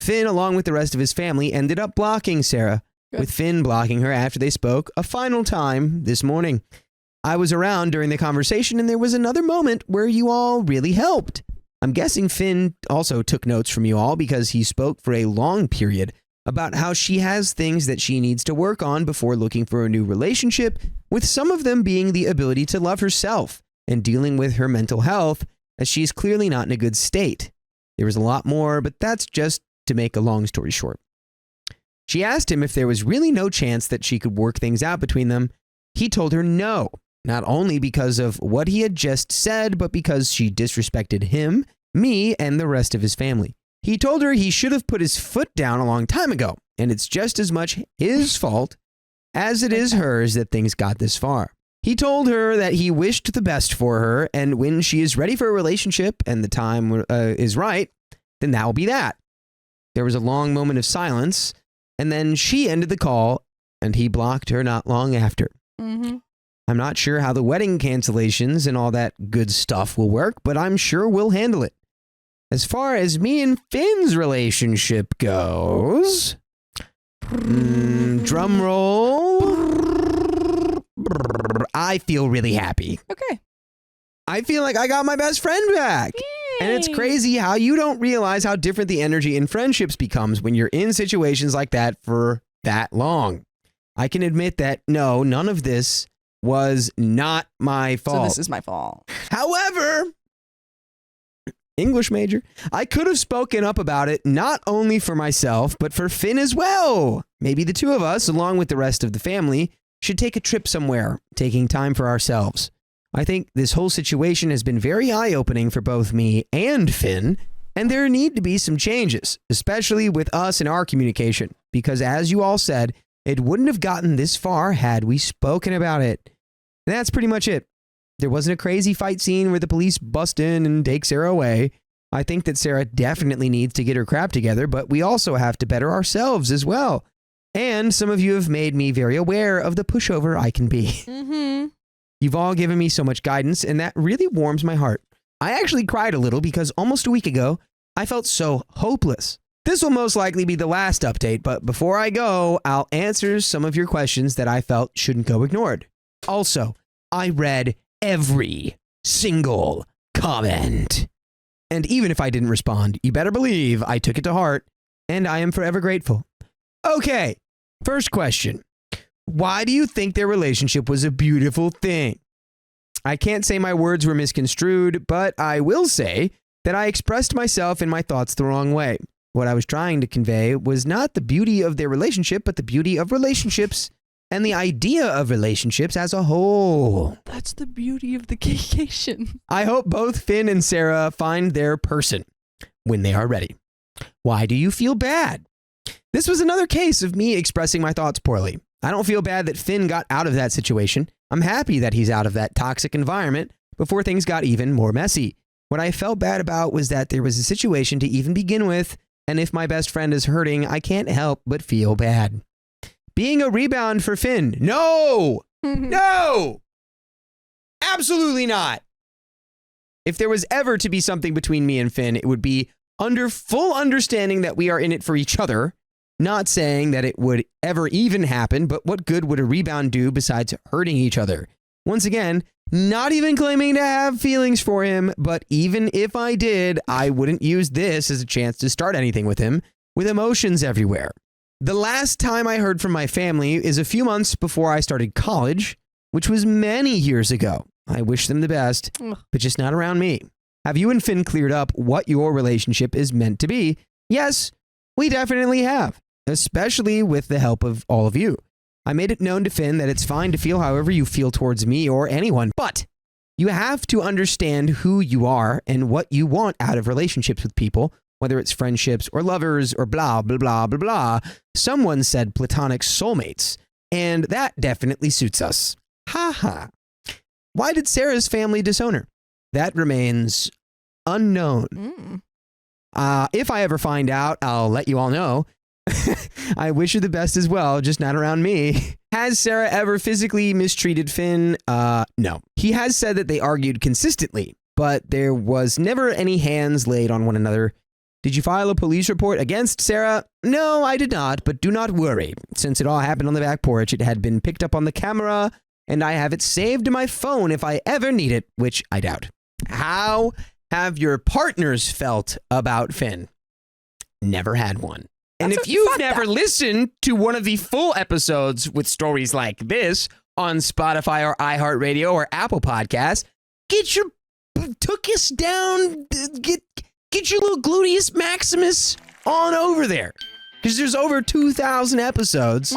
[SPEAKER 1] Finn, along with the rest of his family, ended up blocking Sarah, with Finn blocking her after they spoke a final time this morning. I was around during the conversation, and there was another moment where you all really helped. I'm guessing Finn also took notes from you all because he spoke for a long period about how she has things that she needs to work on before looking for a new relationship, with some of them being the ability to love herself and dealing with her mental health, as she's clearly not in a good state. There was a lot more, but that's just to make a long story short. She asked him if there was really no chance that she could work things out between them. He told her no, not only because of what he had just said, but because she disrespected him, me, and the rest of his family. He told her he should have put his foot down a long time ago, and it's just as much his fault as it is hers that things got this far. He told her that he wished the best for her, and when she is ready for a relationship and the time is right, then that will be that. There was a long moment of silence, and then she ended the call, and he blocked her not long after.
[SPEAKER 2] Mm-hmm.
[SPEAKER 1] I'm not sure how the wedding cancellations and all that good stuff will work, but I'm sure we'll handle it. As far as me and Finn's relationship goes, drum roll, I feel really happy.
[SPEAKER 2] Okay.
[SPEAKER 1] I feel like I got my best friend back. And it's crazy how you don't realize how different the energy in friendships becomes when you're in situations like that for that long. I can admit that, no, none of this was not my fault.
[SPEAKER 2] So this is my fault.
[SPEAKER 1] However, English major, I could have spoken up about it not only for myself, but for Finn as well. Maybe the two of us, along with the rest of the family, should take a trip somewhere, taking time for ourselves. I think this whole situation has been very eye-opening for both me and Finn, and there need to be some changes, especially with us and our communication, because as you all said, it wouldn't have gotten this far had we spoken about it. And that's pretty much it. There wasn't a crazy fight scene where the police bust in and take Sarah away. I think that Sarah definitely needs to get her crap together, but we also have to better ourselves as well. And some of you have made me very aware of the pushover I can be.
[SPEAKER 2] Mm-hmm.
[SPEAKER 1] You've all given me so much guidance, and that really warms my heart. I actually cried a little because almost a week ago, I felt so hopeless. This will most likely be the last update, but before I go, I'll answer some of your questions that I felt shouldn't go ignored. Also, I read every single comment. And even if I didn't respond, you better believe I took it to heart, and I am forever grateful. Okay, first question. Why do you think their relationship was a beautiful thing? I can't say my words were misconstrued, but I will say that I expressed myself and my thoughts the wrong way. What I was trying to convey was not the beauty of their relationship, but the beauty of relationships and the idea of relationships as a whole.
[SPEAKER 2] That's the beauty of the vacation.
[SPEAKER 1] I hope both Finn and Sarah find their person when they are ready. Why do you feel bad? This was another case of me expressing my thoughts poorly. I don't feel bad that Finn got out of that situation. I'm happy that he's out of that toxic environment before things got even more messy. What I felt bad about was that there was a situation to even begin with, and if my best friend is hurting, I can't help but feel bad. Being a rebound for Finn. No! No! Absolutely not. If there was ever to be something between me and Finn, it would be under full understanding that we are in it for each other. Not saying that it would ever even happen, but what good would a rebound do besides hurting each other? Once again, not even claiming to have feelings for him, but even if I did, I wouldn't use this as a chance to start anything with him, with emotions everywhere. The last time I heard from my family is a few months before I started college, which was many years ago. I wish them the best, but just not around me. Have you and Finn cleared up what your relationship is meant to be? Yes, we definitely have, especially with the help of all of you. I made it known to Finn that it's fine to feel however you feel towards me or anyone, but you have to understand who you are and what you want out of relationships with people, whether it's friendships or lovers or blah, blah, blah, blah, blah. Someone said platonic soulmates, and that definitely suits us. Ha ha. Why did Sarah's family disown her? That remains unknown. If I ever find out, I'll let you all know. I wish her the best as well, just not around me. Has Sarah ever physically mistreated Finn? No. He has said that they argued consistently, but there was never any hands laid on one another. Did you file a police report against Sarah? No, I did not, but do not worry. Since it all happened on the back porch, it had been picked up on the camera, and I have it saved to my phone if I ever need it, which I doubt. How have your partners felt about Finn? Never had one. And if you've never listened to one of the full episodes with stories like this on Spotify or iHeartRadio or Apple Podcasts, get your tookus down, get your little gluteus maximus on over there. Because there's over 2,000 episodes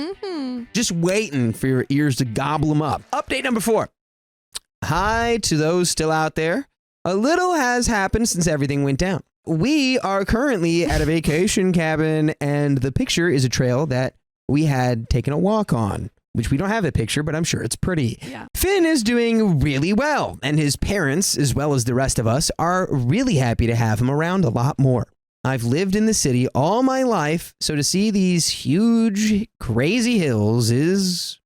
[SPEAKER 1] just waiting for your ears to gobble them up. Update number 4. Hi to those still out there. A little has happened since everything went down. We are currently at a vacation cabin, and the picture is a trail that we had taken a walk on, which we don't have the picture, but I'm sure it's pretty.
[SPEAKER 2] Yeah.
[SPEAKER 1] Finn is doing really well, and his parents, as well as the rest of us, are really happy to have him around a lot more. I've lived in the city all my life, so to see these huge, crazy hills is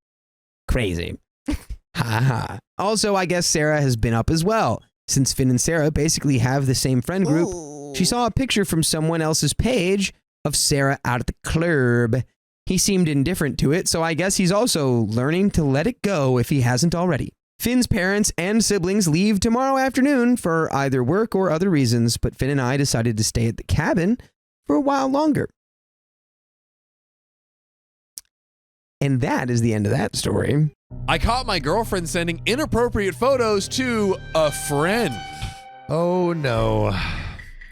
[SPEAKER 1] crazy. Ha ha. Also, I guess Sarah has been up as well. Since Finn and Sarah basically have the same friend group, she saw a picture from someone else's page of Sarah out at the club. He seemed indifferent to it, so I guess he's also learning to let it go if he hasn't already. Finn's parents and siblings leave tomorrow afternoon for either work or other reasons, but Finn and I decided to stay at the cabin for a while longer. And that is the end of that story.
[SPEAKER 4] I caught my girlfriend sending inappropriate photos to a friend.
[SPEAKER 6] Oh no.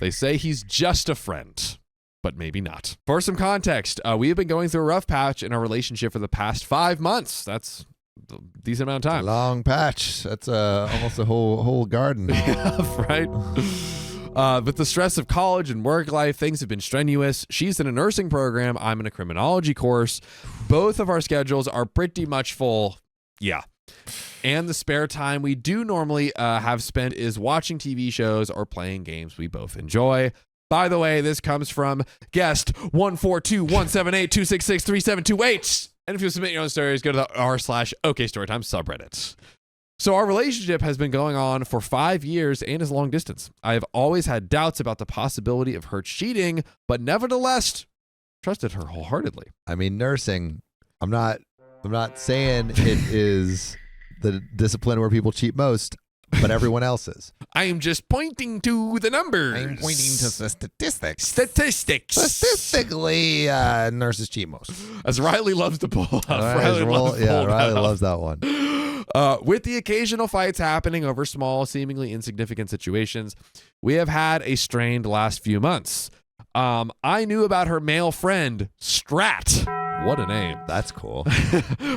[SPEAKER 4] They say he's just a friend, but maybe not. For some context, we have been going through a rough patch in our relationship for the past 5 months. That's a decent amount of time.
[SPEAKER 6] Long patch. That's almost a whole garden.
[SPEAKER 4] Yeah, right? With the stress of college and work life, things have been strenuous. She's in a nursing program. I'm in a criminology course. Both of our schedules are pretty much full. Yeah. And the spare time we do normally have spent is watching TV shows or playing games we both enjoy. By the way, this comes from guest 142-178-266-3728. And if you submit your own stories, go to the r/OKStorytime subreddit. So our relationship has been going on for 5 years and is long distance. I have always had doubts about the possibility of her cheating, but nevertheless trusted her wholeheartedly.
[SPEAKER 6] I mean, nursing, I'm not saying it is the discipline where people cheat most, but everyone else is.
[SPEAKER 4] I am just pointing to the numbers.
[SPEAKER 6] I'm pointing to the statistics.
[SPEAKER 4] Statistics.
[SPEAKER 6] Statistically, nurses cheat most.
[SPEAKER 4] As Riley loves to pull up.
[SPEAKER 6] Riley loves that one.
[SPEAKER 4] With the occasional fights happening over small, seemingly insignificant situations, we have had a strained last few months. I knew about her male friend, Strat. What a name.
[SPEAKER 6] That's cool.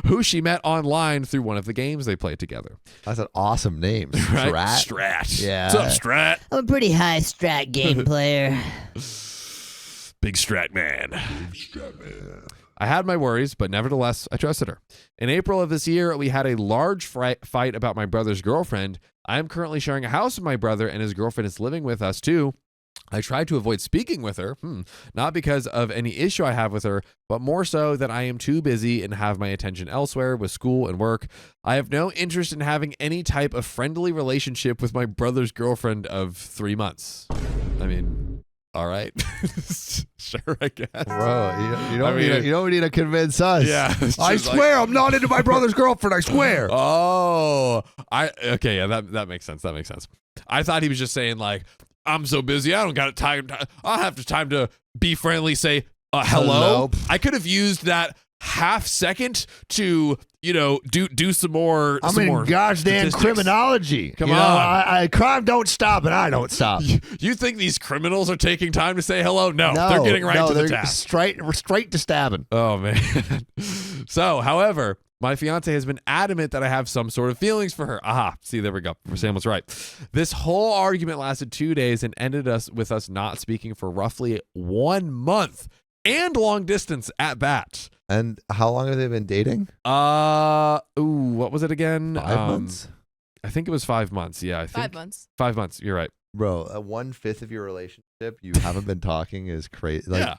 [SPEAKER 4] Who she met online through one of the games they played together.
[SPEAKER 6] That's an awesome name.
[SPEAKER 4] Right?
[SPEAKER 6] Strat.
[SPEAKER 4] Yeah.
[SPEAKER 6] Yeah.
[SPEAKER 4] What's up, Strat?
[SPEAKER 7] I'm a pretty high strat game player.
[SPEAKER 4] Big Strat man. I had my worries, but nevertheless, I trusted her. In April of this year, we had a large fight about my brother's girlfriend. I am currently sharing a house with my brother, and his girlfriend is living with us too. I tried to avoid speaking with her, not because of any issue I have with her, but more so that I am too busy and have my attention elsewhere with school and work. I have no interest in having any type of friendly relationship with my brother's girlfriend of 3 months. I mean, all right. Sure, I guess.
[SPEAKER 6] Bro, you don't,
[SPEAKER 4] I mean,
[SPEAKER 6] you don't need to convince us.
[SPEAKER 4] Yeah. it's
[SPEAKER 6] I
[SPEAKER 4] just like-
[SPEAKER 6] swear I'm not into my brother's girlfriend. I swear.
[SPEAKER 4] Oh, okay, yeah, that makes sense. That makes sense. I thought he was just saying like, I'm so busy, I don't got time. I'll have time to be friendly. Say hello.
[SPEAKER 6] Hello.
[SPEAKER 4] I could have used that half second to do some more.
[SPEAKER 6] I'm
[SPEAKER 4] some
[SPEAKER 6] in
[SPEAKER 4] more
[SPEAKER 6] goddamn
[SPEAKER 4] statistics.
[SPEAKER 6] criminology.
[SPEAKER 4] Come
[SPEAKER 6] You know,
[SPEAKER 4] on.
[SPEAKER 6] crime don't stop, and I don't stop.
[SPEAKER 4] You think these criminals are taking time to say hello? No, they're getting right to the
[SPEAKER 6] they're
[SPEAKER 4] task.
[SPEAKER 6] straight to stabbing.
[SPEAKER 4] Oh man. So, however, my fiance has been adamant that I have some sort of feelings for her. Aha, see, there we go. Sam was right. This whole argument lasted 2 days and ended with us not speaking for roughly 1 month and long distance at that.
[SPEAKER 6] And how long have they been dating?
[SPEAKER 4] What was it again?
[SPEAKER 6] 5 months.
[SPEAKER 4] I think it was 5 months. Yeah, I think
[SPEAKER 2] 5 months.
[SPEAKER 4] 5 months. You're right.
[SPEAKER 6] Bro, 1/5 of your relationship you haven't been talking is crazy. Like,
[SPEAKER 4] Yeah.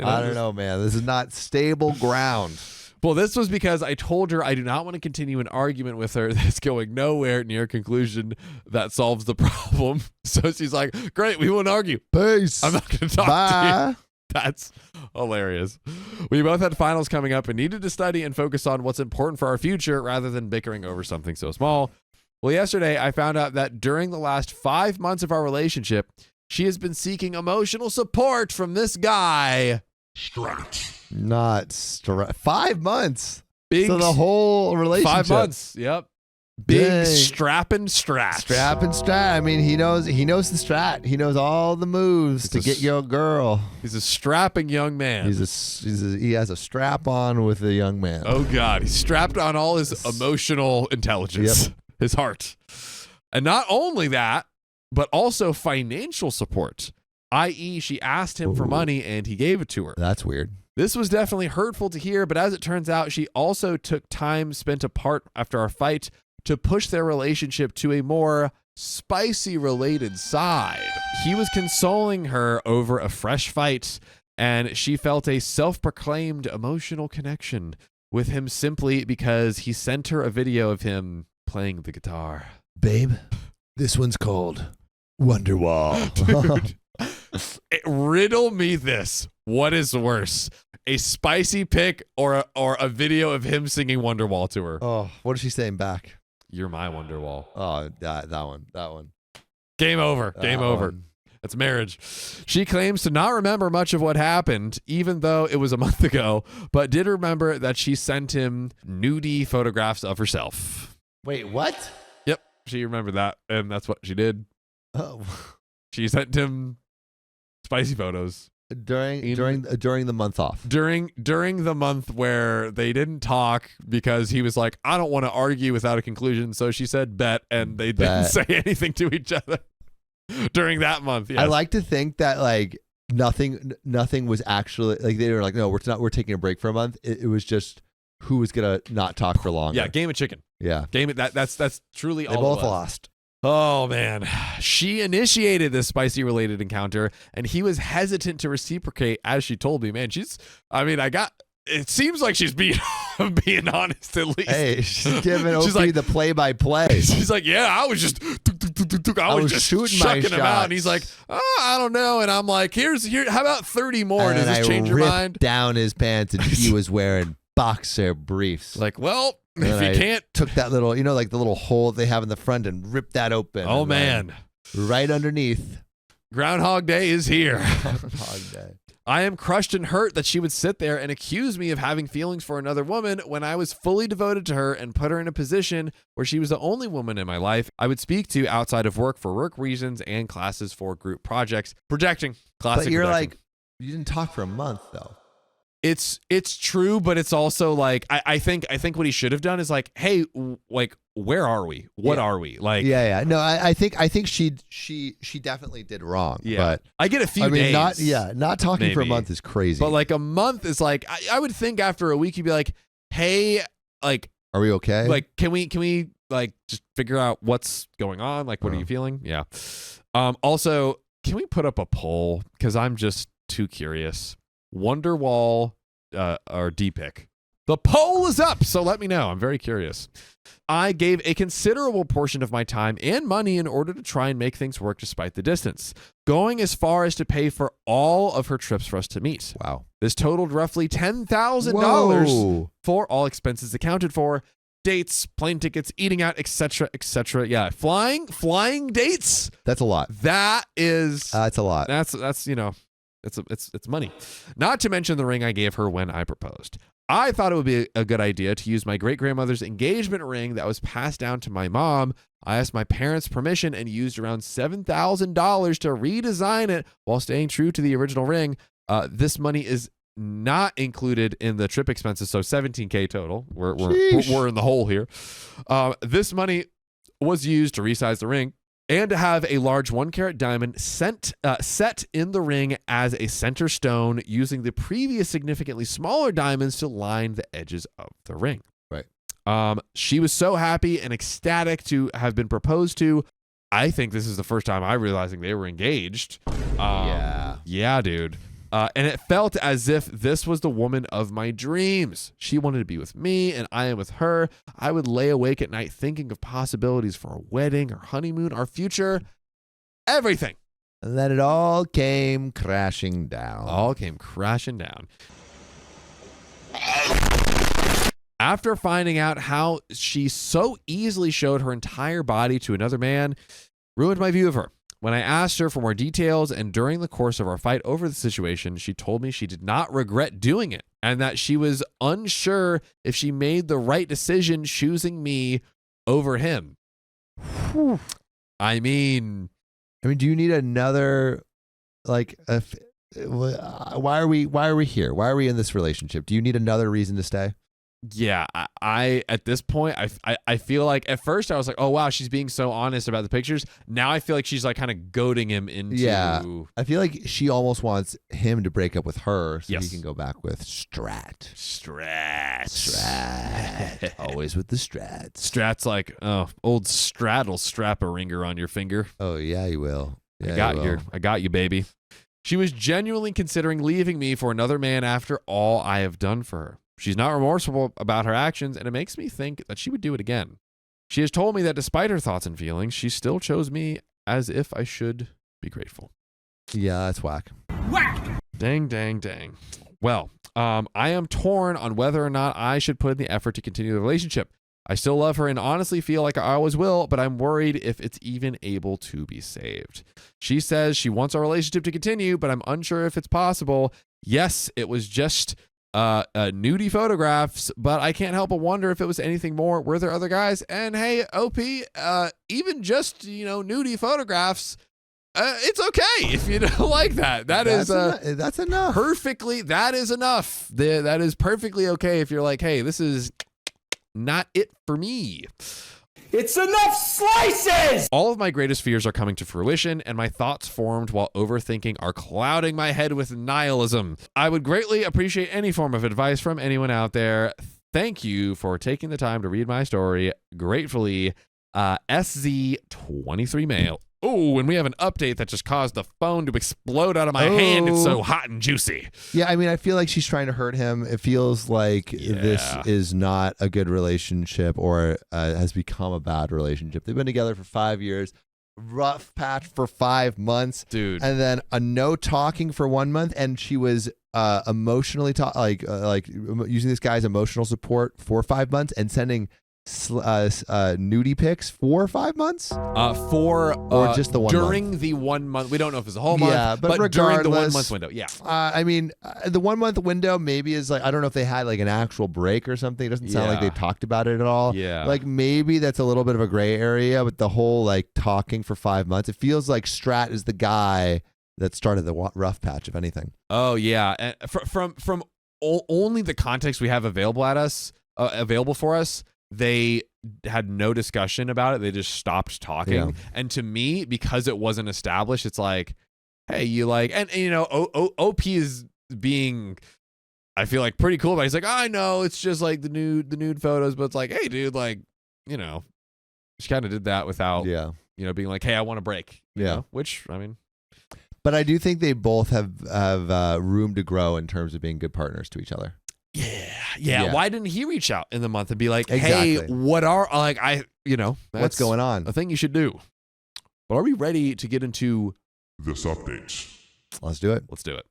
[SPEAKER 6] I don't know, man. This is not stable ground.
[SPEAKER 4] Well, this was because I told her I do not want to continue an argument with her that's going nowhere near a conclusion that solves the problem. So she's like, great, we won't argue.
[SPEAKER 6] Peace.
[SPEAKER 4] I'm not going to talk to
[SPEAKER 6] Bye.
[SPEAKER 4] you. That's hilarious. We both had finals coming up and needed to study and focus on what's important for our future rather than bickering over something so small. Well, yesterday I found out that during the last 5 months of our relationship, she has been seeking emotional support from this guy.
[SPEAKER 6] Not 5 months.
[SPEAKER 4] Big
[SPEAKER 6] So the whole relationship.
[SPEAKER 4] 5 months. Yep. Big
[SPEAKER 6] Dang.
[SPEAKER 4] strapping strat.
[SPEAKER 6] Strap and strat. I mean, he knows the strat. He knows all the moves to get your girl.
[SPEAKER 4] He's a strapping young man.
[SPEAKER 6] He has a strap on with a young man.
[SPEAKER 4] Oh God, he's strapped on all his emotional intelligence, his heart. And not only that, but also financial support, i.e. she asked him for money and he gave it to her.
[SPEAKER 6] That's weird.
[SPEAKER 4] This was definitely hurtful to hear, but as it turns out, she also took time spent apart after our fight to push their relationship to a more spicy related side. He was consoling her over a fresh fight, and she felt a self-proclaimed emotional connection with him simply because he sent her a video of him playing the guitar.
[SPEAKER 6] Babe, this one's called Wonderwall.
[SPEAKER 4] Dude, riddle me this. What is worse? A spicy pic or a video of him singing Wonderwall to her?
[SPEAKER 6] Oh, what is she saying back?
[SPEAKER 4] You're my Wonderwall.
[SPEAKER 6] Oh, that one.
[SPEAKER 4] Game over. Game over.
[SPEAKER 6] One.
[SPEAKER 4] That's marriage. She claims to not remember much of what happened, even though it was a month ago, but did remember that she sent him nudie photographs of herself.
[SPEAKER 6] Wait, what?
[SPEAKER 4] Yep, she remembered that, and that's what she did.
[SPEAKER 6] Oh.
[SPEAKER 4] She sent him spicy photos
[SPEAKER 6] During the month off.
[SPEAKER 4] during the month where they didn't talk because he was like, I don't want to argue without a conclusion. So she said bet, and they didn't
[SPEAKER 6] Bet.
[SPEAKER 4] say anything to each other during that month. Yes.
[SPEAKER 6] I like to think that like nothing was actually like they were like, no, we're taking a break for a month. It was just who was gonna not talk for longer.
[SPEAKER 4] Yeah, game of chicken.
[SPEAKER 6] Yeah.
[SPEAKER 4] Game of that's truly
[SPEAKER 6] They
[SPEAKER 4] all
[SPEAKER 6] both
[SPEAKER 4] it was.
[SPEAKER 6] lost.
[SPEAKER 4] Oh man. She initiated this spicy related encounter and he was hesitant to reciprocate, as she told me. Man, it seems like she's being being honest at least.
[SPEAKER 6] Hey, she's giving
[SPEAKER 4] She's
[SPEAKER 6] OP
[SPEAKER 4] like-
[SPEAKER 6] the play-by-play.
[SPEAKER 4] She's like, yeah, I was just
[SPEAKER 6] shooting my
[SPEAKER 4] chucking him out. And he's like,
[SPEAKER 6] shots.
[SPEAKER 4] oh, I don't know. And I'm like, here, how about 30 more?
[SPEAKER 6] And
[SPEAKER 4] Does
[SPEAKER 6] then
[SPEAKER 4] this
[SPEAKER 6] I
[SPEAKER 4] change your
[SPEAKER 6] ripped
[SPEAKER 4] mind?
[SPEAKER 6] down his pants, and he was wearing boxer briefs.
[SPEAKER 4] Like, well,
[SPEAKER 6] And
[SPEAKER 4] if
[SPEAKER 6] then
[SPEAKER 4] you
[SPEAKER 6] I
[SPEAKER 4] can't,
[SPEAKER 6] took that little, like the little hole they have in the front, and ripped that open.
[SPEAKER 4] oh
[SPEAKER 6] and then
[SPEAKER 4] man,
[SPEAKER 6] right underneath.
[SPEAKER 4] Groundhog Day is here.
[SPEAKER 6] Groundhog Day.
[SPEAKER 4] I am crushed and hurt that she would sit there and accuse me of having feelings for another woman when I was fully devoted to her and put her in a position where she was the only woman in my life I would speak to outside of work for work reasons and classes for group projects. Projecting. Classic
[SPEAKER 6] But you're
[SPEAKER 4] projecting.
[SPEAKER 6] like, you didn't talk for a month though.
[SPEAKER 4] it's true, but it's also like I think what he should have done is like, hey, like where are we? What are we? Like
[SPEAKER 6] yeah. No, I think she definitely did wrong.
[SPEAKER 4] yeah.
[SPEAKER 6] But
[SPEAKER 4] I get a few
[SPEAKER 6] I mean,
[SPEAKER 4] days.
[SPEAKER 6] not talking for a
[SPEAKER 4] maybe.
[SPEAKER 6] month is crazy.
[SPEAKER 4] But like a month is like I would think after a week you'd be like, hey, like
[SPEAKER 6] are we okay?
[SPEAKER 4] like can we like just figure out what's going on? Like what are you feeling? Yeah. Also, can we put up a poll? Because I'm just too curious. Wonderwall or D-pick. The poll is up, so let me know. I'm very curious. I gave a considerable portion of my time and money in order to try and make things work despite the distance, going as far as to pay for all of her trips for us to meet.
[SPEAKER 6] Wow.
[SPEAKER 4] This totaled roughly $10,000
[SPEAKER 6] Whoa.
[SPEAKER 4] for all expenses accounted for, dates, plane tickets, eating out, etc., etc. Yeah, flying dates.
[SPEAKER 6] That's a lot.
[SPEAKER 4] That is
[SPEAKER 6] That's a lot.
[SPEAKER 4] that's you know, it's money. Not to mention the ring I gave her when I proposed. I thought it would be a good idea to use my great-grandmother's engagement ring that was passed down to my mom. I asked my parents' permission and used around $7,000 to redesign it while staying true to the original ring. This money is not included in the trip expenses, so $17,000 total. We're in the hole here. This money was used to resize the ring and to have a large 1-carat diamond set in the ring as a center stone, using the previous significantly smaller diamonds to line the edges of the ring.
[SPEAKER 6] Right.
[SPEAKER 4] She was so happy and ecstatic to have been proposed to. I think this is the first time I'm realizing they were engaged. Yeah, dude. And it felt as if this was the woman of my dreams. She wanted to be with me, and I am with her. I would lay awake at night thinking of possibilities for a wedding, or honeymoon, our future, everything.
[SPEAKER 6] And then it all came crashing down.
[SPEAKER 4] After finding out how she so easily showed her entire body to another man, ruined my view of her. When I asked her for more details, and during the course of our fight over the situation, she told me she did not regret doing it and that she was unsure if she made the right decision choosing me over him. I mean,
[SPEAKER 6] do you need another, like, why are we here? Why are we in this relationship? Do you need another reason to stay?
[SPEAKER 4] yeah, I at this point, I feel like at first I was like, oh wow, she's being so honest about the pictures. Now I feel like she's like kind of goading him into.
[SPEAKER 6] Yeah, I feel like she almost wants him to break up with her so
[SPEAKER 4] Yes.
[SPEAKER 6] he can go back with Strat. Always with the Strats.
[SPEAKER 4] Strat's like, oh, old Strat will strap a ringer on your finger.
[SPEAKER 6] Oh yeah, he will. Yeah,
[SPEAKER 4] I got you, baby. She was genuinely considering leaving me for another man after all I have done for her. She's not remorseful about her actions, and it makes me think that she would do it again. She has told me that despite her thoughts and feelings, she still chose me, as if I should be grateful.
[SPEAKER 6] Yeah, that's whack.
[SPEAKER 4] Dang. Well, I am torn on whether or not I should put in the effort to continue the relationship. I still love her and honestly feel like I always will, but I'm worried if it's even able to be saved. She says she wants our relationship to continue, but I'm unsure if it's possible. Yes, it was just nudie photographs, but I can't help but wonder if it was anything more. Were there other guys? And hey, OP, even just, nudie photographs, it's okay if you don't like that. That's
[SPEAKER 6] enough.
[SPEAKER 4] Perfectly, that is enough. That is perfectly okay if you're like, hey, this is not it for me.
[SPEAKER 8] It's enough slices!
[SPEAKER 4] All of my greatest fears are coming to fruition, and my thoughts formed while overthinking are clouding my head with nihilism. I would greatly appreciate any form of advice from anyone out there. Thank you for taking the time to read my story. Gratefully, SZ23 Mail. Oh, and we have an update that just caused the phone to explode out of my hand. It's so hot and juicy.
[SPEAKER 6] Yeah, I mean, I feel like she's trying to hurt him. It feels like this is not a good relationship, or has become a bad relationship. They've been together for 5 years, rough patch for 5 months,
[SPEAKER 4] dude,
[SPEAKER 6] and then a no talking for 1 month, and she was emotionally like using this guy's emotional support for 5 months and sending nudie pics for 5 months or just the 1
[SPEAKER 4] during
[SPEAKER 6] month?
[SPEAKER 4] The 1 month. We don't know if it's a whole month.
[SPEAKER 6] Yeah, but
[SPEAKER 4] during the 1
[SPEAKER 6] regardless,
[SPEAKER 4] month window. Yeah.
[SPEAKER 6] I mean, the 1 month window maybe is like, I don't know if they had like an actual break or something. It doesn't sound like they talked about it at all.
[SPEAKER 4] Yeah.
[SPEAKER 6] Like maybe that's a little bit of a gray area, but the whole like talking for 5 months, it feels like Strat is the guy that started the rough patch, if anything.
[SPEAKER 4] Oh yeah. And from only the context we have available for us, they had no discussion about it. They just stopped talking.
[SPEAKER 6] Yeah.
[SPEAKER 4] And to me, because it wasn't established, it's like, hey, you like, and you know, OP is being, I feel like, pretty cool, but he's like, I know it's just like the nude photos, but it's like, hey, dude, like, you know, she kind of did that without,
[SPEAKER 6] Yeah.
[SPEAKER 4] you know, being like, hey, I want a break. You know? Which, I mean,
[SPEAKER 6] but I do think they both have room to grow in terms of being good partners to each other.
[SPEAKER 4] Yeah. Why didn't he reach out in the month and be like,
[SPEAKER 6] Exactly.
[SPEAKER 4] hey, what are, like, that's
[SPEAKER 6] What's going on?
[SPEAKER 4] a thing you should do. But are we ready to get into
[SPEAKER 9] this update?
[SPEAKER 6] Let's do it.
[SPEAKER 4] Let's do it.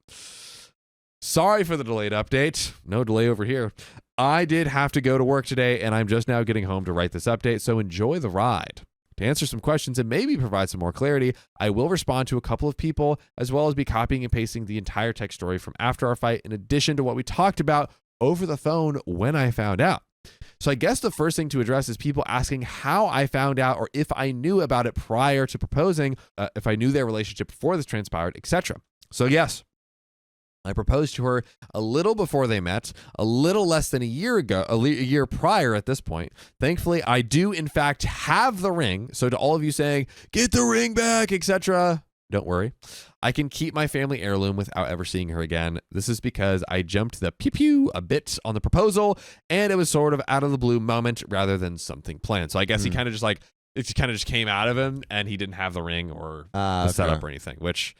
[SPEAKER 4] Sorry for the delayed update. No delay over here. I did have to go to work today, and I'm just now getting home to write this update, so enjoy the ride. To answer some questions and maybe provide some more clarity, I will respond to a couple of people, as well as be copying and pasting the entire text story from after our fight, in addition to what we talked about over the phone when I found out. So I guess the first thing to address is people asking how I found out, or if I knew about it prior to proposing, if I knew their relationship before this transpired, etc. So yes, I proposed to her a little before they met, a little less than a year ago, a year prior at this point. Thankfully, I do in fact have the ring. So to all of you saying, get the ring back, etc., don't worry. I can keep my family heirloom without ever seeing her again. This is because I jumped the pew-pew a bit on the proposal, and it was sort of out of the blue moment rather than something planned. So I guess he kind of just like, it kind of just came out of him, and he didn't have the ring or the setup or anything, which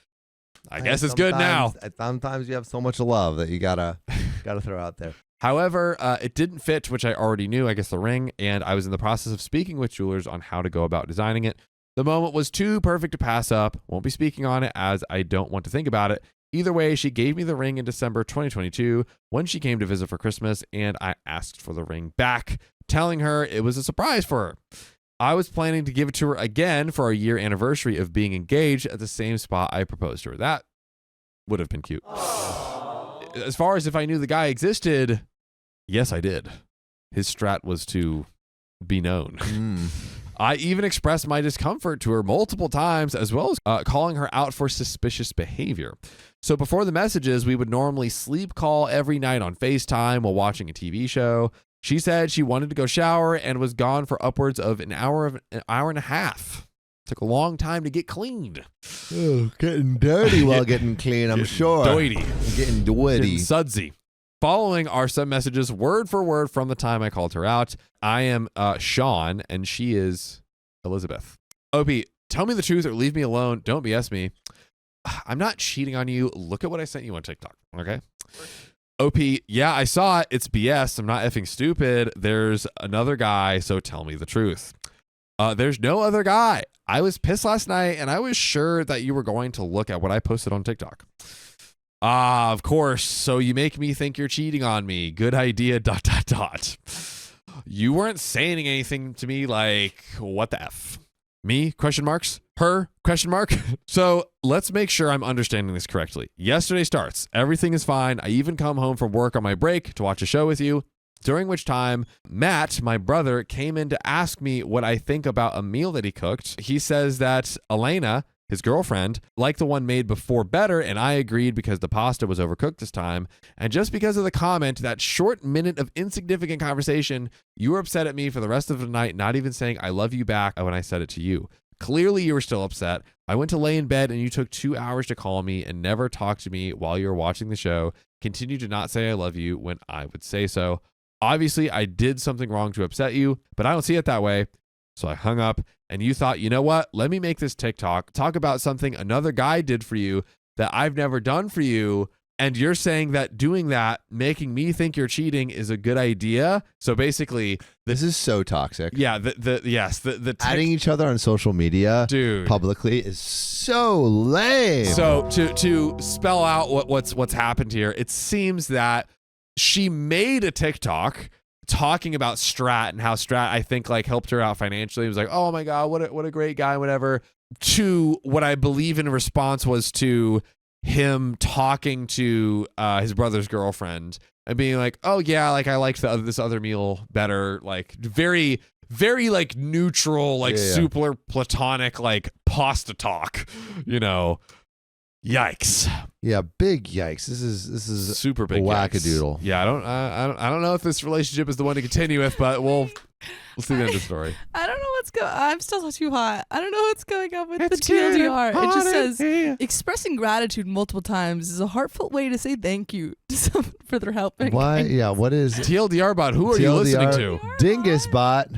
[SPEAKER 4] I guess is good now.
[SPEAKER 6] Sometimes you have so much love that you gotta throw out there.
[SPEAKER 4] However, it didn't fit, which I already knew, I guess, the ring, and I was in the process of speaking with jewelers on how to go about designing it. The moment was too perfect to pass up. Won't be speaking on it as I don't want to think about it. Either way, she gave me the ring in December 2022 when she came to visit for Christmas, and I asked for the ring back, telling her it was a surprise for her. I was planning to give it to her again for our year anniversary of being engaged at the same spot I proposed to her. That would have been cute. As far as if I knew the guy existed, yes, I did. His strat was to be known. I even expressed my discomfort to her multiple times, as well as calling her out for suspicious behavior. So before the messages, we would normally sleep call every night on FaceTime while watching a TV show. She said she wanted to go shower and was gone for upwards of an hour and a half. Took a long time to get cleaned.
[SPEAKER 6] Oh, getting dirty while getting clean, I'm sure.
[SPEAKER 4] Doity.
[SPEAKER 6] Getting dirty.
[SPEAKER 4] Getting sudsy. Following are some messages word for word from the time I called her out. I am Sean, and she is Elizabeth. OP, tell me the truth or leave me alone. Don't BS me. I'm not cheating on you. Look at what I sent you on TikTok, okay? OP, yeah, I saw it. It's BS. I'm not effing stupid. There's another guy, so tell me the truth. There's no other guy. I was pissed last night, and I was sure that you were going to look at what I posted on TikTok. Of course. So you make me think you're cheating on me. Good idea, ... You weren't saying anything to me like, what the F? Me? Question marks? Her? Question mark? So let's make sure I'm understanding this correctly. Yesterday starts. Everything is fine. I even come home from work on my break to watch a show with you. During which time, Matt, my brother, came in to ask me what I think about a meal that he cooked. He says that Elena, his girlfriend, liked the one made before better, and I agreed because the pasta was overcooked this time. And just because of the comment, that short minute of insignificant conversation, you were upset at me for the rest of the night, not even saying I love you back when I said it to you. Clearly, you were still upset. I went to lay in bed, and you took 2 hours to call me and never talked to me while you were watching the show. Continue to not say I love you when I would say so. Obviously, I did something wrong to upset you, but I don't see it that way. So I hung up, and you thought, you know what? Let me make this TikTok, talk about something another guy did for you that I've never done for you. And you're saying that doing that, making me think you're cheating, is a good idea. So basically,
[SPEAKER 6] This is so toxic.
[SPEAKER 4] yeah, the
[SPEAKER 6] Adding each other on social media
[SPEAKER 4] dude
[SPEAKER 6] publicly is so lame.
[SPEAKER 4] So to spell out what's happened here, it seems that she made a TikTok talking about Strat and how Strat, I think, like helped her out financially. It was like, oh my God, what a great guy, whatever. To what I believe in response was to him talking to his brother's girlfriend and being like, oh yeah, like I liked this other meal better. Like very, very like neutral, like super platonic, like pasta talk, you know. Yikes.
[SPEAKER 6] Yeah, big yikes. This is
[SPEAKER 4] Super big
[SPEAKER 6] wackadoodle.
[SPEAKER 4] yikes. Yeah, I don't know if this relationship is the one to continue with, but we'll see the end of the story.
[SPEAKER 2] I don't know what's going. I'm still too hot. I don't know what's going on with the TLDR. It just says expressing gratitude multiple times is a heartfelt way to say thank you to someone for their help.
[SPEAKER 6] Why? Yeah. What is
[SPEAKER 4] TLDR bot? Who are you listening to?
[SPEAKER 6] Dingus bot.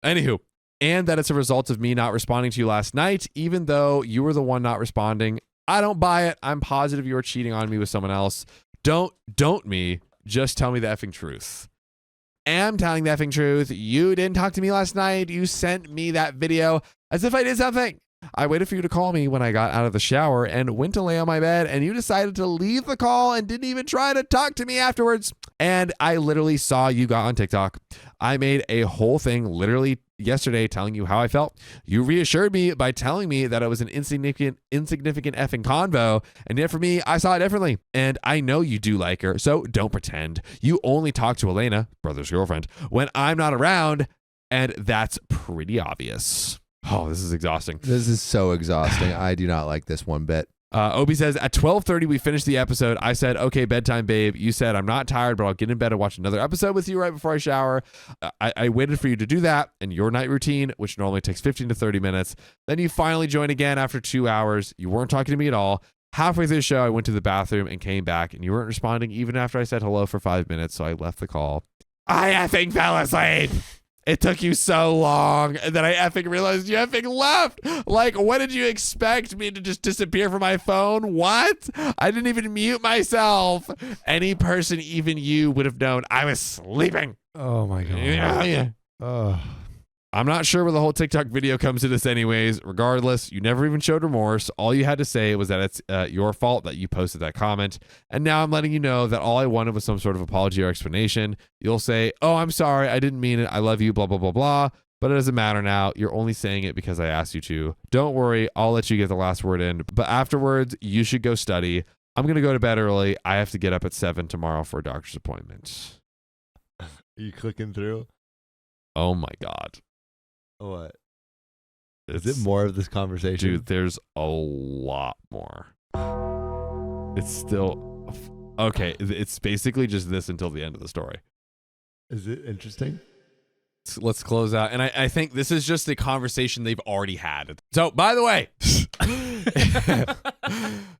[SPEAKER 4] Anywho, and that it's a result of me not responding to you last night, even though you were the one not responding. I don't buy it. I'm positive you were cheating on me with someone else. Don't me. Just tell me the effing truth. Am telling the effing truth. You didn't talk to me last night. You sent me that video as if I did something. I waited for you to call me when I got out of the shower and went to lay on my bed, and you decided to leave the call and didn't even try to talk to me afterwards. And I literally saw you got on TikTok. I made a whole thing literally yesterday telling you how I felt. You reassured me by telling me that it was an insignificant effing convo. And yet for me, I saw it differently. And I know you do like her, so don't pretend. You only talk to Elena, brother's girlfriend, when I'm not around. And that's pretty obvious. Oh, this is exhausting.
[SPEAKER 6] This is so exhausting. I do not like this one bit.
[SPEAKER 4] Obi says, at 12:30, we finished the episode. I said, okay, bedtime, babe. You said, I'm not tired, but I'll get in bed and watch another episode with you right before I shower. I waited for you to do that and your night routine, which normally takes 15 to 30 minutes. Then you finally joined again after 2 hours. You weren't talking to me at all. Halfway through the show, I went to the bathroom and came back, and you weren't responding even after I said hello for 5 minutes, so I left the call. I effing fell asleep. It took you so long, and then I effing realized you effing left. Like, what did you expect me to just disappear from my phone? What? I didn't even mute myself. Any person, even you, would have known I was sleeping.
[SPEAKER 6] Oh my God.
[SPEAKER 4] Yeah.
[SPEAKER 6] Oh.
[SPEAKER 4] I'm not sure where the whole TikTok video comes to this anyways. Regardless, you never even showed remorse. All you had to say was that it's your fault that you posted that comment. And now I'm letting you know that all I wanted was some sort of apology or explanation. You'll say, oh, I'm sorry. I didn't mean it. I love you, blah, blah, blah, blah. But it doesn't matter now. You're only saying it because I asked you to. Don't worry. I'll let you get the last word in. But afterwards, you should go study. I'm going to go to bed early. I have to get up at 7 tomorrow for a doctor's appointment.
[SPEAKER 6] Are you clicking through?
[SPEAKER 4] Oh, my God.
[SPEAKER 6] What? Is it more of this conversation?
[SPEAKER 4] Dude, there's a lot more. It's still... Okay, it's basically just this until the end of the story.
[SPEAKER 6] Is it interesting?
[SPEAKER 4] Let's close out. And I think this is just a conversation they've already had. So, by the way,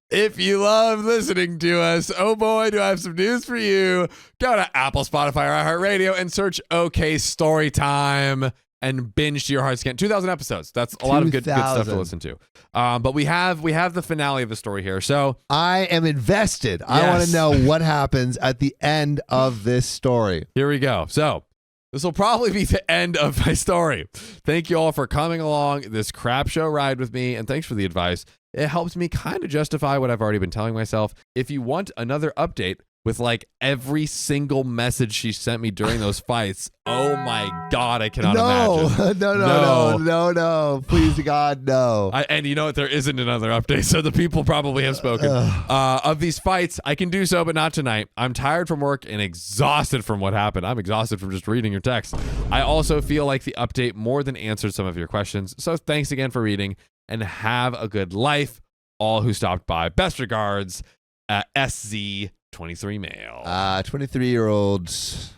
[SPEAKER 4] if you love listening to us, oh boy, do I have some news for you. Go to Apple, Spotify, or iHeartRadio and search OK Storytime and binge to your heart's content. 2,000 episodes. That's a lot of good stuff to listen to. But we have the finale of the story here. So
[SPEAKER 6] I am invested. Yes. I want to know what happens at the end of this story.
[SPEAKER 4] Here we go. So this will probably be the end of my story. Thank you all for coming along this crap show ride with me, and thanks for the advice. It helps me kind of justify what I've already been telling myself. If you want another update with like every single message she sent me during those fights, oh my God, I cannot imagine.
[SPEAKER 6] No. Please, God, no.
[SPEAKER 4] And you know what? There isn't another update, so the people probably have spoken. Of these fights, I can do so, but not tonight. I'm tired from work and exhausted from what happened. I'm exhausted from just reading your text. I also feel like the update more than answered some of your questions, so thanks again for reading, and have a good life, all who stopped by. Best regards, SZ 23 male.
[SPEAKER 6] 23-year-olds.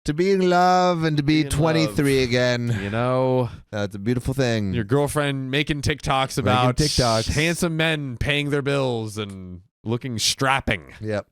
[SPEAKER 6] To be in love and to be 23 again.
[SPEAKER 4] You know,
[SPEAKER 6] that's a beautiful thing.
[SPEAKER 4] Your girlfriend making TikToks about handsome men paying their bills and looking strapping.
[SPEAKER 6] Yep.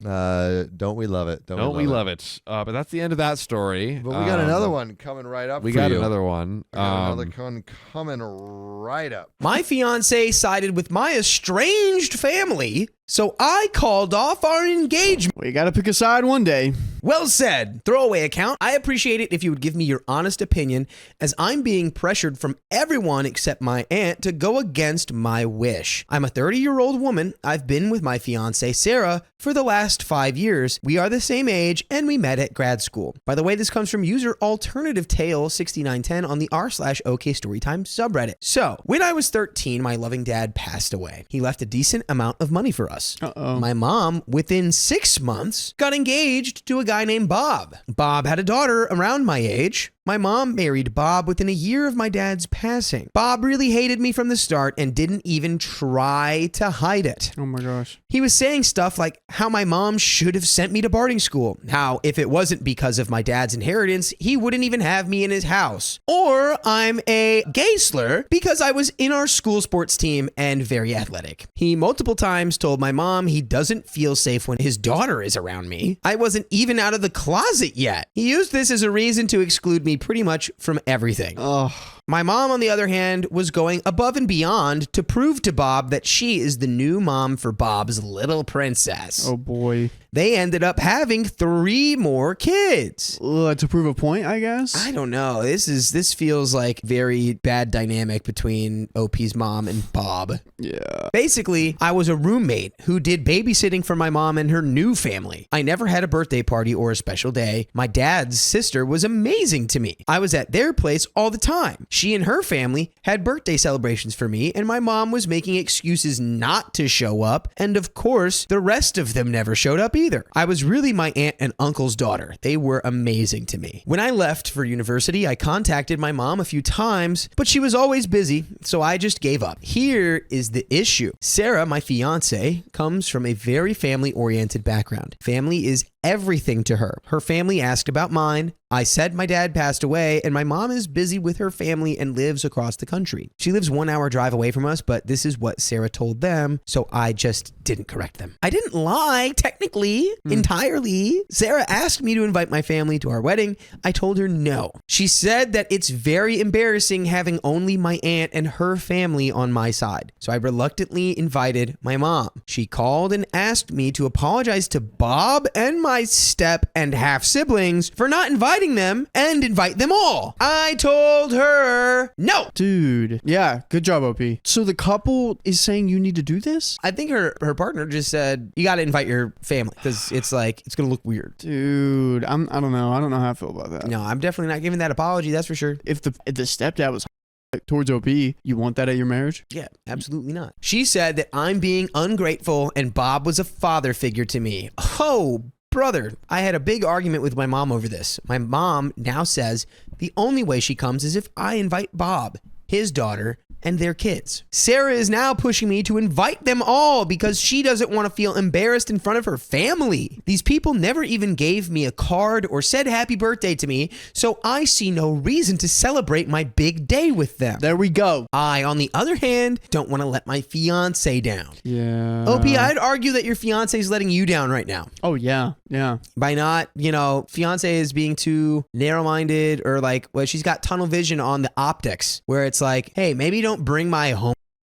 [SPEAKER 6] Don't we love it?
[SPEAKER 4] Don't we love it? But that's the end of that story.
[SPEAKER 6] But we got another one coming right up.
[SPEAKER 4] We got another one.
[SPEAKER 6] Another one coming right up.
[SPEAKER 1] My fiance sided with my estranged family, so I called off our engagement.
[SPEAKER 5] Well, you got to pick a side one day.
[SPEAKER 1] Well said. Throwaway account. I appreciate it if you would give me your honest opinion, as I'm being pressured from everyone except my aunt to go against my wish. I'm a 30-year-old woman. I've been with my fiance, Sarah, for the last 5 years. We are the same age, and we met at grad school. By the way, this comes from user Alternative Tale 6910 on the r/OK Storytime subreddit. So, when I was 13, my loving dad passed away. He left a decent amount of money for us. My mom, within 6 months, got engaged to a guy named Bob. Bob had a daughter around my age. My mom married Bob within a year of my dad's passing. Bob really hated me from the start and didn't even try to hide it.
[SPEAKER 5] Oh my gosh.
[SPEAKER 1] He was saying stuff like how my mom should have sent me to boarding school, how if it wasn't because of my dad's inheritance, he wouldn't even have me in his house, or I'm a gay slur because I was in our school sports team and very athletic. He multiple times told my mom he doesn't feel safe when his daughter is around me. I wasn't even out of the closet yet. He used this as a reason to exclude me pretty much from everything.
[SPEAKER 5] Oh.
[SPEAKER 1] My mom, on the other hand, was going above and beyond to prove to Bob that she is the new mom for Bob's little princess.
[SPEAKER 5] Oh boy.
[SPEAKER 1] They ended up having 3 more kids.
[SPEAKER 5] To prove a point, I guess.
[SPEAKER 1] I don't know. This feels like very bad dynamic between OP's mom and Bob.
[SPEAKER 5] Yeah.
[SPEAKER 1] Basically, I was a roommate who did babysitting for my mom and her new family. I never had a birthday party or a special day. My dad's sister was amazing to me. I was at their place all the time. She and her family had birthday celebrations for me, and my mom was making excuses not to show up, and of course, the rest of them never showed up either. I was really my aunt and uncle's daughter. They were amazing to me. When I left for university, I contacted my mom a few times, but she was always busy, so I just gave up. Here is the issue. Sarah, my fiance, comes from a very family-oriented background. Family is everything to her. Her family asked about mine. I said my dad passed away, and my mom is busy with her family and lives across the country. She lives 1 hour drive away from us, but this is what Sarah told them, so I just didn't correct them. I didn't lie, technically, entirely. Sarah asked me to invite my family to our wedding. I told her no. She said that it's very embarrassing having only my aunt and her family on my side, so I reluctantly invited my mom. She called and asked me to apologize to Bob and my step and half siblings for not inviting them and invite them all. I told her no.
[SPEAKER 5] Dude. Yeah, good job, OP. So the couple is saying you need to do this?
[SPEAKER 1] I think her partner just said, you got to invite your family because it's like, it's going to look weird.
[SPEAKER 5] Dude, I don't know. I don't know how I feel about that.
[SPEAKER 1] No, I'm definitely not giving that apology. That's for sure.
[SPEAKER 5] If the stepdad was towards OP, you want that at your marriage?
[SPEAKER 1] Yeah, absolutely not. She said that I'm being ungrateful and Bob was a father figure to me. Oh, brother, I had a big argument with my mom over this. My mom now says the only way she comes is if I invite Bob, his daughter, and their kids. Sarah is now pushing me to invite them all because she doesn't want to feel embarrassed in front of her family. These people never even gave me a card or said happy birthday to me, so I see no reason to celebrate my big day with them.
[SPEAKER 5] There we go.
[SPEAKER 1] I, on the other hand, don't want to let my fiance down.
[SPEAKER 5] Yeah.
[SPEAKER 1] OP, I'd argue that your fiance is letting you down right now.
[SPEAKER 5] Oh, yeah. Yeah.
[SPEAKER 1] By not, fiance is being too narrow-minded or she's got tunnel vision on the optics where it's like, hey, maybe don't bring my home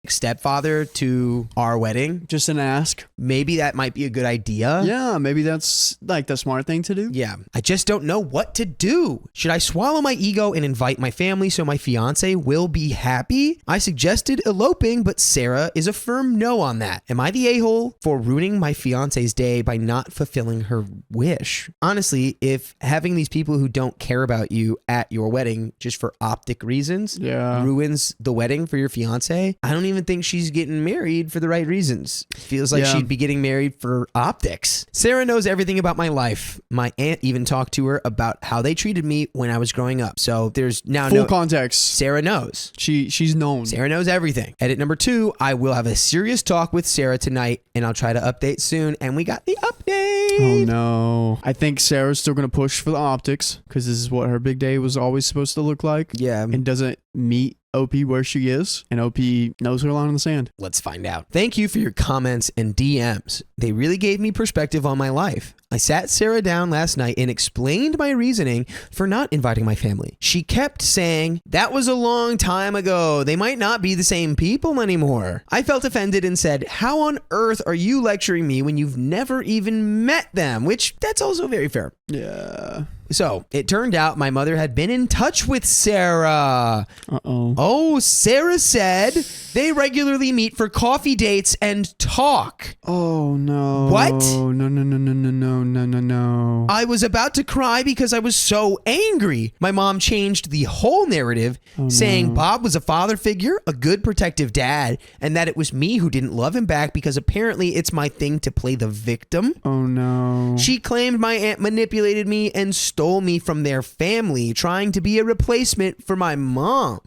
[SPEAKER 1] stepfather to our wedding.
[SPEAKER 5] Just an ask.
[SPEAKER 1] Maybe that might be a good idea.
[SPEAKER 5] Yeah, maybe that's like the smart thing to do.
[SPEAKER 1] Yeah. I just don't know what to do. Should I swallow my ego and invite my family so my fiance will be happy? I suggested eloping, but Sarah is a firm no on that. Am I the a-hole for ruining my fiance's day by not fulfilling her wish? Honestly, if having these people who don't care about you at your wedding just for optic reasons ruins the wedding for your fiance, I don't even think she's getting married for the right reasons. Feels like she'd be getting married for optics. Sarah knows everything about my life. My aunt even talked to her about how they treated me when I was growing up. So there's now
[SPEAKER 5] full context.
[SPEAKER 1] Sarah knows.
[SPEAKER 5] She's known.
[SPEAKER 1] Sarah knows everything. Edit number 2, I will have a serious talk with Sarah tonight and I'll try to update soon. And we got the update.
[SPEAKER 5] Oh no. I think Sarah's still going to push for the optics because this is what her big day was always supposed to look like.
[SPEAKER 1] Yeah.
[SPEAKER 5] And doesn't meet OP where she is, and OP knows her line in the sand.
[SPEAKER 1] Let's find out. Thank you for your comments and DMs. They really gave me perspective on my life. I sat Sarah down last night and explained my reasoning for not inviting my family. She kept saying, that was a long time ago. They might not be the same people anymore. I felt offended and said, how on earth are you lecturing me when you've never even met them? Which, that's also very fair.
[SPEAKER 5] Yeah.
[SPEAKER 1] So, it turned out my mother had been in touch with Sarah.
[SPEAKER 5] Uh-oh.
[SPEAKER 1] Oh, Sarah said They regularly meet for coffee dates and talk.
[SPEAKER 5] Oh no.
[SPEAKER 1] What?
[SPEAKER 5] No, no, no, no, no, no, no, no, no.
[SPEAKER 1] I was about to cry because I was so angry. My mom changed the whole narrative, saying Bob was a father figure, a good protective dad, and that it was me who didn't love him back because apparently it's my thing to play the victim.
[SPEAKER 5] Oh no.
[SPEAKER 1] She claimed my aunt manipulated me and stole me from their family, trying to be a replacement for my mom.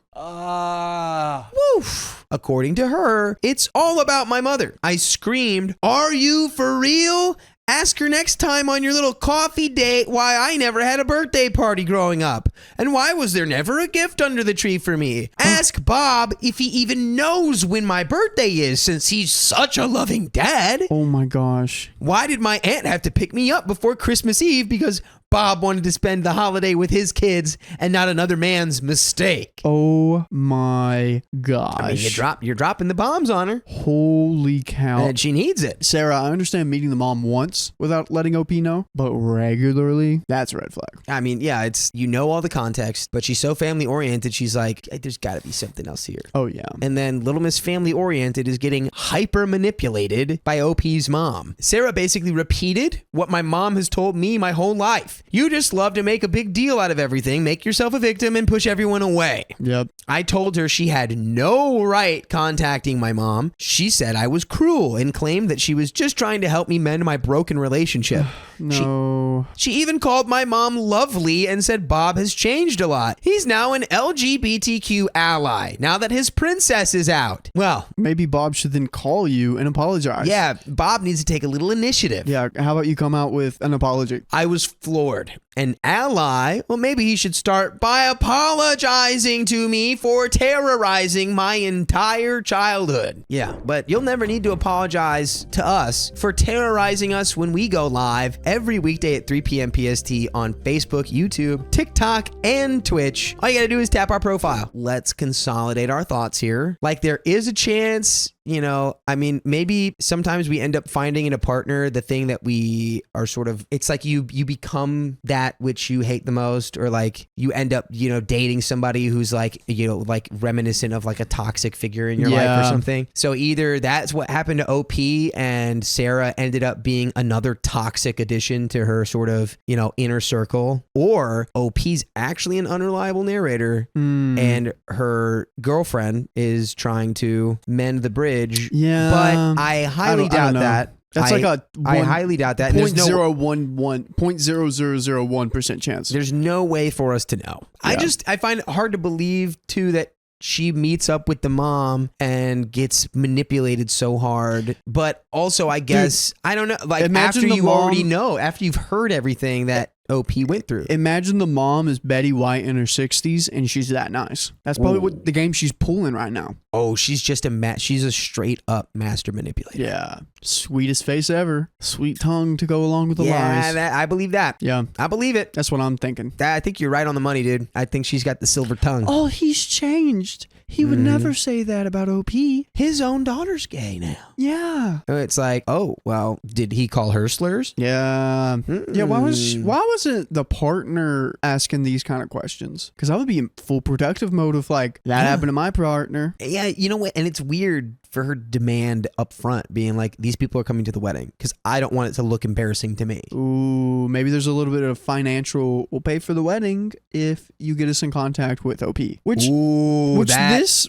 [SPEAKER 1] Woof. According to her, it's all about my mother. I screamed, "Are you for real? Ask her next time on your little coffee date why I never had a birthday party growing up. And why was there never a gift under the tree for me? Ask Bob if he even knows when my birthday is, since he's such a loving dad.
[SPEAKER 5] Oh my gosh.
[SPEAKER 1] Why did my aunt have to pick me up before Christmas Eve because Bob wanted to spend the holiday with his kids and not another man's mistake?"
[SPEAKER 5] Oh my gosh.
[SPEAKER 1] I mean, you're dropping the bombs on her,
[SPEAKER 5] Holy cow.
[SPEAKER 1] and she needs it.
[SPEAKER 5] Sarah, I understand meeting the mom once without letting OP know, but regularly, that's a red flag.
[SPEAKER 1] I mean, yeah, it's, you know, all the context, but she's so family oriented. She's like, "Hey, there's got to be something else here."
[SPEAKER 5] Oh yeah.
[SPEAKER 1] And then Little Miss Family Oriented is getting hyper manipulated by OP's mom. Sarah basically repeated what my mom has told me my whole life. You just love to make a big deal out of everything, make yourself a victim, and push everyone away.
[SPEAKER 5] Yep.
[SPEAKER 1] I told her she had no right contacting my mom. She said I was cruel and claimed that she was just trying to help me mend my broken relationship.
[SPEAKER 5] No.
[SPEAKER 1] She even called my mom lovely and said Bob has changed a lot. He's now an LGBTQ ally now that his princess is out. Well,
[SPEAKER 5] Maybe Bob should then call you and apologize.
[SPEAKER 1] yeah, Bob needs to take a little initiative.
[SPEAKER 5] Yeah, how about you come out with an apology?
[SPEAKER 1] I was floored. An ally? Well, maybe he should start by apologizing to me for terrorizing my entire childhood. Yeah, but you'll never need to apologize to us for terrorizing us when we go live every weekday at 3 p.m. PST on Facebook, YouTube, TikTok, and Twitch. All you gotta do is tap our profile. Let's consolidate our thoughts here. Like, there is a chance, you know, I mean, maybe sometimes we end up finding in a partner the thing that we are sort of, it's like you become that which you hate the most, or like you end up, you know, dating somebody who's like, you know, like reminiscent of like a toxic figure in your life or something. So either that's what happened to OP and Sarah ended up being another toxic addition to her sort of, you know, inner circle, or OP's actually an unreliable narrator and her girlfriend is trying to mend the bridge.
[SPEAKER 5] Yeah.
[SPEAKER 1] But I highly doubt that.
[SPEAKER 5] That's like a
[SPEAKER 1] I highly doubt that. And there's no
[SPEAKER 5] 0.0001% chance.
[SPEAKER 1] There's no way for us to know.
[SPEAKER 5] Yeah.
[SPEAKER 1] I find it hard to believe too that she meets up with the mom and gets manipulated so hard. But also, I guess, I don't know, like after you already know, after you've heard everything that OP went through.
[SPEAKER 5] Imagine the mom is Betty White in her 60s and she's that nice. That's probably what the game she's pulling right now.
[SPEAKER 1] Oh, she's just she's a straight up master manipulator.
[SPEAKER 5] Yeah. Sweetest face ever. Sweet tongue to go along with the lies.
[SPEAKER 1] Yeah, I believe that.
[SPEAKER 5] Yeah.
[SPEAKER 1] I believe it.
[SPEAKER 5] That's what I'm thinking.
[SPEAKER 1] I think you're right on the money, dude. I think she's got the silver tongue.
[SPEAKER 5] Oh, he's changed. He would never say that about OP.
[SPEAKER 1] His own daughter's gay now.
[SPEAKER 5] Yeah.
[SPEAKER 1] It's like, oh, well, did he call her slurs?
[SPEAKER 5] Yeah. Yeah, why wasn't the partner asking these kind of questions? Because I would be in full protective mode of like, that happened to my partner.
[SPEAKER 1] Yeah, you know what? And it's weird for her demand up front being like, these people are coming to the wedding because I don't want it to look embarrassing to me.
[SPEAKER 5] Ooh, maybe there's a little bit of financial, we'll pay for the wedding if you get us in contact with OP.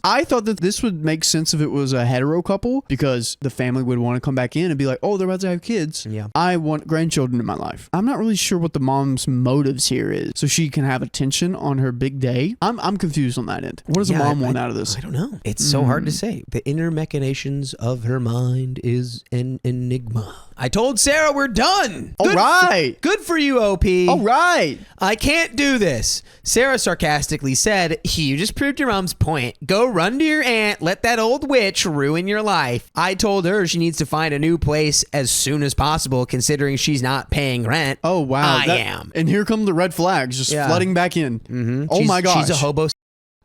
[SPEAKER 5] I thought that this would make sense if it was a hetero couple, because the family would want to come back in and be like, oh, they're about to have kids.
[SPEAKER 1] Yeah.
[SPEAKER 5] I want grandchildren in my life. I'm not really sure what the mom's motives here is. So she can have attention on her big day. I'm confused on that end. What does the mom want out of this?
[SPEAKER 1] I don't know. It's so hard to say. The inner machinations of her mind is an enigma. I told Sarah we're done.
[SPEAKER 5] All right.
[SPEAKER 1] Good for you, OP.
[SPEAKER 5] All right.
[SPEAKER 1] I can't do this. Sarah sarcastically said, you just proved your mom's point. Go run to your aunt. Let that old witch ruin your life. I told her she needs to find a new place as soon as possible, considering she's not paying rent.
[SPEAKER 5] Oh, wow.
[SPEAKER 1] I am.
[SPEAKER 5] And here come the red flags just flooding back in.
[SPEAKER 1] Mm-hmm.
[SPEAKER 5] Oh, my gosh.
[SPEAKER 1] She's a hobo.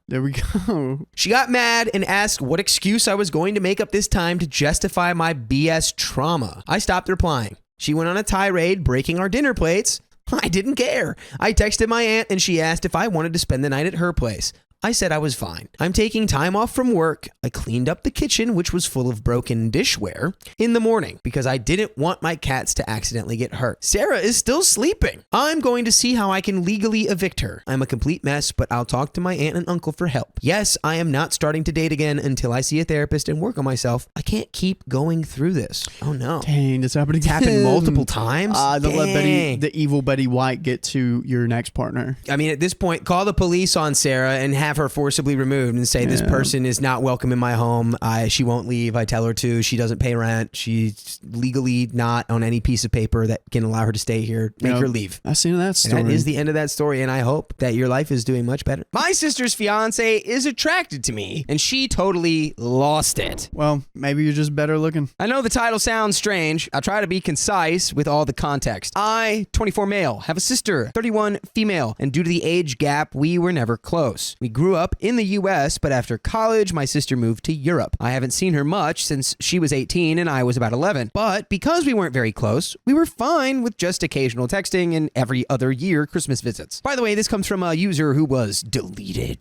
[SPEAKER 5] There we go.
[SPEAKER 1] She got mad and asked what excuse I was going to make up this time to justify my BS trauma. I stopped replying. She went on a tirade, breaking our dinner plates. I didn't care. I texted my aunt and she asked if I wanted to spend the night at her place. I said I was fine. I'm taking time off from work. I cleaned up the kitchen, which was full of broken dishware, in the morning because I didn't want my cats to accidentally get hurt. Sarah is still sleeping. I'm going to see how I can legally evict her. I'm a complete mess, but I'll talk to my aunt and uncle for help. Yes, I am not starting to date again until I see a therapist and work on myself. I can't keep going through this. Oh no.
[SPEAKER 5] Dang, it's happening.
[SPEAKER 1] It's happened multiple times.
[SPEAKER 5] Don't let
[SPEAKER 1] Dang.
[SPEAKER 5] the evil Betty White get to your next partner.
[SPEAKER 1] I mean, at this point, call the police on Sarah and have her forcibly removed and say, this person is not welcome in my home. She won't leave. I tell her to. She doesn't pay rent. She's legally not on any piece of paper that can allow her to stay here. Make her leave.
[SPEAKER 5] I've seen that story.
[SPEAKER 1] And that is the end of that story, and I hope that your life is doing much better. My sister's fiance is attracted to me, and she totally lost it.
[SPEAKER 5] Well, maybe you're just better looking.
[SPEAKER 1] I know the title sounds strange. I'll try to be concise with all the context. I, 24 male, have a sister, 31 female, and due to the age gap, we were never close. We grew up in the US, but after college, my sister moved to Europe. I haven't seen her much since she was 18 and I was about 11. But because we weren't very close, we were fine with just occasional texting and every other year Christmas visits. By the way, this comes from a user who was deleted.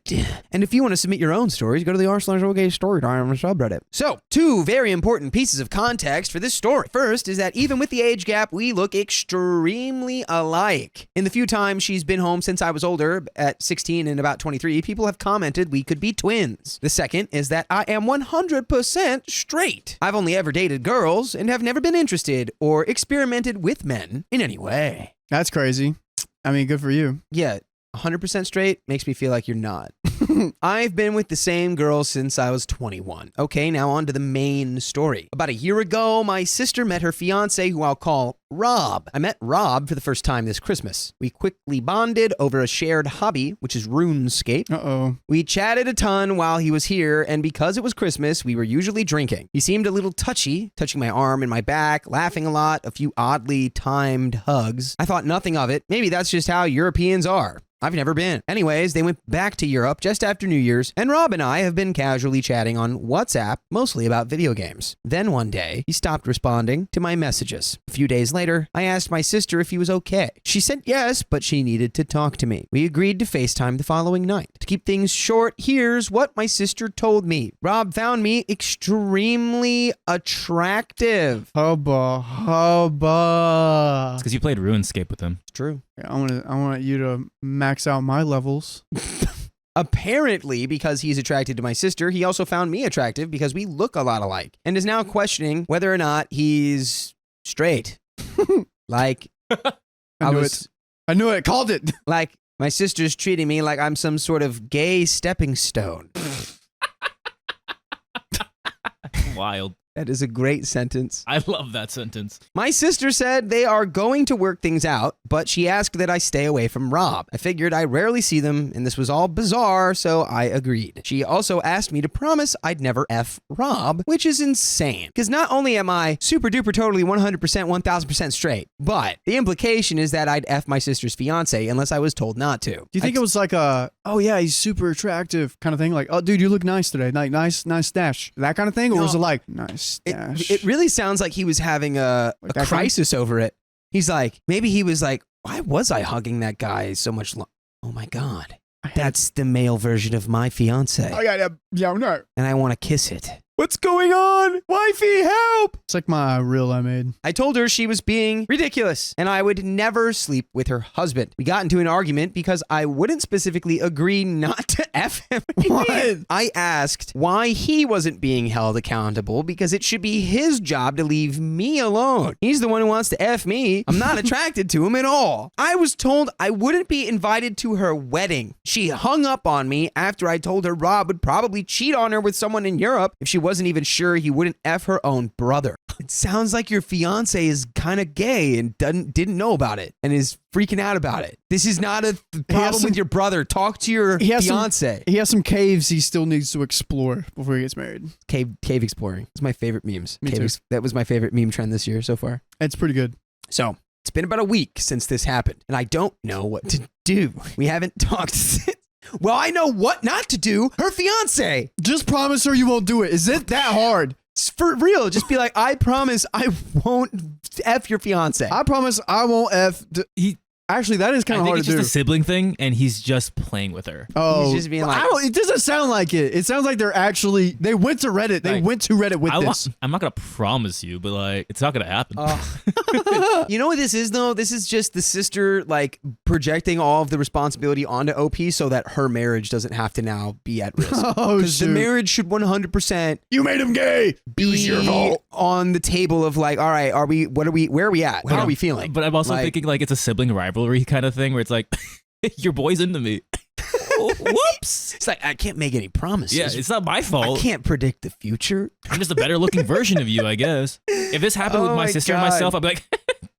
[SPEAKER 1] And if you want to submit your own stories, go to the r/OK Storytime subreddit. So, two very important pieces of context for this story. First is that even with the age gap, we look extremely alike. In the few times she's been home since I was older, at 16 and about 23, people have commented we could be twins. The second is that I am 100% straight. I've only ever dated girls and have never been interested or experimented with men in any way.
[SPEAKER 5] That's crazy. I mean, good for you.
[SPEAKER 1] Yeah, 100% straight makes me feel like you're not. I've been with the same girl since I was 21. Okay, now on to the main story. About a year ago, my sister met her fiance, who I'll call Rob. I met Rob for the first time this Christmas. We quickly bonded over a shared hobby, which is RuneScape.
[SPEAKER 5] Uh-oh.
[SPEAKER 1] We chatted a ton while he was here, and because it was Christmas, we were usually drinking. He seemed a little touchy, touching my arm and my back, laughing a lot, a few oddly timed hugs. I thought nothing of it. Maybe that's just how Europeans are. I've never been. Anyways, they went back to Europe just after New Year's, and Rob and I have been casually chatting on WhatsApp, mostly about video games. Then one day, he stopped responding to my messages. A few days later, I asked my sister if he was okay. She said yes, but she needed to talk to me. We agreed to FaceTime the following night. To keep things short, here's what my sister told me. Rob found me extremely attractive.
[SPEAKER 5] Hubba.
[SPEAKER 3] It's because you played RuneScape with him.
[SPEAKER 1] It's true.
[SPEAKER 5] I want you to max out my levels.
[SPEAKER 1] Apparently, because he's attracted to my sister, he also found me attractive because we look a lot alike and is now questioning whether or not he's straight. Like,
[SPEAKER 5] I knew it. Called it.
[SPEAKER 1] Like, my sister's treating me like I'm some sort of gay stepping stone.
[SPEAKER 3] Wild.
[SPEAKER 1] That is a great sentence.
[SPEAKER 3] I love that sentence.
[SPEAKER 1] My sister said they are going to work things out, but she asked that I stay away from Rob. I figured I rarely see them, and this was all bizarre, so I agreed. She also asked me to promise I'd never F Rob, which is insane. Because not only am I super duper totally 100%, 1000% straight, but the implication is that I'd F my sister's fiance unless I was told not to.
[SPEAKER 5] Do you think it was like a, oh yeah, he's super attractive kind of thing? Like, oh dude, you look nice today. Like, nice stash. That kind of thing? Or was it like, nice stash?
[SPEAKER 1] It really sounds like he was having a crisis over it. He's like, maybe he was like, why was I hugging that guy so much long? Oh my God. That's the male version of my fiance.
[SPEAKER 5] Oh yeah, no.
[SPEAKER 1] And I want to kiss it. What's going on? Wifey, help!
[SPEAKER 5] It's like my reel I made.
[SPEAKER 1] I told her she was being ridiculous and I would never sleep with her husband. We got into an argument because I wouldn't specifically agree not to F him.
[SPEAKER 5] What?
[SPEAKER 1] I asked why he wasn't being held accountable because it should be his job to leave me alone. He's the one who wants to F me. I'm not attracted to him at all. I was told I wouldn't be invited to her wedding. She hung up on me after I told her Rob would probably cheat on her with someone in Europe if she wasn't even sure he wouldn't F her own brother. It sounds like your fiance is kind of gay and didn't know about it and is freaking out about it. This is not a problem with your brother. Talk to your fiance.
[SPEAKER 5] He has some caves he still needs to explore before he gets married.
[SPEAKER 1] Cave exploring. It's my favorite memes.
[SPEAKER 5] Me too.
[SPEAKER 1] That was my favorite meme trend this year so far.
[SPEAKER 5] It's pretty good.
[SPEAKER 1] So it's been about a week since this happened and I don't know what to do. We haven't talked since. Well, I know what not to do. Her fiance.
[SPEAKER 5] Just promise her you won't do it. Is it that hard?
[SPEAKER 1] For real. Just be like, I promise I won't F your fiance.
[SPEAKER 5] I promise I won't F. Actually, that is
[SPEAKER 3] I
[SPEAKER 5] kind of
[SPEAKER 3] think
[SPEAKER 5] hard
[SPEAKER 3] it's
[SPEAKER 5] to
[SPEAKER 3] just
[SPEAKER 5] do.
[SPEAKER 3] a sibling thing, and he's just playing with her.
[SPEAKER 5] Oh,
[SPEAKER 1] He's just being like-
[SPEAKER 5] it doesn't sound like it. It sounds like they went to Reddit. They
[SPEAKER 3] Like,
[SPEAKER 5] went to Reddit with this.
[SPEAKER 3] I'm not gonna promise you, but like, it's not gonna happen.
[SPEAKER 1] You know what this is though? This is just the sister like projecting all of the responsibility onto OP so that her marriage doesn't have to now be at risk.
[SPEAKER 5] Oh,
[SPEAKER 1] Because the
[SPEAKER 5] shoot.
[SPEAKER 1] marriage should 100%
[SPEAKER 5] You made him gay.
[SPEAKER 1] be on the table of like, all right, where are we at? How are we feeling?
[SPEAKER 3] But I'm also
[SPEAKER 1] Like-
[SPEAKER 3] thinking like it's a sibling rivalry kind of thing where it's like, your boy's into me. Oh, whoops.
[SPEAKER 1] It's like I can't make any promises.
[SPEAKER 3] Yeah, it's not my
[SPEAKER 1] I
[SPEAKER 3] fault.
[SPEAKER 1] can't predict the future.
[SPEAKER 3] I'm just a better looking version of you, I guess. If this happened with
[SPEAKER 1] Oh
[SPEAKER 3] my
[SPEAKER 1] my
[SPEAKER 3] sister and
[SPEAKER 1] God.
[SPEAKER 3] myself, I'd be like,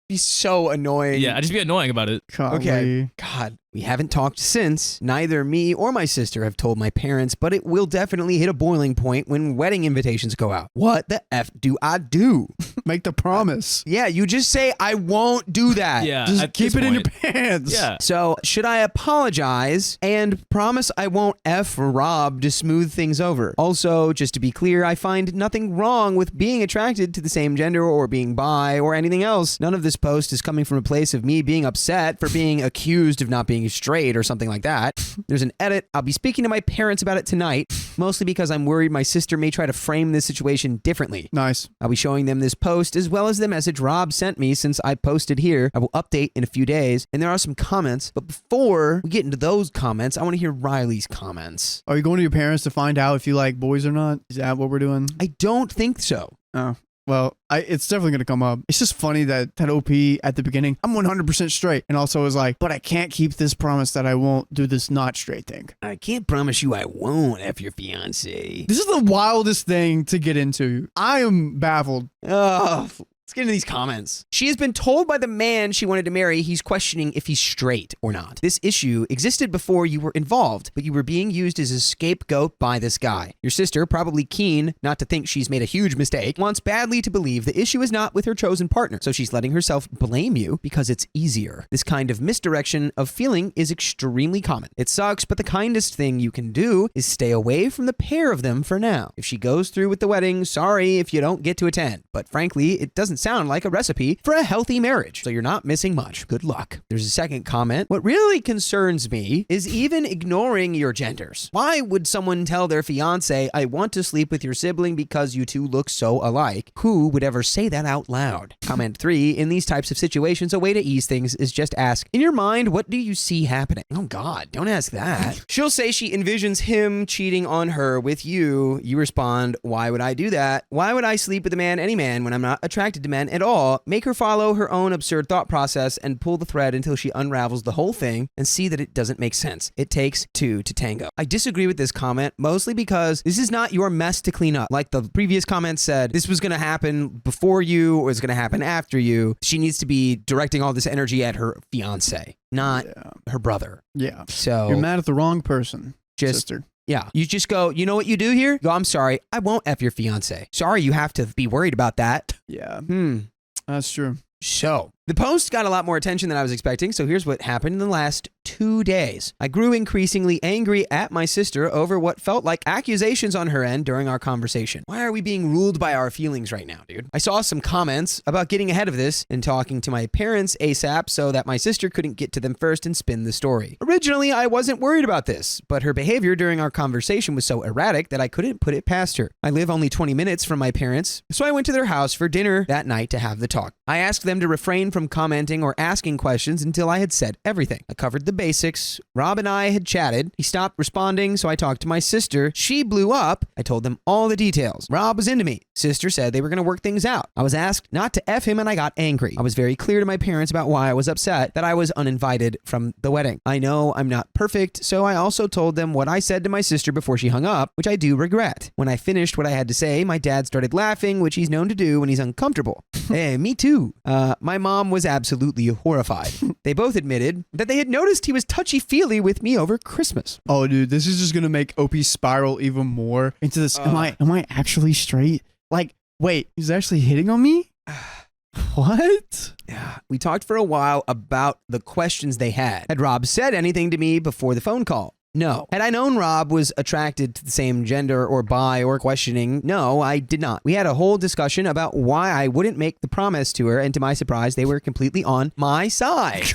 [SPEAKER 1] Be so annoying.
[SPEAKER 3] yeah, I'd just be annoying about it.
[SPEAKER 1] Okay. God, we haven't talked since. Neither me or my sister have told my parents, but it will definitely hit a boiling point when wedding invitations go out. What the F do I do?
[SPEAKER 5] Make the promise.
[SPEAKER 1] Yeah, you just say, I won't do that.
[SPEAKER 3] Yeah,
[SPEAKER 5] Just
[SPEAKER 3] at
[SPEAKER 5] keep
[SPEAKER 3] this
[SPEAKER 5] it in your
[SPEAKER 3] point.
[SPEAKER 5] pants.
[SPEAKER 3] Yeah.
[SPEAKER 1] So, should I apologize and promise I won't F Rob to smooth things over? Also, just to be clear, I find nothing wrong with being attracted to the same gender or being bi or anything else. None of this post is coming from a place of me being upset for being accused of not being straight or something like that. There's an edit. I'll be speaking to my parents about it tonight, mostly because I'm worried my sister may try to frame this situation differently.
[SPEAKER 5] Nice.
[SPEAKER 1] I'll be showing them this post as well as the message Rob sent me since I posted here. I will update in a few days, and there are some comments. But before we get into those comments, I want to hear Riley's comments.
[SPEAKER 5] Are you going to your parents to find out if you like boys or not? Is that what we're doing?
[SPEAKER 1] I don't think so.
[SPEAKER 5] Oh. Well, it's definitely going to come up. It's just funny that OP at the beginning, I'm 100% straight. And also was like, but I can't keep this promise that I won't do this not straight thing.
[SPEAKER 1] I can't promise you I won't F your fiance.
[SPEAKER 5] This is the wildest thing to get into. I am baffled.
[SPEAKER 1] Let's get into these comments. She has been told by the man she wanted to marry he's questioning if he's straight or not. This issue existed before you were involved, but you were being used as a scapegoat by this guy. Your sister, probably keen not to think she's made a huge mistake, wants badly to believe the issue is not with her chosen partner, so she's letting herself blame you because it's easier. This kind of misdirection of feeling is extremely common. It sucks, but the kindest thing you can do is stay away from the pair of them for now. If she goes through with the wedding, sorry if you don't get to attend, but frankly, it doesn't sound like a recipe for a healthy marriage, so you're not missing much. Good luck. There's a second comment. What really concerns me is even ignoring your genders. Why would someone tell their fiance, I want to sleep with your sibling because you two look so alike? Who would ever say that out loud? Comment 3, in these types of situations, a way to ease things is just ask, in your mind, what do you see happening? Oh God, don't ask that. She'll say she envisions him cheating on her with you. You respond, why would I do that? Why would I sleep with a man, any man, when I'm not attracted to men at all? Make her follow her own absurd thought process and pull the thread until she unravels the whole thing and see that it doesn't make sense. It takes two to tango. I disagree with this comment mostly because this is not your mess to clean up. Like the previous comment said, this was going to happen before you or it's going to happen after you. She needs to be directing all this energy at her fiance, not her brother.
[SPEAKER 5] Yeah.
[SPEAKER 1] So
[SPEAKER 5] You're mad at the wrong person, sister.
[SPEAKER 1] Yeah, you just go, you know what you do here? Go, I'm sorry, I won't F your fiance. Sorry you have to be worried about that.
[SPEAKER 5] Yeah.
[SPEAKER 1] That's
[SPEAKER 5] true.
[SPEAKER 1] So, the post got a lot more attention than I was expecting, so here's what happened in the last 2 days. I grew increasingly angry at my sister over what felt like accusations on her end during our conversation. Why are we being ruled by our feelings right now, dude? I saw some comments about getting ahead of this and talking to my parents ASAP so that my sister couldn't get to them first and spin the story. Originally, I wasn't worried about this, but her behavior during our conversation was so erratic that I couldn't put it past her. I live only 20 minutes from my parents, so I went to their house for dinner that night to have the talk. I asked them to refrain from commenting or asking questions until I had said everything. I covered the basics. Rob and I had chatted. He stopped responding, so I talked to my sister. She blew up. I told them all the details. Rob was into me. Sister said they were going to work things out. I was asked not to F him and I got angry. I was very clear to my parents about why I was upset that I was uninvited from the wedding. I know I'm not perfect, so I also told them what I said to my sister before she hung up, which I do regret. When I finished what I had to say, my dad started laughing, which he's known to do when he's uncomfortable. Hey, me too. My mom was absolutely horrified. They both admitted that they had noticed he was touchy-feely with me over Christmas.
[SPEAKER 5] Oh, dude, this is just gonna make OP spiral even more into this. Am I actually straight? Like, wait, he's actually hitting on me? What?
[SPEAKER 1] We talked for a while about the questions they had. Had Rob said anything to me before the phone call? No. Had I known Rob was attracted to the same gender or bi or questioning, no, I did not. We had a whole discussion about why I wouldn't make the promise to her, and to my surprise, they were completely on my side.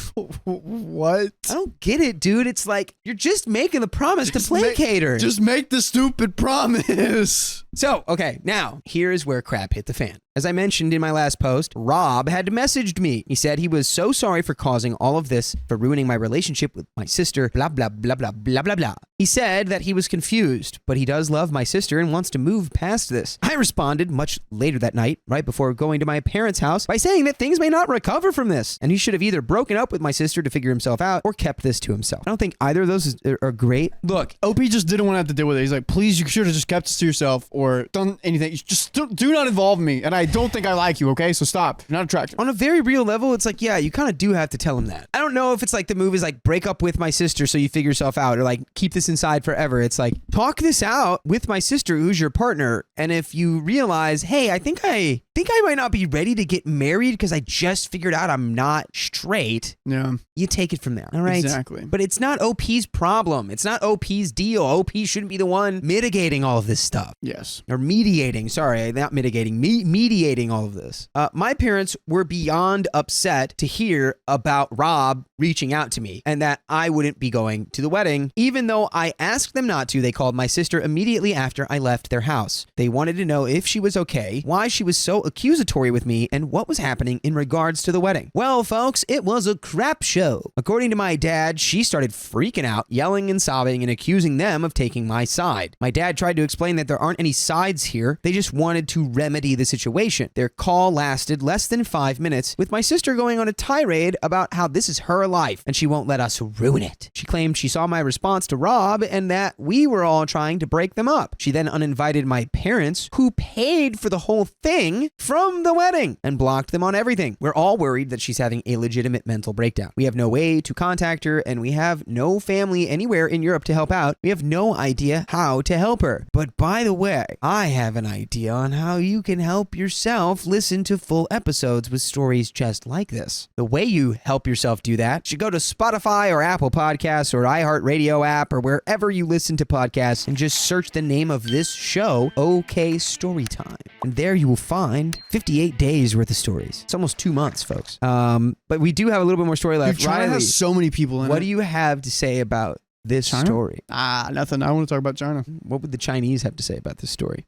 [SPEAKER 5] What?
[SPEAKER 1] I don't get it, dude. It's like, you're just making the promise to placate her.
[SPEAKER 5] Just make the stupid promise.
[SPEAKER 1] So, okay, now, here's where crap hit the fan. As I mentioned in my last post, Rob had messaged me. He said he was so sorry for causing all of this, for ruining my relationship with my sister, blah, blah, blah, blah, blah, blah, blah. He said that he was confused, but he does love my sister and wants to move past this. I responded much later that night, right before going to my parents' house, by saying that things may not recover from this, and he should have either broken up with my sister to figure himself out or kept this to himself. I don't think either of those are great.
[SPEAKER 5] Look, OP just didn't want to have to deal with it. He's like, please, you should have just kept this to yourself or done anything. You just do not involve me, and I don't think I like you, okay? So stop. You're not attracted.
[SPEAKER 1] On a very real level, it's like, yeah, you kind of do have to tell him that. I don't know if it's like the move is like break up with my sister so you figure yourself out, or like keep this inside forever. It's like, talk this out with my sister who's your partner, and if you realize, hey, I think I might not be ready to get married because I just figured out I'm not straight.
[SPEAKER 5] Yeah.
[SPEAKER 1] You take it from there. All right.
[SPEAKER 5] Exactly.
[SPEAKER 1] But it's not OP's problem. It's not OP's deal. OP shouldn't be the one mitigating all of this stuff.
[SPEAKER 5] Yes.
[SPEAKER 1] Or mediating. Sorry, not mitigating. Mediating all of this. My parents were beyond upset to hear about Rob reaching out to me and that I wouldn't be going to the wedding. Even though I asked them not to, they called my sister immediately after I left their house. They wanted to know if she was okay, why she was so accusatory with me, and what was happening in regards to the wedding. Well, folks, it was a crap show. According to my dad, she started freaking out, yelling and sobbing and accusing them of taking my side. My dad tried to explain that there aren't any sides here. They just wanted to remedy the situation. Their call lasted less than 5 minutes, with my sister going on a tirade about how this is her life and she won't let us ruin it. She claimed she saw my response to Rob and that we were all trying to break them up. She then uninvited my parents, who paid for the whole thing, from the wedding and blocked them on everything. We're all worried that she's having a legitimate mental breakdown. We have no way to contact her, and we have no family anywhere in Europe to help out. We have no idea how to help her. But by the way, I have an idea on how you can help yourself listen to full episodes with stories just like this. The way you help yourself do that, you should go to Spotify or Apple Podcasts or iHeartRadio app or wherever you listen to podcasts and just search the name of this show, OK Storytime. And there you will find 58 days worth of stories. It's almost 2 months, folks. But we do have a little bit more story left.
[SPEAKER 5] China
[SPEAKER 1] Riley,
[SPEAKER 5] has so many people in it.
[SPEAKER 1] what do you have to say about this
[SPEAKER 5] China?
[SPEAKER 1] story?
[SPEAKER 5] Nothing. I want to talk about China.
[SPEAKER 1] What would the Chinese have to say about this story?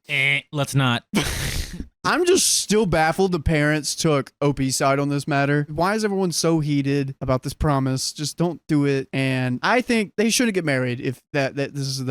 [SPEAKER 3] Let's not.
[SPEAKER 5] I'm just still baffled the parents took OP's side on this matter. Why is everyone so heated about this promise? Just don't do it. And I think they shouldn't get married if that this is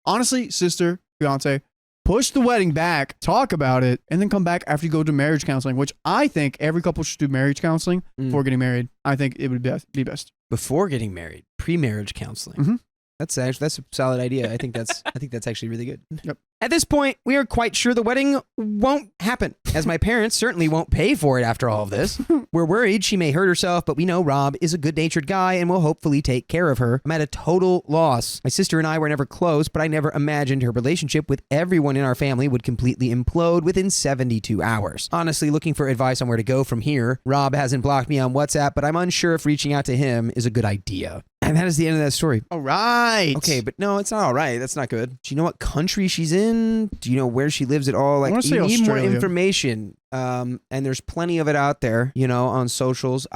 [SPEAKER 5] honestly, sister, fiance, push the wedding back, talk about it, and then come back after you go to marriage counseling, which I think every couple should do marriage counseling before getting married. I think it would be best.
[SPEAKER 1] Before getting married, pre-marriage counseling.
[SPEAKER 5] Mm-hmm.
[SPEAKER 1] That's a solid idea. I think that's actually really good.
[SPEAKER 5] Yep.
[SPEAKER 1] At this point, we are quite sure the wedding won't happen, as my parents certainly won't pay for it after all of this. We're worried she may hurt herself, but we know Rob is a good-natured guy and will hopefully take care of her. I'm at a total loss. My sister and I were never close, but I never imagined her relationship with everyone in our family would completely implode within 72 hours. Honestly, looking for advice on where to go from here. Rob hasn't blocked me on WhatsApp, but I'm unsure if reaching out to him is a good idea. And that is the end of that story.
[SPEAKER 5] All right.
[SPEAKER 1] Okay, but no, it's not all right. That's not good. Do you know what country she's in? Do you know where she lives at all? Like, you need more information. And there's plenty of it out there, on socials.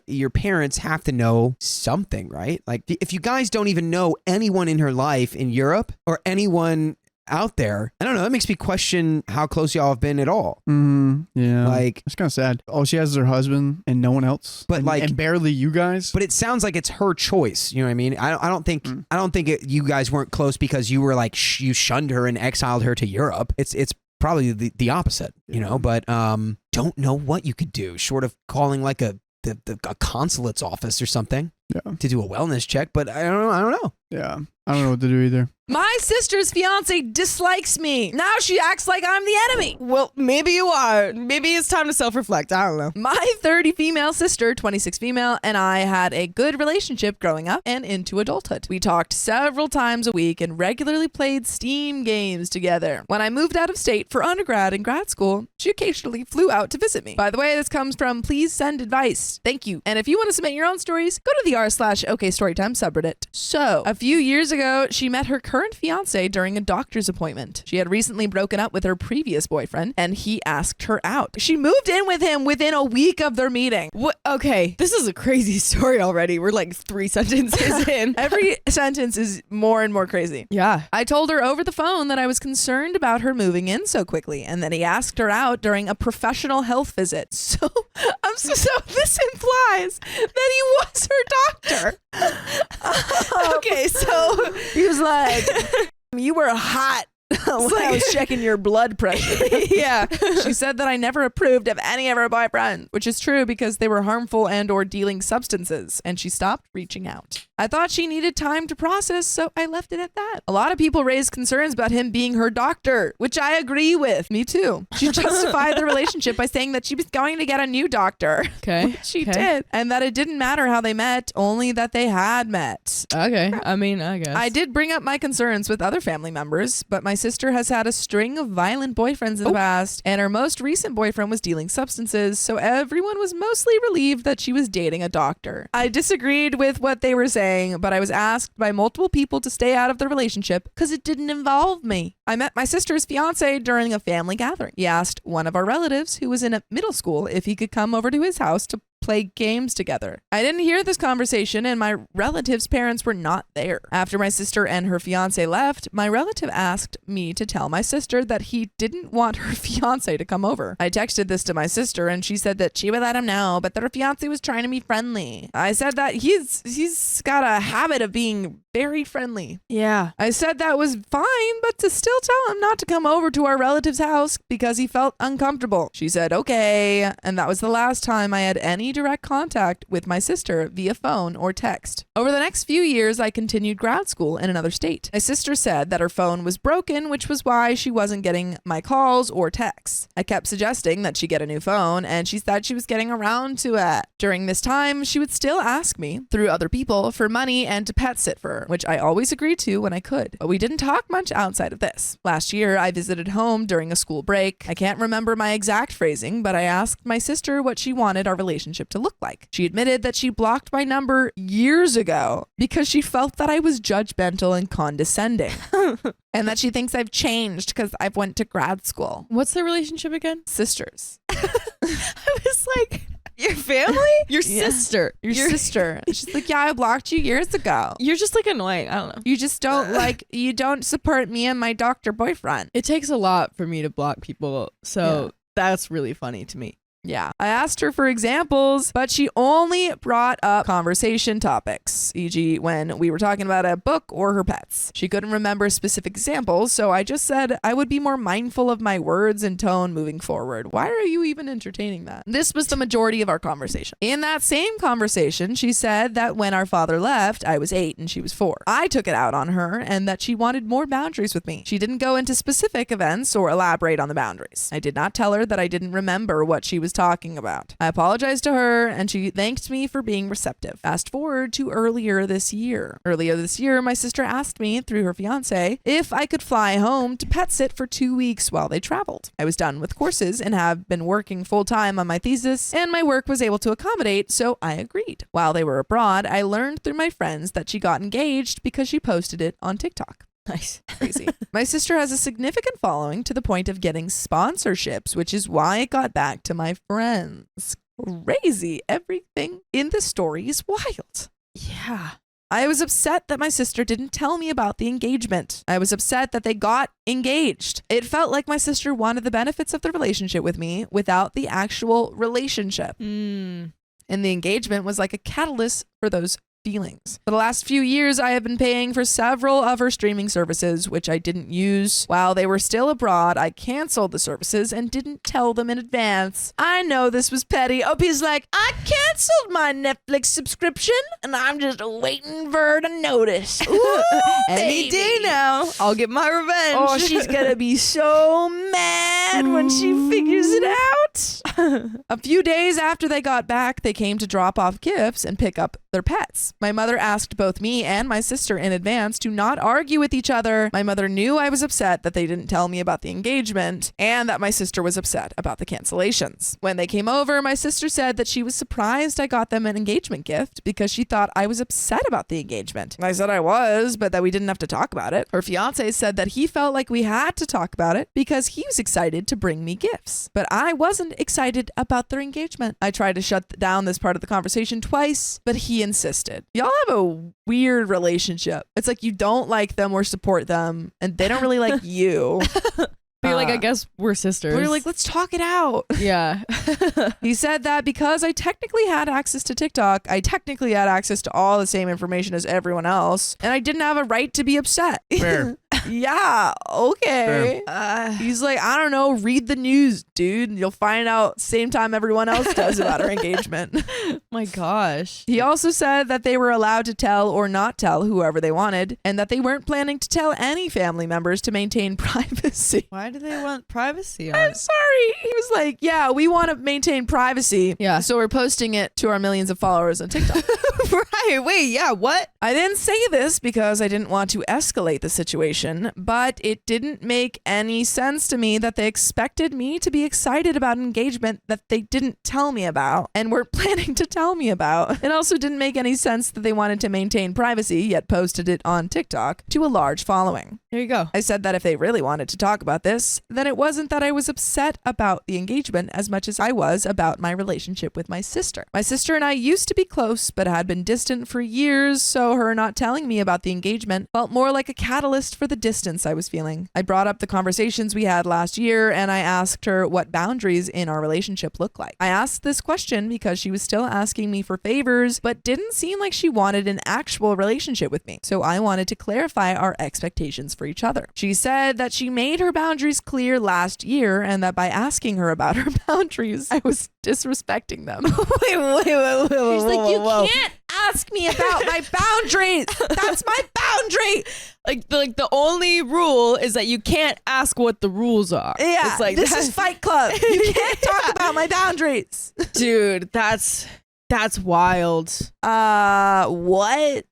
[SPEAKER 1] Your parents have to know something, right? Like, if you guys don't even know anyone in her life in Europe or anyone out there, I don't know, that makes me question how close y'all have been at all.
[SPEAKER 5] Yeah.
[SPEAKER 1] Like,
[SPEAKER 5] it's kind of sad. All she has is her husband and no one else.
[SPEAKER 1] But
[SPEAKER 5] and barely you guys.
[SPEAKER 1] But it sounds like it's her choice. You know what I mean? I don't think you guys weren't close because you were like you shunned her and exiled her to Europe. It's probably the opposite, But don't know what you could do short of calling like a consulate's office or something to do a wellness check. But I don't know.
[SPEAKER 5] Yeah. I don't know what to do either.
[SPEAKER 2] My sister's fiance dislikes me. Now she acts like I'm the enemy.
[SPEAKER 9] Well, maybe you are. Maybe it's time to self-reflect. I don't know.
[SPEAKER 2] My 30 female sister, 26 female, and I had a good relationship growing up and into adulthood. We talked several times a week and regularly played Steam games together. When I moved out of state for undergrad and grad school, she occasionally flew out to visit me. By the way, this comes from Please Send Advice. Thank you. And if you want to submit your own stories, go to the r/OK Storytime subreddit. So, a few years ago, she met her current fiance during a doctor's appointment. She had recently broken up with her previous boyfriend, and he asked her out. She moved in with him within a week of their meeting.
[SPEAKER 9] What? Okay, this is a crazy story already. We're like 3 sentences in.
[SPEAKER 2] Every sentence is more and more crazy.
[SPEAKER 9] Yeah.
[SPEAKER 2] I told her over the phone that I was concerned about her moving in so quickly, and that he asked her out during a professional health visit. So this implies that he was her doctor.
[SPEAKER 9] Okay, so
[SPEAKER 2] He was like, you were hot when I was checking your blood pressure.
[SPEAKER 9] yeah.
[SPEAKER 2] She said that I never approved of any of her boyfriends, which is true because they were harmful and or dealing substances, and she stopped reaching out. I thought she needed time to process, so I left it at that. A lot of people raised concerns about him being her doctor, which I agree with. Me too. She justified the relationship by saying that she was going to get a new doctor.
[SPEAKER 9] Okay.
[SPEAKER 2] She did. And that it didn't matter how they met, only that they had met.
[SPEAKER 9] Okay. I mean, I guess.
[SPEAKER 2] I did bring up my concerns with other family members, but my sister has had a string of violent boyfriends in the past, and her most recent boyfriend was dealing substances, so everyone was mostly relieved that she was dating a doctor. I disagreed with what they were saying, but I was asked by multiple people to stay out of the relationship because it didn't involve me. I met my sister's fiance during a family gathering. He asked one of our relatives who was in a middle school if he could come over to his house to play games together. I didn't hear this conversation, and my relative's parents were not there. After my sister and her fiance left, my relative asked me to tell my sister that he didn't want her fiance to come over. I texted this to my sister, and she said that she would let him know, but that her fiance was trying to be friendly. I said that he's got a habit of being very friendly.
[SPEAKER 9] Yeah.
[SPEAKER 2] I said that was fine, but to still tell him not to come over to our relative's house because he felt uncomfortable. She said, okay, and that was the last time I had any direct contact with my sister via phone or text. Over the next few years, I continued grad school in another state. My sister said that her phone was broken, which was why she wasn't getting my calls or texts. I kept suggesting that she get a new phone, and she said she was getting around to it. During this time, she would still ask me, through other people, for money and to pet sit for her, which I always agreed to when I could. But we didn't talk much outside of this. Last year, I visited home during a school break. I can't remember my exact phrasing, but I asked my sister what she wanted our relationship to look like. She admitted that she blocked my number years ago because she felt that I was judgmental and condescending. And that she thinks I've changed because I've went to grad school.
[SPEAKER 9] What's the relationship again?
[SPEAKER 2] Sisters.
[SPEAKER 9] I was like, your family? Your sister.
[SPEAKER 2] Your sister. She's like, yeah, I blocked you years ago.
[SPEAKER 9] You're just like annoying. I don't know.
[SPEAKER 2] You just don't you don't support me and my doctor boyfriend.
[SPEAKER 9] It takes a lot for me to block people, so that's really funny to me.
[SPEAKER 2] Yeah. I asked her for examples, but she only brought up conversation topics, e.g. when we were talking about a book or her pets. She couldn't remember specific examples, so I just said I would be more mindful of my words and tone moving forward. Why are you even entertaining that? This was the majority of our conversation. In that same conversation, she said that when our father left, I was 8 and she was 4. I took it out on her and that she wanted more boundaries with me. She didn't go into specific events or elaborate on the boundaries. I did not tell her that I didn't remember what she was talking about. I apologized to her and she thanked me for being receptive. Fast forward to earlier this year. Earlier this year, my sister asked me through her fiance if I could fly home to pet sit for 2 weeks while they traveled. I was done with courses and have been working full time on my thesis, and my work was able to accommodate, so I agreed. While they were abroad, I learned through my friends that she got engaged because she posted it on TikTok.
[SPEAKER 9] Nice.
[SPEAKER 2] Crazy. My sister has a significant following to the point of getting sponsorships, which is why it got back to my friends. Crazy. Everything in the story is wild.
[SPEAKER 9] Yeah.
[SPEAKER 2] I was upset that my sister didn't tell me about the engagement. I was upset that they got engaged. It felt like my sister wanted the benefits of the relationship with me without the actual relationship. And the engagement was like a catalyst for those feelings. For the last few years, I have been paying for several of her streaming services, which I didn't use. While they were still abroad, I canceled the services and didn't tell them in advance. I know this was petty. Opie's like, I canceled my Netflix subscription and I'm just waiting for her to notice. Ooh,
[SPEAKER 9] Any day
[SPEAKER 2] baby.
[SPEAKER 9] now, I'll get my revenge.
[SPEAKER 2] Oh, she's gonna be so mad when she figures it out. A few days after they got back, they came to drop off gifts and pick up their pets. My mother asked both me and my sister in advance to not argue with each other. My mother knew I was upset that they didn't tell me about the engagement and that my sister was upset about the cancellations. When they came over, my sister said that she was surprised I got them an engagement gift because she thought I was upset about the engagement. I said I was, but that we didn't have to talk about it. Her fiance said that he felt like we had to talk about it because he was excited to bring me gifts, but I wasn't excited about their engagement. I tried to shut down this part of the conversation twice, but he insisted. Y'all have a weird relationship. It's like you don't like them or support them, and they don't really like you.
[SPEAKER 9] But you're like, I guess we're sisters.
[SPEAKER 2] We're like, let's talk it out.
[SPEAKER 9] Yeah.
[SPEAKER 2] He said that because I technically had access to TikTok, I technically had access to all the same information as everyone else, and I didn't have a right to be upset.
[SPEAKER 5] Fair.
[SPEAKER 2] Yeah, okay. He's like, I don't know, read the news, dude. And you'll find out same time everyone else does about our engagement.
[SPEAKER 9] My gosh.
[SPEAKER 2] He also said that they were allowed to tell or not tell whoever they wanted, and that they weren't planning to tell any family members to maintain privacy.
[SPEAKER 9] Why do they want privacy on
[SPEAKER 2] I'm
[SPEAKER 9] it?
[SPEAKER 2] sorry. He was like, yeah, we want to maintain privacy.
[SPEAKER 9] Yeah.
[SPEAKER 2] So we're posting it to our millions of followers on TikTok.
[SPEAKER 9] Right. Wait, yeah, what?
[SPEAKER 2] I didn't say this because I didn't want to escalate the situation, but it didn't make any sense to me that they expected me to be excited about an engagement that they didn't tell me about and weren't planning to tell me about. It also didn't make any sense that they wanted to maintain privacy, yet posted it on TikTok to a large following.
[SPEAKER 9] There you go.
[SPEAKER 2] I said that if they really wanted to talk about this, then it wasn't that I was upset about the engagement as much as I was about my relationship with my sister. My sister and I used to be close, but had been distant for years, so her not telling me about the engagement felt more like a catalyst for the distance I was feeling. I brought up the conversations we had last year, and I asked her what boundaries in our relationship look like. I asked this question because she was still asking me for favors, but didn't seem like she wanted an actual relationship with me, so I wanted to clarify our expectations for each other. She said that she made her boundaries clear last year, and that by asking her about her boundaries, I was disrespecting them.
[SPEAKER 9] Wait.
[SPEAKER 2] She's like, you can't ask me about my boundaries. That's my boundary.
[SPEAKER 9] Like the only rule is that you can't ask what the rules are.
[SPEAKER 2] Yeah,
[SPEAKER 9] It's like
[SPEAKER 2] this is Fight Club. You can't talk about my boundaries.
[SPEAKER 9] dude, that's wild.
[SPEAKER 2] What?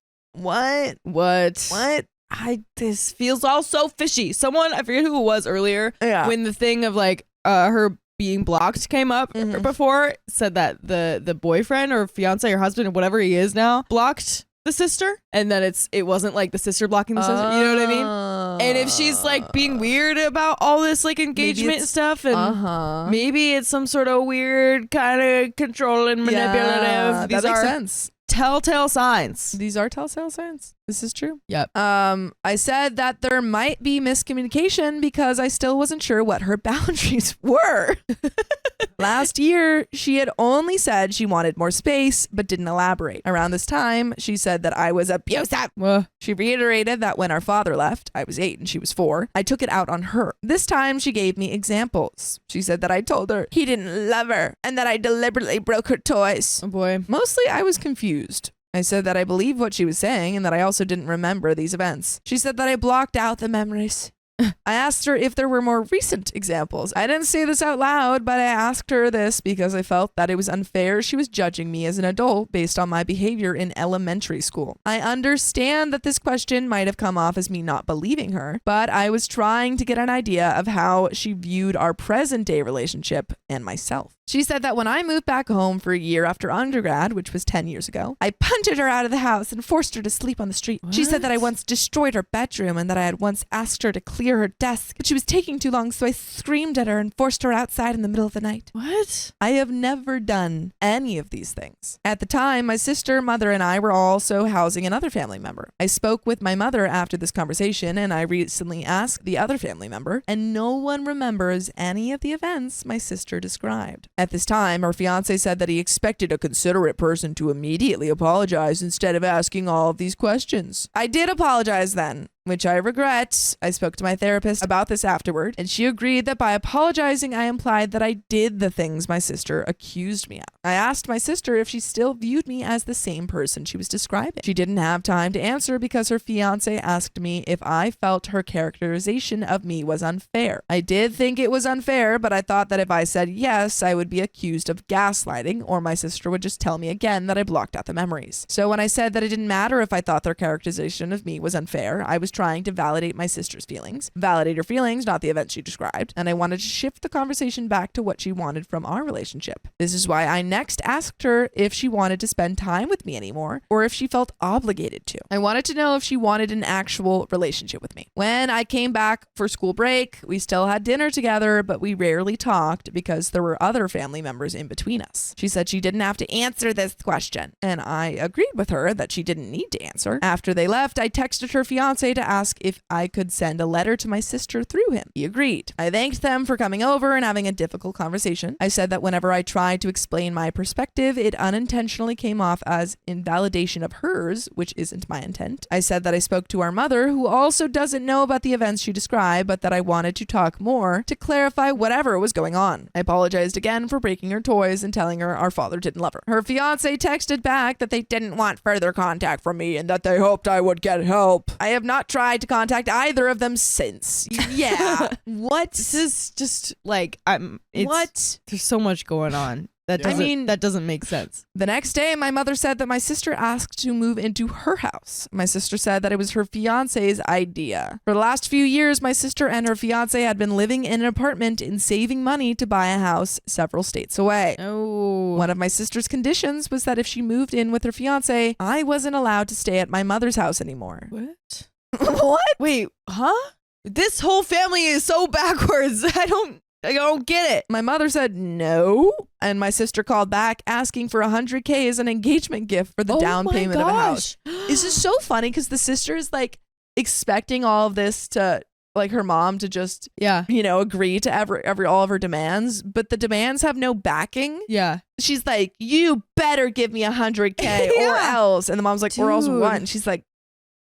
[SPEAKER 9] This feels all so fishy. Someone, I forget who it was earlier,
[SPEAKER 2] Yeah.
[SPEAKER 9] when the thing of like her being blocked came up before, said that the boyfriend or fiance or husband or whatever he is now blocked the sister, and then it wasn't like the sister blocking the sister, you know what I mean? And if she's like being weird about all this like engagement stuff, and maybe it's some sort of weird kind of controlling, manipulative.
[SPEAKER 2] Yeah,
[SPEAKER 9] These
[SPEAKER 2] that makes
[SPEAKER 9] are
[SPEAKER 2] sense.
[SPEAKER 9] telltale signs.
[SPEAKER 2] These are telltale signs. This is true.
[SPEAKER 9] Yep.
[SPEAKER 2] I said that there might be miscommunication because I still wasn't sure what her boundaries were. Last year, she had only said she wanted more space, but didn't elaborate. Around this time, she said that I was abusive. She reiterated that when our father left, I was 8 and she was 4, I took it out on her. This time, she gave me examples. She said that I told her he didn't love her and that I deliberately broke her toys.
[SPEAKER 9] Oh boy.
[SPEAKER 2] Mostly, I was confused. I said that I believed what she was saying and that I also didn't remember these events. She said that I blocked out the memories. I asked her if there were more recent examples. I didn't say this out loud, but I asked her this because I felt that it was unfair she was judging me as an adult based on my behavior in elementary school. I understand that this question might have come off as me not believing her, but I was trying to get an idea of how she viewed our present day relationship and myself. She said that when I moved back home for a year after undergrad, which was 10 years ago, I punted her out of the house and forced her to sleep on the street.
[SPEAKER 9] What?
[SPEAKER 2] She said that I once destroyed her bedroom and that I had once asked her to clear her desk, but she was taking too long, so I screamed at her and forced her outside in the middle of the night.
[SPEAKER 9] What?
[SPEAKER 2] I have never done any of these things. At the time, my sister, mother, and I were also housing another family member. I spoke with my mother after this conversation, and I recently asked the other family member, and no one remembers any of the events my sister described. At this time, her fiance said that he expected a considerate person to immediately apologize instead of asking all of these questions. I did apologize then. which I regret. I spoke to my therapist about this afterward, and she agreed that by apologizing, I implied that I did the things my sister accused me of. I asked my sister if she still viewed me as the same person she was describing. She didn't have time to answer because her fiance asked me if I felt her characterization of me was unfair. I did think it was unfair, but I thought that if I said yes, I would be accused of gaslighting, or my sister would just tell me again that I blocked out the memories. So when I said that it didn't matter if I thought their characterization of me was unfair, I was trying to validate my sister's feelings. Validate her feelings, not the events she described. And I wanted to shift the conversation back to what she wanted from our relationship. This is why I next asked her if she wanted to spend time with me anymore, or if she felt obligated to. I wanted to know if she wanted an actual relationship with me. When I came back for school break, we still had dinner together, but we rarely talked because there were other family members in between us. She said she didn't have to answer this question, and I agreed with her that she didn't need to answer. After they left, I texted her fiance to ask if I could send a letter to my sister through him. He agreed. I thanked them for coming over and having a difficult conversation. I said that whenever I tried to explain my perspective, it unintentionally came off as invalidation of hers, which isn't my intent. I said that I spoke to our mother, who also doesn't know about the events she described, but that I wanted to talk more to clarify whatever was going on. I apologized again for breaking her toys and telling her our father didn't love her. Her fiance texted back that they didn't want further contact from me and that they hoped I would get help. I have not tried to contact either of them since. Yeah. What?
[SPEAKER 9] This is just like
[SPEAKER 2] What?
[SPEAKER 9] There's so much going on. That doesn't make sense.
[SPEAKER 2] The next day, my mother said that my sister asked to move into her house. My sister said that it was her fiance's idea. For the last few years, my sister and her fiance had been living in an apartment and saving money to buy a house several states away.
[SPEAKER 9] Oh.
[SPEAKER 2] One of my sister's conditions was that if she moved in with her fiance, I wasn't allowed to stay at my mother's house anymore.
[SPEAKER 9] What?
[SPEAKER 2] What?
[SPEAKER 9] Wait, huh? This whole family is so backwards. I don't get it.
[SPEAKER 2] My mother said no, and my sister called back asking for $100K as an engagement gift for the down payment of a house. This is so funny because the sister is like expecting all of this to, like, her mom to just, agree to all of her demands, but the demands have no backing.
[SPEAKER 9] Yeah.
[SPEAKER 2] She's like, you better give me $100K or else. And the mom's like, or else what? And she's like,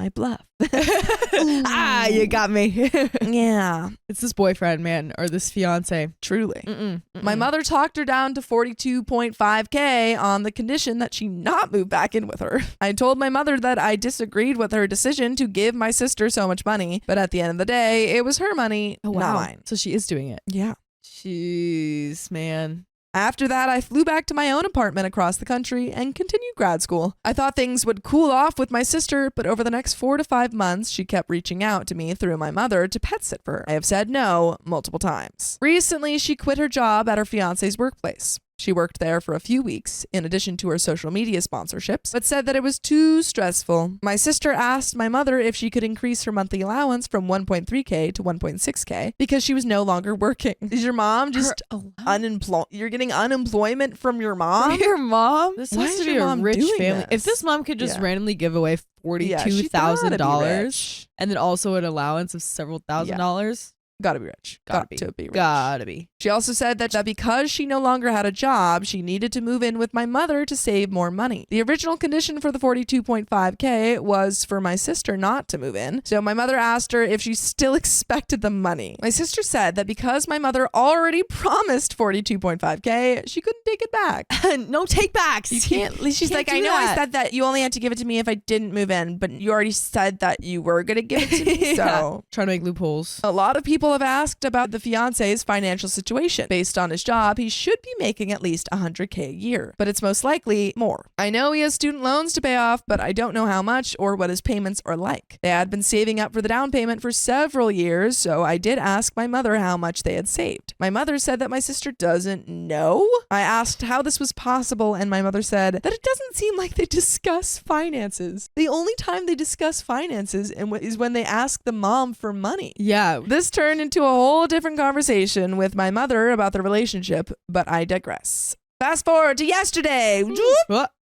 [SPEAKER 2] I bluff.
[SPEAKER 9] You got me.
[SPEAKER 2] Yeah.
[SPEAKER 9] It's this boyfriend, man, or this fiance.
[SPEAKER 2] Truly. My mother talked her down to $42.5K on the condition that she not move back in with her. I told my mother that I disagreed with her decision to give my sister so much money, but at the end of the day, it was her money, not mine.
[SPEAKER 9] So she is doing it.
[SPEAKER 2] Yeah.
[SPEAKER 9] Jeez, man.
[SPEAKER 2] After that, I flew back to my own apartment across the country and continued grad school. I thought things would cool off with my sister, but over the next 4 to 5 months, she kept reaching out to me through my mother to pet sit for her. I have said no multiple times. Recently, she quit her job at her fiance's workplace. She worked there for a few weeks, in addition to her social media sponsorships, but said that it was too stressful. My sister asked my mother if she could increase her monthly allowance from 1.3K to 1.6K because she was no longer working. Is your mom just unemployed? You're getting unemployment from your mom?
[SPEAKER 9] Your mom? This
[SPEAKER 2] Why
[SPEAKER 9] has
[SPEAKER 2] is
[SPEAKER 9] to be
[SPEAKER 2] your
[SPEAKER 9] a
[SPEAKER 2] mom
[SPEAKER 9] rich
[SPEAKER 2] doing
[SPEAKER 9] family.
[SPEAKER 2] this?
[SPEAKER 9] If this mom could just randomly give away $42,000 and then also an allowance of several $1,000s.
[SPEAKER 2] Gotta be rich. Got to be rich.
[SPEAKER 9] Gotta be.
[SPEAKER 2] She also said that because she no longer had a job, she needed to move in with my mother to save more money. The original condition for the 42.5K was for my sister not to move in. So my mother asked her if she still expected the money. My sister said that because my mother already promised 42.5K, she couldn't take it back.
[SPEAKER 9] No take backs.
[SPEAKER 2] You can't. She's like, I know I said that you only had to give it to me if I didn't move in, but you already said that you were going to give it to me. So
[SPEAKER 9] trying to make loopholes.
[SPEAKER 2] A lot of people have asked about the fiance's financial situation. Based on his job, he should be making at least $100K a year, but it's most likely more. I know he has student loans to pay off, but I don't know how much or what his payments are like. They had been saving up for the down payment for several years, so I did ask my mother how much they had saved. My mother said that my sister doesn't know. I asked how this was possible, and my mother said that it doesn't seem like they discuss finances. The only time they discuss finances is when they ask the mom for money.
[SPEAKER 9] Yeah.
[SPEAKER 2] This turned into a whole different conversation with my mother about the relationship, but I digress. Fast forward to yesterday.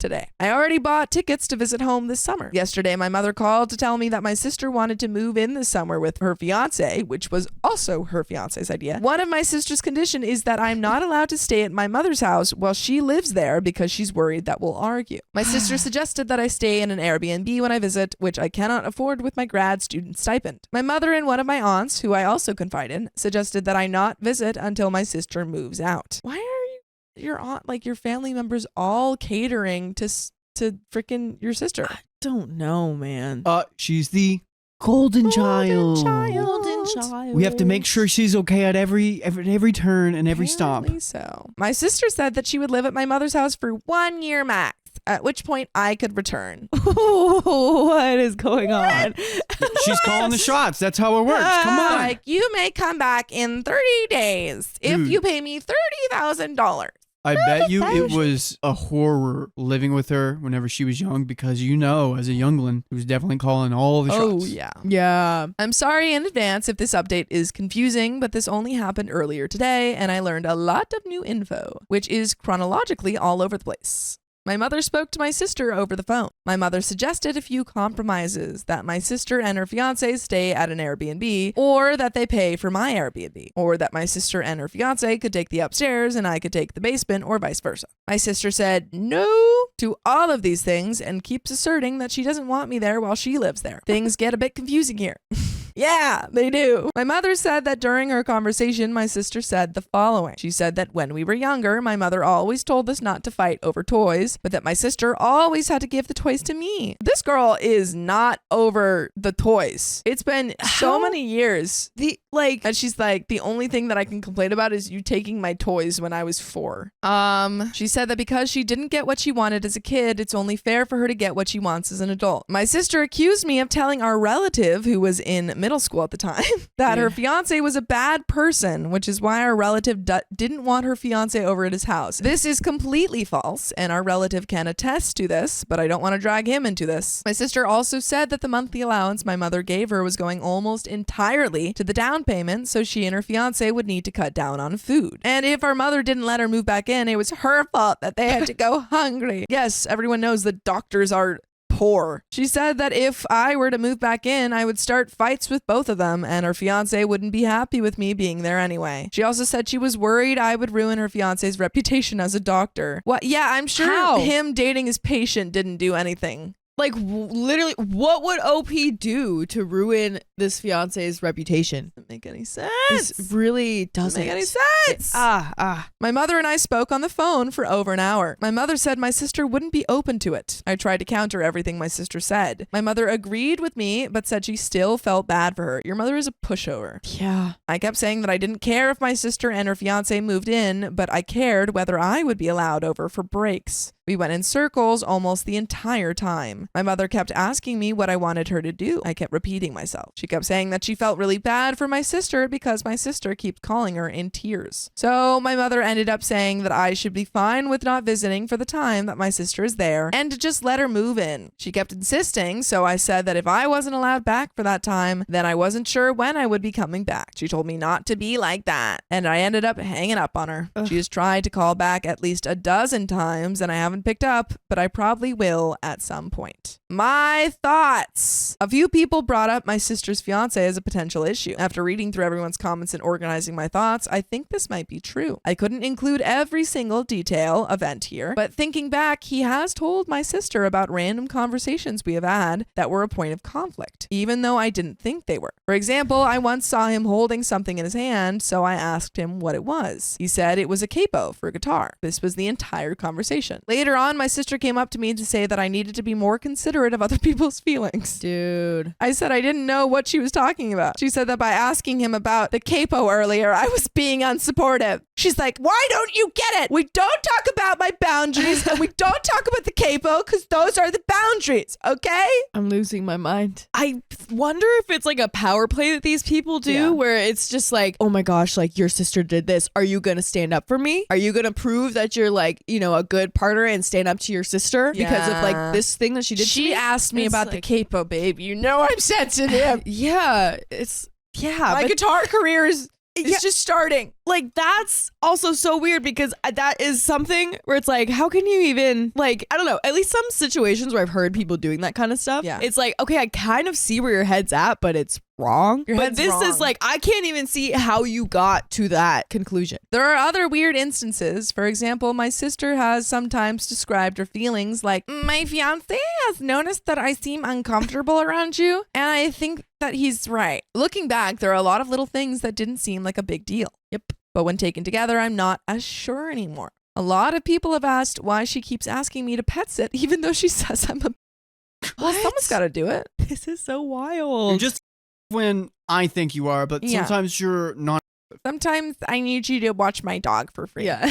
[SPEAKER 2] today. I already bought tickets to visit home this summer. Yesterday, my mother called to tell me that my sister wanted to move in this summer with her fiance, which was also her fiance's idea. One of my sister's condition is that I'm not allowed to stay at my mother's house while she lives there because she's worried that we'll argue. My sister suggested that I stay in an Airbnb when I visit, which I cannot afford with my grad student stipend. My mother and one of my aunts, who I also confide in, suggested that I not visit until my sister moves out. Why are your aunt, like your family members, all catering to freaking your sister?
[SPEAKER 9] I don't know, man.
[SPEAKER 5] She's the golden child.
[SPEAKER 9] Golden child.
[SPEAKER 5] We have to make sure she's okay at every turn and every stop.
[SPEAKER 2] Apparently so. My sister said that she would live at my mother's house for 1 year max, at which point I could return.
[SPEAKER 9] What is going on?
[SPEAKER 5] She's calling the shots. That's how it works. Come on.
[SPEAKER 2] Like, you may come back in 30 days if
[SPEAKER 5] Dude.
[SPEAKER 2] you pay me $30,000.
[SPEAKER 5] I bet you it was a horror living with her whenever she was young because as a youngling, he was definitely calling all the shots.
[SPEAKER 2] Oh, yeah.
[SPEAKER 9] Yeah.
[SPEAKER 2] I'm sorry in advance if this update is confusing, but this only happened earlier today, and I learned a lot of new info, which is chronologically all over the place. My mother spoke to my sister over the phone. My mother suggested a few compromises, that my sister and her fiance stay at an Airbnb, or that they pay for my Airbnb, or that my sister and her fiance could take the upstairs and I could take the basement, or vice versa. My sister said no to all of these things and keeps asserting that she doesn't want me there while she lives there. Things get a bit confusing here. Yeah, they do. My mother said that during our conversation, my sister said the following. She said that when we were younger, my mother always told us not to fight over toys, but that my sister always had to give the toys to me. This girl is not over the toys. It's been so many years. And she's like, the only thing that I can complain about is you taking my toys when I was 4. She said that because she didn't get what she wanted as a kid, it's only fair for her to get what she wants as an adult. My sister accused me of telling our relative, who was in middle school at the time, that her fiance was a bad person, which is why our relative didn't want her fiance over at his house. This is completely false, and our relative can attest to this, but I don't want to drag him into this. My sister also said that the monthly allowance my mother gave her was going almost entirely to the down payment, so she and her fiance would need to cut down on food. And if our mother didn't let her move back in, it was her fault that they had to go hungry. Yes, everyone knows that doctors are poor. She said that if I were to move back in, I would start fights with both of them, and her fiance wouldn't be happy with me being there anyway. She also said she was worried I would ruin her fiance's reputation as a doctor. What? Yeah, I'm sure him dating his patient didn't do anything.
[SPEAKER 9] Like, literally, what would OP do to ruin this fiance's reputation?
[SPEAKER 2] Doesn't make any sense.
[SPEAKER 9] This really doesn't
[SPEAKER 2] make any sense. My mother and I spoke on the phone for over an hour. My mother said my sister wouldn't be open to it. I tried to counter everything my sister said. My mother agreed with me, but said she still felt bad for her. Your mother is a pushover.
[SPEAKER 9] Yeah.
[SPEAKER 2] I kept saying that I didn't care if my sister and her fiance moved in, but I cared whether I would be allowed over for breaks. We went in circles almost the entire time. My mother kept asking me what I wanted her to do. I kept repeating myself. She kept saying that she felt really bad for my sister because my sister keeps calling her in tears. So my mother ended up saying that I should be fine with not visiting for the time that my sister is there and to just let her move in. She kept insisting, so I said that if I wasn't allowed back for that time, then I wasn't sure when I would be coming back. She told me not to be like that, and I ended up hanging up on her. She has tried to call back at least a dozen times, and I haven't picked up, but I probably will at some point. My thoughts. A few people brought up my sister's fiance as a potential issue. After reading through everyone's comments and organizing my thoughts, I think this might be true. I couldn't include every single detail event here, but thinking back, he has told my sister about random conversations we have had that were a point of conflict, even though I didn't think they were. For example, I once saw him holding something in his hand, so I asked him what it was. He said it was a capo for a guitar. This was the entire conversation. Later on, my sister came up to me to say that I needed to be more considerate of other people's feelings.
[SPEAKER 9] Dude.
[SPEAKER 2] I said I didn't know what she was talking about. She said that by asking him about the capo earlier, I was being unsupportive. She's like, why don't you get it? We don't talk about my boundaries and we don't talk about the capo because those are the boundaries, okay?
[SPEAKER 9] I'm losing my mind. I wonder if it's like a power play that these people do where it's just like, oh my gosh, like your sister did this. Are you going to stand up for me? Are you going to prove that you're like, you know, a good partner and stand up to your sister because of like this thing that she did?
[SPEAKER 2] She asked me
[SPEAKER 9] It's
[SPEAKER 2] about
[SPEAKER 9] like-
[SPEAKER 2] the capo, babe. You know I'm sensitive.
[SPEAKER 9] Yeah, it's
[SPEAKER 2] My guitar career is It's just starting.
[SPEAKER 9] Like, that's also so weird because that is something where it's like, how can you even, like, I don't know, at least some situations where I've heard people doing that kind of stuff.
[SPEAKER 2] Yeah.
[SPEAKER 9] It's like, okay, I kind of see where your head's at, but it's wrong.
[SPEAKER 2] Your
[SPEAKER 9] but
[SPEAKER 2] head's
[SPEAKER 9] this
[SPEAKER 2] wrong.
[SPEAKER 9] is like, I can't even see how you got to that conclusion.
[SPEAKER 2] There are other weird instances. For example, my sister has sometimes described her feelings like, my fiance has noticed that I seem uncomfortable around you, and I think that he's right. Looking back, there are a lot of little things that didn't seem like a big deal.
[SPEAKER 9] Yep.
[SPEAKER 2] But when taken together, I'm not as sure anymore. A lot of people have asked why she keeps asking me to pet sit, even though she says I'm a... Well, someone's got to do it.
[SPEAKER 9] This is so wild.
[SPEAKER 5] You're just when I think you are, but
[SPEAKER 2] Yeah.
[SPEAKER 5] sometimes you're not.
[SPEAKER 2] Sometimes I need you to watch my dog for free.
[SPEAKER 9] Yeah.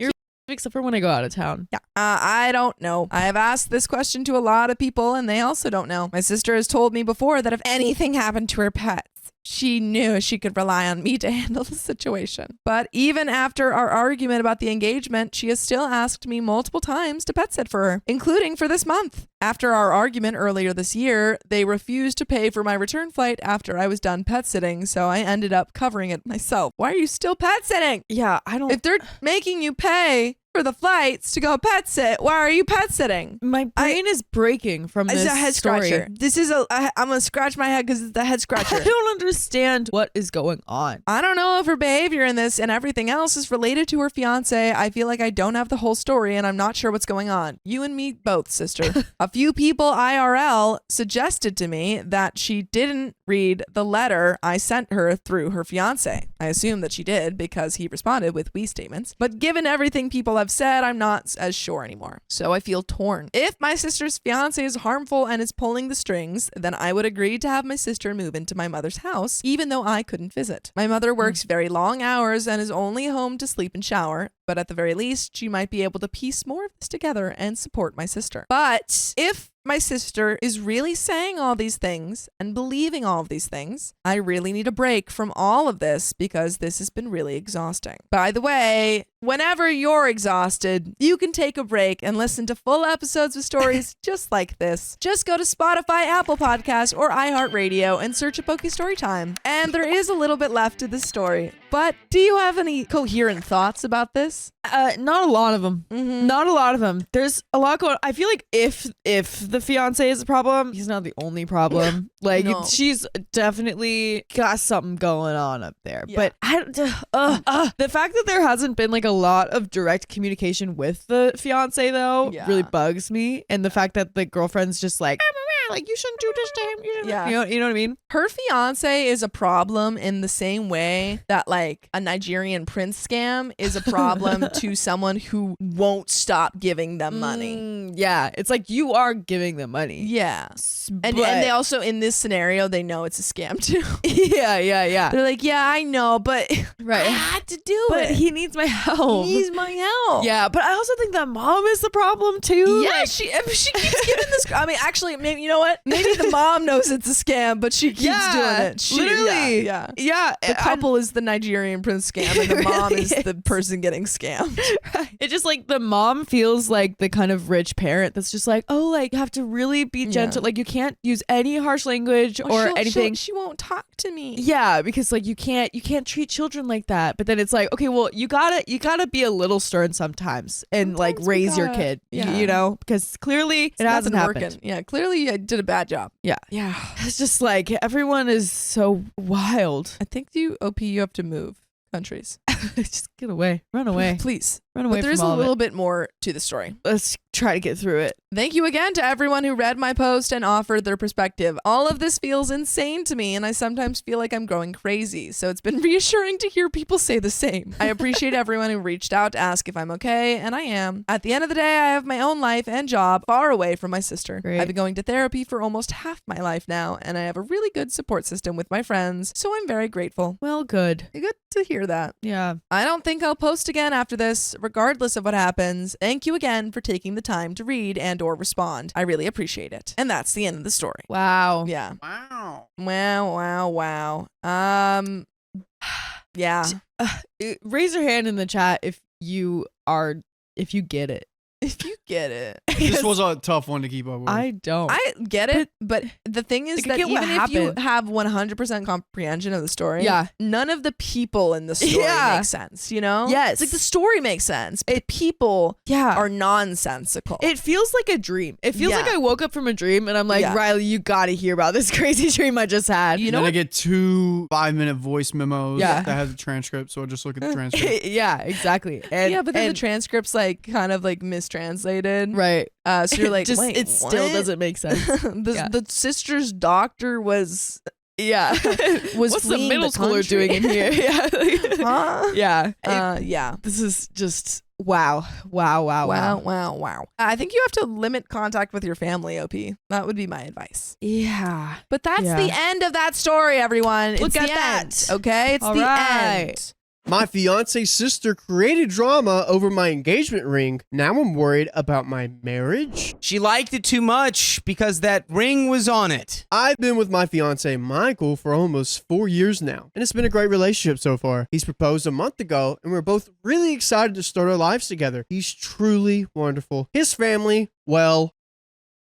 [SPEAKER 9] You're except for when I go out of town.
[SPEAKER 2] Yeah. I don't know. I have asked this question to a lot of people and they also don't know. My sister has told me before that if anything happened to her pets, she knew she could rely on me to handle the situation. But even after our argument about the engagement, she has still asked me multiple times to pet sit for her, including for this month. After our argument earlier this year, they refused to pay for my return flight after I was done pet sitting, so I ended up covering it myself. Why are you still pet sitting?
[SPEAKER 9] Yeah, I don't.
[SPEAKER 2] If they're making you pay for the flights to go pet sit, why are you pet sitting?
[SPEAKER 9] My brain is breaking from this
[SPEAKER 2] It's a head
[SPEAKER 9] story.
[SPEAKER 2] scratcher. This is I'm gonna scratch my head because it's the head scratcher.
[SPEAKER 9] I don't understand what is going on.
[SPEAKER 2] I don't know if her behavior in this and everything else is related to her fiance. I feel like I don't have the whole story and I'm not sure what's going on. You and me both, sister. A few people IRL suggested to me that she didn't read the letter I sent her through her fiance. I assume that she did because he responded with we statements. But given everything people have said, I'm not as sure anymore. So I feel torn. If my sister's fiance is harmful and is pulling the strings, then I would agree to have my sister move into my mother's house, even though I couldn't visit. My mother works very long hours and is only home to sleep and shower, but at the very least, she might be able to piece more of this together and support my sister. But if my sister is really saying all these things and believing all of these things, I really need a break from all of this because this has been really exhausting. By the way, whenever you're exhausted, you can take a break and listen to full episodes of stories just like this. Just go to Spotify, Apple Podcasts, or iHeartRadio and search Apoki Storytime. And there is a little bit left to this story. But do you have any coherent thoughts about this?
[SPEAKER 9] Not a lot of them.
[SPEAKER 2] Mm-hmm.
[SPEAKER 9] Not a lot of them. There's a lot going. I feel like if the fiance is a problem, he's not the only problem. Like
[SPEAKER 2] No.
[SPEAKER 9] she's definitely got something going on up there.
[SPEAKER 2] Yeah.
[SPEAKER 9] But the fact that there hasn't been like a lot of direct communication with the fiance though
[SPEAKER 2] Yeah.
[SPEAKER 9] really bugs me. And the fact that the girlfriend's just like you shouldn't do this to him.
[SPEAKER 2] Yeah.
[SPEAKER 9] You know what I mean?
[SPEAKER 2] Her fiance is a problem in the same way that like a Nigerian prince scam is a problem to someone who won't stop giving them money.
[SPEAKER 9] Yeah, it's like you are giving them money.
[SPEAKER 2] Yeah. And they also, in this scenario, they know it's a scam too.
[SPEAKER 9] yeah.
[SPEAKER 2] They're like, yeah, I know, but
[SPEAKER 9] Right.
[SPEAKER 2] I had to do
[SPEAKER 9] But
[SPEAKER 2] it.
[SPEAKER 9] he needs my help.
[SPEAKER 2] He needs my help.
[SPEAKER 9] Yeah, but I also think that mom is the problem too.
[SPEAKER 2] Yeah,
[SPEAKER 9] Like,
[SPEAKER 2] she keeps giving this. I mean, actually, maybe you know what? Maybe the mom knows it's a scam, but she keeps doing it.
[SPEAKER 9] Literally.
[SPEAKER 2] Yeah.
[SPEAKER 9] Yeah.
[SPEAKER 2] The couple is the Nigerian prince scam, and the mom is the person getting scammed.
[SPEAKER 9] It just like the mom feels like the kind of rich parent that's just like, oh, like you have to really be gentle. Like you can't use any harsh language or anything.
[SPEAKER 2] She won't talk to me.
[SPEAKER 9] Yeah, because like you can't treat children like that. But then it's like, okay, well you gotta be a little stern sometimes and like
[SPEAKER 2] Sometimes we
[SPEAKER 9] raise your
[SPEAKER 2] gotta-
[SPEAKER 9] kid.
[SPEAKER 2] yeah.
[SPEAKER 9] You know, because clearly it hasn't happened.
[SPEAKER 2] working. Yeah, clearly I did a bad job.
[SPEAKER 9] Yeah.
[SPEAKER 2] Yeah.
[SPEAKER 9] It's just like everyone is so wild.
[SPEAKER 2] I think you have to move countries.
[SPEAKER 9] Just get away, run away,
[SPEAKER 2] Please.
[SPEAKER 9] run away
[SPEAKER 2] But there's
[SPEAKER 9] from
[SPEAKER 2] a
[SPEAKER 9] all
[SPEAKER 2] little
[SPEAKER 9] of it.
[SPEAKER 2] bit more to the story.
[SPEAKER 9] Let's try to get through it.
[SPEAKER 2] Thank you again to everyone who read my post and offered their perspective. All of this feels insane to me, and I sometimes feel like I'm going crazy, so it's been reassuring to hear people say the same. I appreciate everyone who reached out to ask if I'm okay, and I am. At the end of the day, I have my own life and job far away from my sister.
[SPEAKER 9] Great.
[SPEAKER 2] I've been going to therapy for almost half my life now, and I have a really good support system with my friends, so I'm very grateful.
[SPEAKER 9] Well, good.
[SPEAKER 2] Good to hear that.
[SPEAKER 9] Yeah.
[SPEAKER 2] I don't think I'll post again after this, regardless of what happens. Thank you again for taking the time to read and or respond. I really appreciate it. And that's the end of the story.
[SPEAKER 9] Wow.
[SPEAKER 2] Yeah.
[SPEAKER 5] Wow.
[SPEAKER 2] Wow. Yeah.
[SPEAKER 9] Raise your hand in the chat if you get it.
[SPEAKER 2] If you get it.
[SPEAKER 5] This was a tough one to keep up with.
[SPEAKER 9] I don't.
[SPEAKER 2] I get it, but the thing is
[SPEAKER 9] Like, I
[SPEAKER 2] that
[SPEAKER 9] get what
[SPEAKER 2] even if you
[SPEAKER 9] happened.
[SPEAKER 2] have 100% comprehension of the story,
[SPEAKER 9] Yeah.
[SPEAKER 2] none of the people in the story
[SPEAKER 9] Yeah.
[SPEAKER 2] make sense, you know?
[SPEAKER 9] Yes.
[SPEAKER 2] It's like the story makes sense, but the people
[SPEAKER 9] yeah.
[SPEAKER 2] are nonsensical.
[SPEAKER 9] It feels like a dream. It feels
[SPEAKER 2] Yeah.
[SPEAKER 9] like I woke up from a dream and I'm like,
[SPEAKER 2] Yeah.
[SPEAKER 9] Riley, you gotta hear about this crazy dream I just had.
[SPEAKER 2] You
[SPEAKER 5] And
[SPEAKER 2] know
[SPEAKER 5] then I
[SPEAKER 2] what?
[SPEAKER 5] get 2 5-minute voice memos
[SPEAKER 9] Yeah.
[SPEAKER 5] that have the transcript, so I'll just look at the transcript.
[SPEAKER 9] Yeah, exactly. And,
[SPEAKER 2] Yeah, but then the
[SPEAKER 9] and-
[SPEAKER 2] transcript's like kind of like mistranslated.
[SPEAKER 9] right.
[SPEAKER 2] So you're like,
[SPEAKER 9] Just
[SPEAKER 2] wait,
[SPEAKER 9] it still
[SPEAKER 2] what?
[SPEAKER 9] doesn't make sense. Yeah.
[SPEAKER 2] The sister's doctor was
[SPEAKER 9] Yeah.
[SPEAKER 2] was
[SPEAKER 9] What's the
[SPEAKER 2] fleeing
[SPEAKER 9] middle
[SPEAKER 2] the
[SPEAKER 9] schooler
[SPEAKER 2] country.
[SPEAKER 9] doing in here? Yeah.
[SPEAKER 2] Huh?
[SPEAKER 9] Yeah.
[SPEAKER 2] Yeah.
[SPEAKER 9] This is just wow. Wow.
[SPEAKER 2] I think you have to limit contact with your family, OP. That would be my advice.
[SPEAKER 9] Yeah.
[SPEAKER 2] But that's
[SPEAKER 9] Yeah.
[SPEAKER 2] the end of that story, everyone.
[SPEAKER 9] Look
[SPEAKER 2] It's
[SPEAKER 9] at
[SPEAKER 2] the
[SPEAKER 9] that.
[SPEAKER 2] end, okay? It's
[SPEAKER 9] All
[SPEAKER 2] the
[SPEAKER 9] right.
[SPEAKER 2] end.
[SPEAKER 8] My fiance's sister created drama over my engagement ring. Now I'm worried about my marriage.
[SPEAKER 1] She liked it too much because that ring was on it.
[SPEAKER 8] I've been with my fiance Michael for almost 4 years now, and it's been a great relationship so far. He's proposed a month ago, and we're both really excited to start our lives together. He's truly wonderful. His family, well,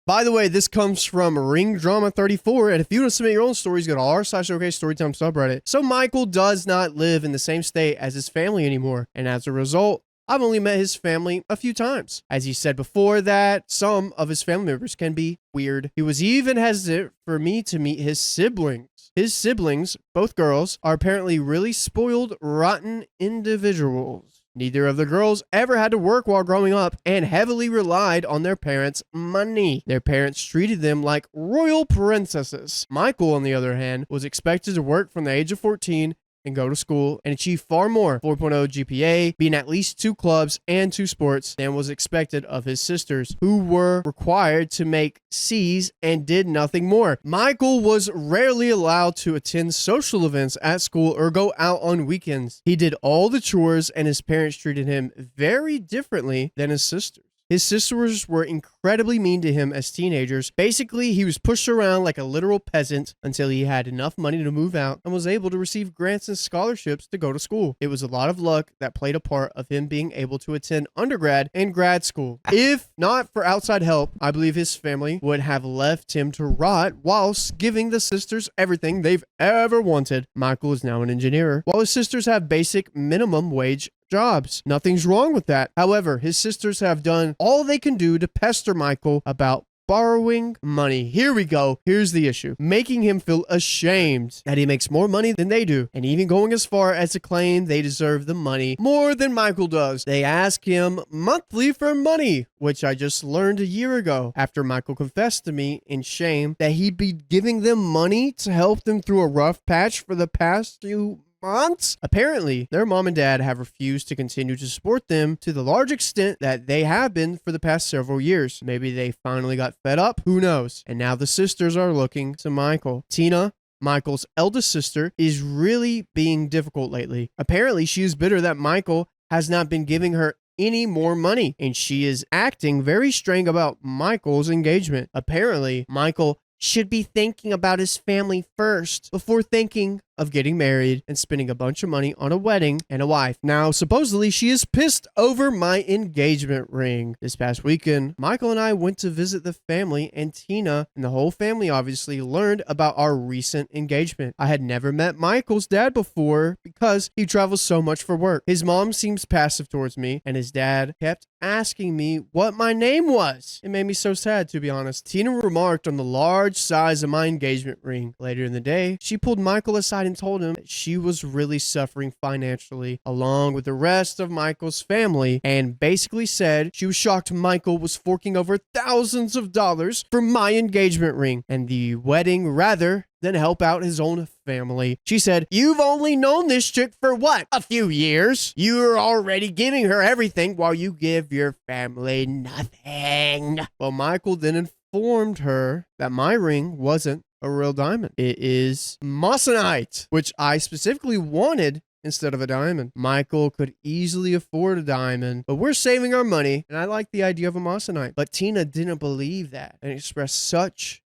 [SPEAKER 8] by the way, this comes from Ring Drama 34, and if you want to submit your own stories, go to r/OK Storytime subreddit. So Michael does not live in the same state as his family anymore, and as a result, I've only met his family a few times. As he said before that, some of his family members can be weird. He was even hesitant for me to meet his siblings. His siblings, both girls, are apparently really spoiled, rotten individuals. Neither of the girls ever had to work while growing up and heavily relied on their parents' money. Their parents treated them like royal princesses. Michael, on the other hand, was expected to work from the age of 14 and go to school and achieve far more, 4.0 GPA, be in at least 2 clubs and 2 sports, than was expected of his sisters, who were required to make C's and did nothing more. Michael was rarely allowed to attend social events at school or go out on weekends. He did all the chores, and his parents treated him very differently than his sisters. His sisters were incredibly mean to him as teenagers. Basically, he was pushed around like a literal peasant until he had enough money to move out and was able to receive grants and scholarships to go to school. It was a lot of luck that played a part of him being able to attend undergrad and grad school. If not for outside help, I believe his family would have left him to rot whilst giving the sisters everything they've ever wanted. Michael is now an engineer, while his sisters have basic minimum wage jobs. Nothing's wrong with that. However, his sisters have done all they can do to pester Michael about borrowing money. Here we go. Here's the issue. Making him feel ashamed that he makes more money than they do, and even going as far as to claim they deserve the money more than Michael does. They ask him monthly for money, which I just learned a year ago after Michael confessed to me in shame that he'd be giving them money to help them through a rough patch for the past few months. Apparently, their mom and dad have refused to continue to support them to the large extent that they have been for the past several years. Maybe they finally got fed up, who knows? And now the sisters are looking to Michael. Tina, Michael's eldest sister, is really being difficult lately. Apparently, she is bitter that Michael has not been giving her any more money, and she is acting very strange about Michael's engagement. Apparently, Michael should be thinking about his family first before thinking of getting married and spending a bunch of money on a wedding and a wife. Now, supposedly, she is pissed over my engagement ring. This past weekend, Michael and I went to visit the family, and Tina and the whole family obviously learned about our recent engagement. I had never met Michael's dad before because he travels so much for work. His mom seems passive towards me, and his dad kept asking me what my name was. It made me so sad, to be honest. Tina remarked on the large size of my engagement ring. Later in the day, she pulled Michael aside and told him that she was really suffering financially along with the rest of Michael's family, and basically said she was shocked Michael was forking over thousands of dollars for my engagement ring and the wedding rather than help out his own family. She said, "You've only known this chick for what? A few years? You're already giving her everything while you give your family nothing." Well, Michael then informed her that my ring wasn't a real diamond. It is moissanite, which I specifically wanted instead of a diamond. Michael could easily afford a diamond, but we're saving our money, and I like the idea of a moissanite. But Tina didn't believe that and expressed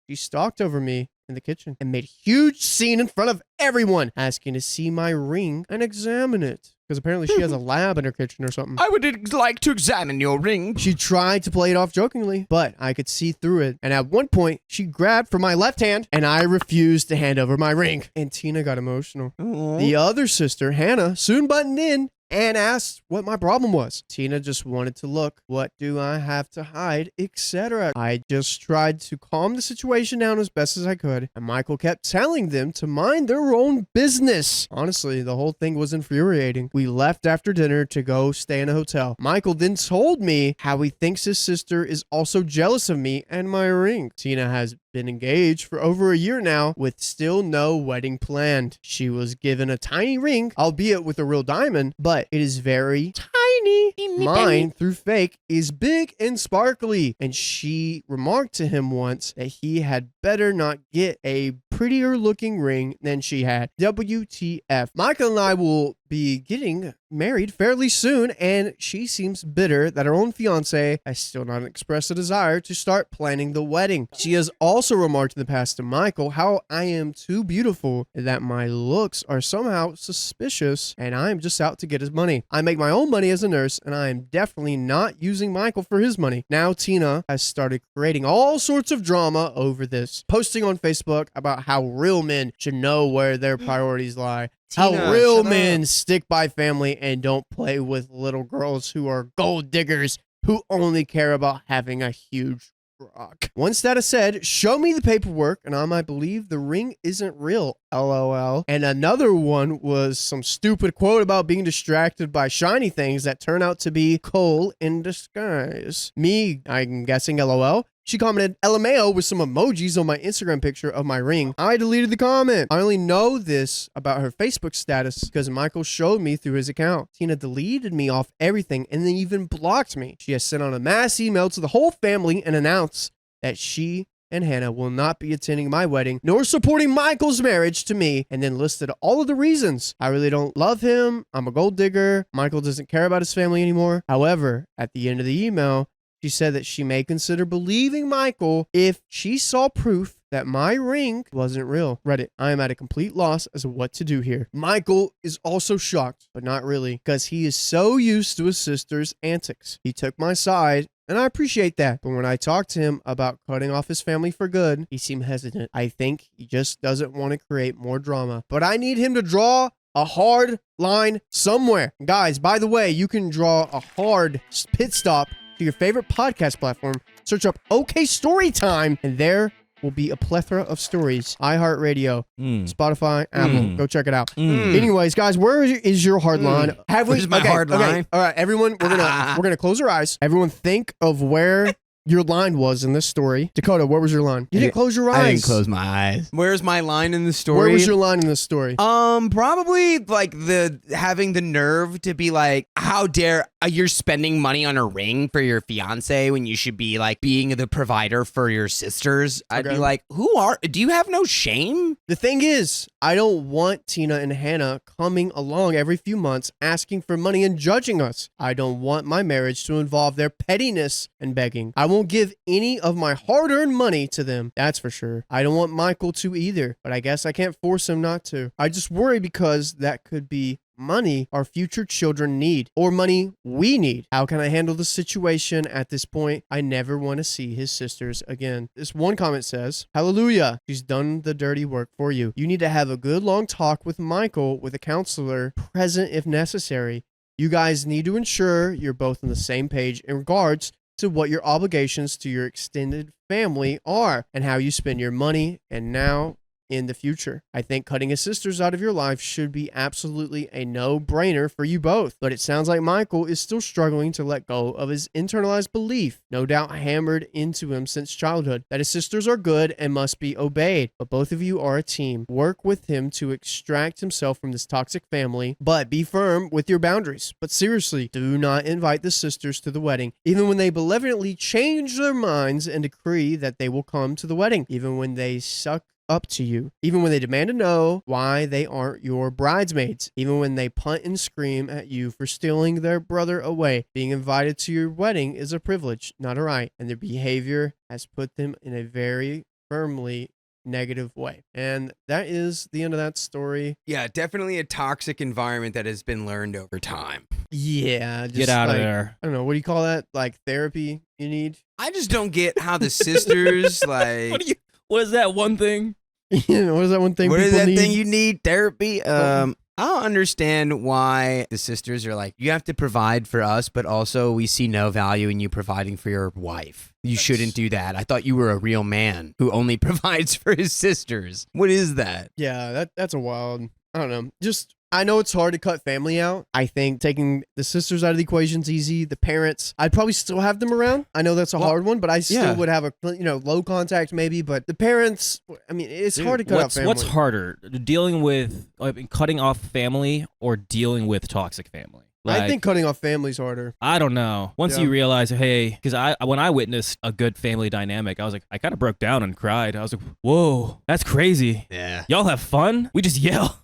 [SPEAKER 8] she stalked over me in the kitchen and made a huge scene in front of everyone, asking to see my ring and examine it. Because apparently she has a lab in her kitchen or something.
[SPEAKER 1] I would like to examine your ring.
[SPEAKER 8] She tried to play it off jokingly, but I could see through it. And at one point, she grabbed for my left hand, and I refused to hand over my ring. And Tina got emotional. The other sister, Hannah, soon buttoned in and asked what my problem was. Tina just wanted to look. What do I have to hide, etc. I just tried to calm the situation down as best as I could, and Michael kept telling them to mind their own business. Honestly, the whole thing was infuriating. We left after dinner to go stay in a hotel. Michael then told me how he thinks his sister is also jealous of me and my ring. Tina has been engaged for over a year now with still no wedding planned. She was given a tiny ring, albeit with a real diamond, but it is very tiny. Mine, through fake, is big and sparkly, and she remarked to him once that he had better not get a prettier looking ring than she had. WTF. Michael and I will be getting married fairly soon, and she seems bitter that her own fiance has still not expressed a desire to start planning the wedding. She has also remarked in the past to Michael how I am too beautiful and that my looks are somehow suspicious and I am just out to get his money. I make my own money as a nurse, and I am definitely not using Michael for his money. Now Tina has started creating all sorts of drama over this, posting on Facebook about how real men should know where their priorities lie.
[SPEAKER 1] Tina,
[SPEAKER 8] How real
[SPEAKER 1] shut
[SPEAKER 8] men
[SPEAKER 1] up.
[SPEAKER 8] stick by family and don't play with little girls who are gold diggers who only care about having a huge rock. One status said, show me the paperwork and I might believe the ring isn't real, LOL. And another one was some stupid quote about being distracted by shiny things that turn out to be coal in disguise. Me, I'm guessing LOL. She commented LMAO with some emojis on my Instagram picture of my ring. I deleted the comment. I only know this about her Facebook status because Michael showed me through his account. Tina deleted me off everything and then even blocked me. She has sent out a mass email to the whole family and announced that she and Hannah will not be attending my wedding nor supporting Michael's marriage to me, and then listed all of the reasons. I really don't love him. I'm a gold digger. Michael doesn't care about his family anymore. However, at the end of the email, she said that she may consider believing Michael if she saw proof that my ring wasn't real. Reddit, I am at a complete loss as to what to do here. Michael is also shocked, but not really, because he is so used to his sister's antics. He took my side, and I appreciate that. But when I talked to him about cutting off his family for good, he seemed hesitant. I think he just doesn't want to create more drama. But I need him to draw a hard line somewhere. Guys, by the way, you can draw a hard pit stop to your favorite podcast platform, search up OK Storytime, and there will be a plethora of stories. iHeartRadio, Spotify, Apple. Go check it out. Anyways, guys, where is your hard line?
[SPEAKER 1] Where's my hard line?
[SPEAKER 8] All right, everyone, we're gonna close our eyes. Everyone, think of where your line was in this story. Dakota, where was your line? You didn't close your eyes.
[SPEAKER 1] I didn't close my eyes. Where's my line in the story?
[SPEAKER 8] Where was your line in this story?
[SPEAKER 1] Probably like the having the nerve to be like, how dare you're spending money on a ring for your fiance when you should be like being the provider for your sisters. I'd be like, do you have no shame?
[SPEAKER 8] The thing is, I don't want Tina and Hannah coming along every few months asking for money and judging us. I don't want my marriage to involve their pettiness and begging. I won't give any of my hard-earned money to them, that's for sure. I don't want Michael to either, but I guess I can't force him not to. I just worry because that could be money our future children need, or money we need. How can I handle the situation at this point? I never want to see his sisters again. This one comment says, hallelujah, she's done the dirty work for you. You need to have a good long talk with Michael with a counselor present if necessary. You guys need to ensure you're both on the same page in regards to what your obligations to your extended family are and how you spend your money and now in the future. I think cutting his sisters out of your life should be absolutely a no-brainer for you both, but it sounds like Michael is still struggling to let go of his internalized belief, no doubt hammered into him since childhood, that his sisters are good and must be obeyed, but both of you are a team. Work with him to extract himself from this toxic family, but be firm with your boundaries. But seriously, do not invite the sisters to the wedding, even when they benevolently change their minds and decree that they will come to the wedding, even when they suck up to you, even when they demand to know why they aren't your bridesmaids, even when they punt and scream at you for stealing their brother away. Being invited to your wedding is a privilege, not a right, and their behavior has put them in a very firmly negative way. And that is the end of that story.
[SPEAKER 1] Yeah, definitely a toxic environment that has been learned over time.
[SPEAKER 8] Yeah. Just
[SPEAKER 3] Get out of
[SPEAKER 8] like,
[SPEAKER 3] there.
[SPEAKER 8] I don't know. What do you call that? Like therapy you need?
[SPEAKER 1] I just don't get how the sisters like.
[SPEAKER 3] What is that one thing?
[SPEAKER 8] You know, what is that one thing
[SPEAKER 1] What is
[SPEAKER 8] people
[SPEAKER 1] that
[SPEAKER 8] need?
[SPEAKER 1] thing you need? Therapy? I don't understand why the sisters are like, you have to provide for us, but also we see no value in you providing for your wife. You shouldn't do that. I thought you were a real man who only provides for his sisters. What is that?
[SPEAKER 8] Yeah, that's a wild. I don't know. Just I know it's hard to cut family out. I think taking the sisters out of the equation's easy. The parents, I'd probably still have them around. I know that's a hard one, but I still would have a low contact maybe. But the parents, I mean, it's hard to cut out family.
[SPEAKER 3] What's harder, dealing with cutting off family or dealing with toxic family?
[SPEAKER 8] I think cutting off family's harder.
[SPEAKER 3] I don't know. Once you realize, hey, because when I witnessed a good family dynamic, I was like, I kind of broke down and cried. I was like, whoa, that's crazy.
[SPEAKER 1] Yeah.
[SPEAKER 3] Y'all have fun? We just yell.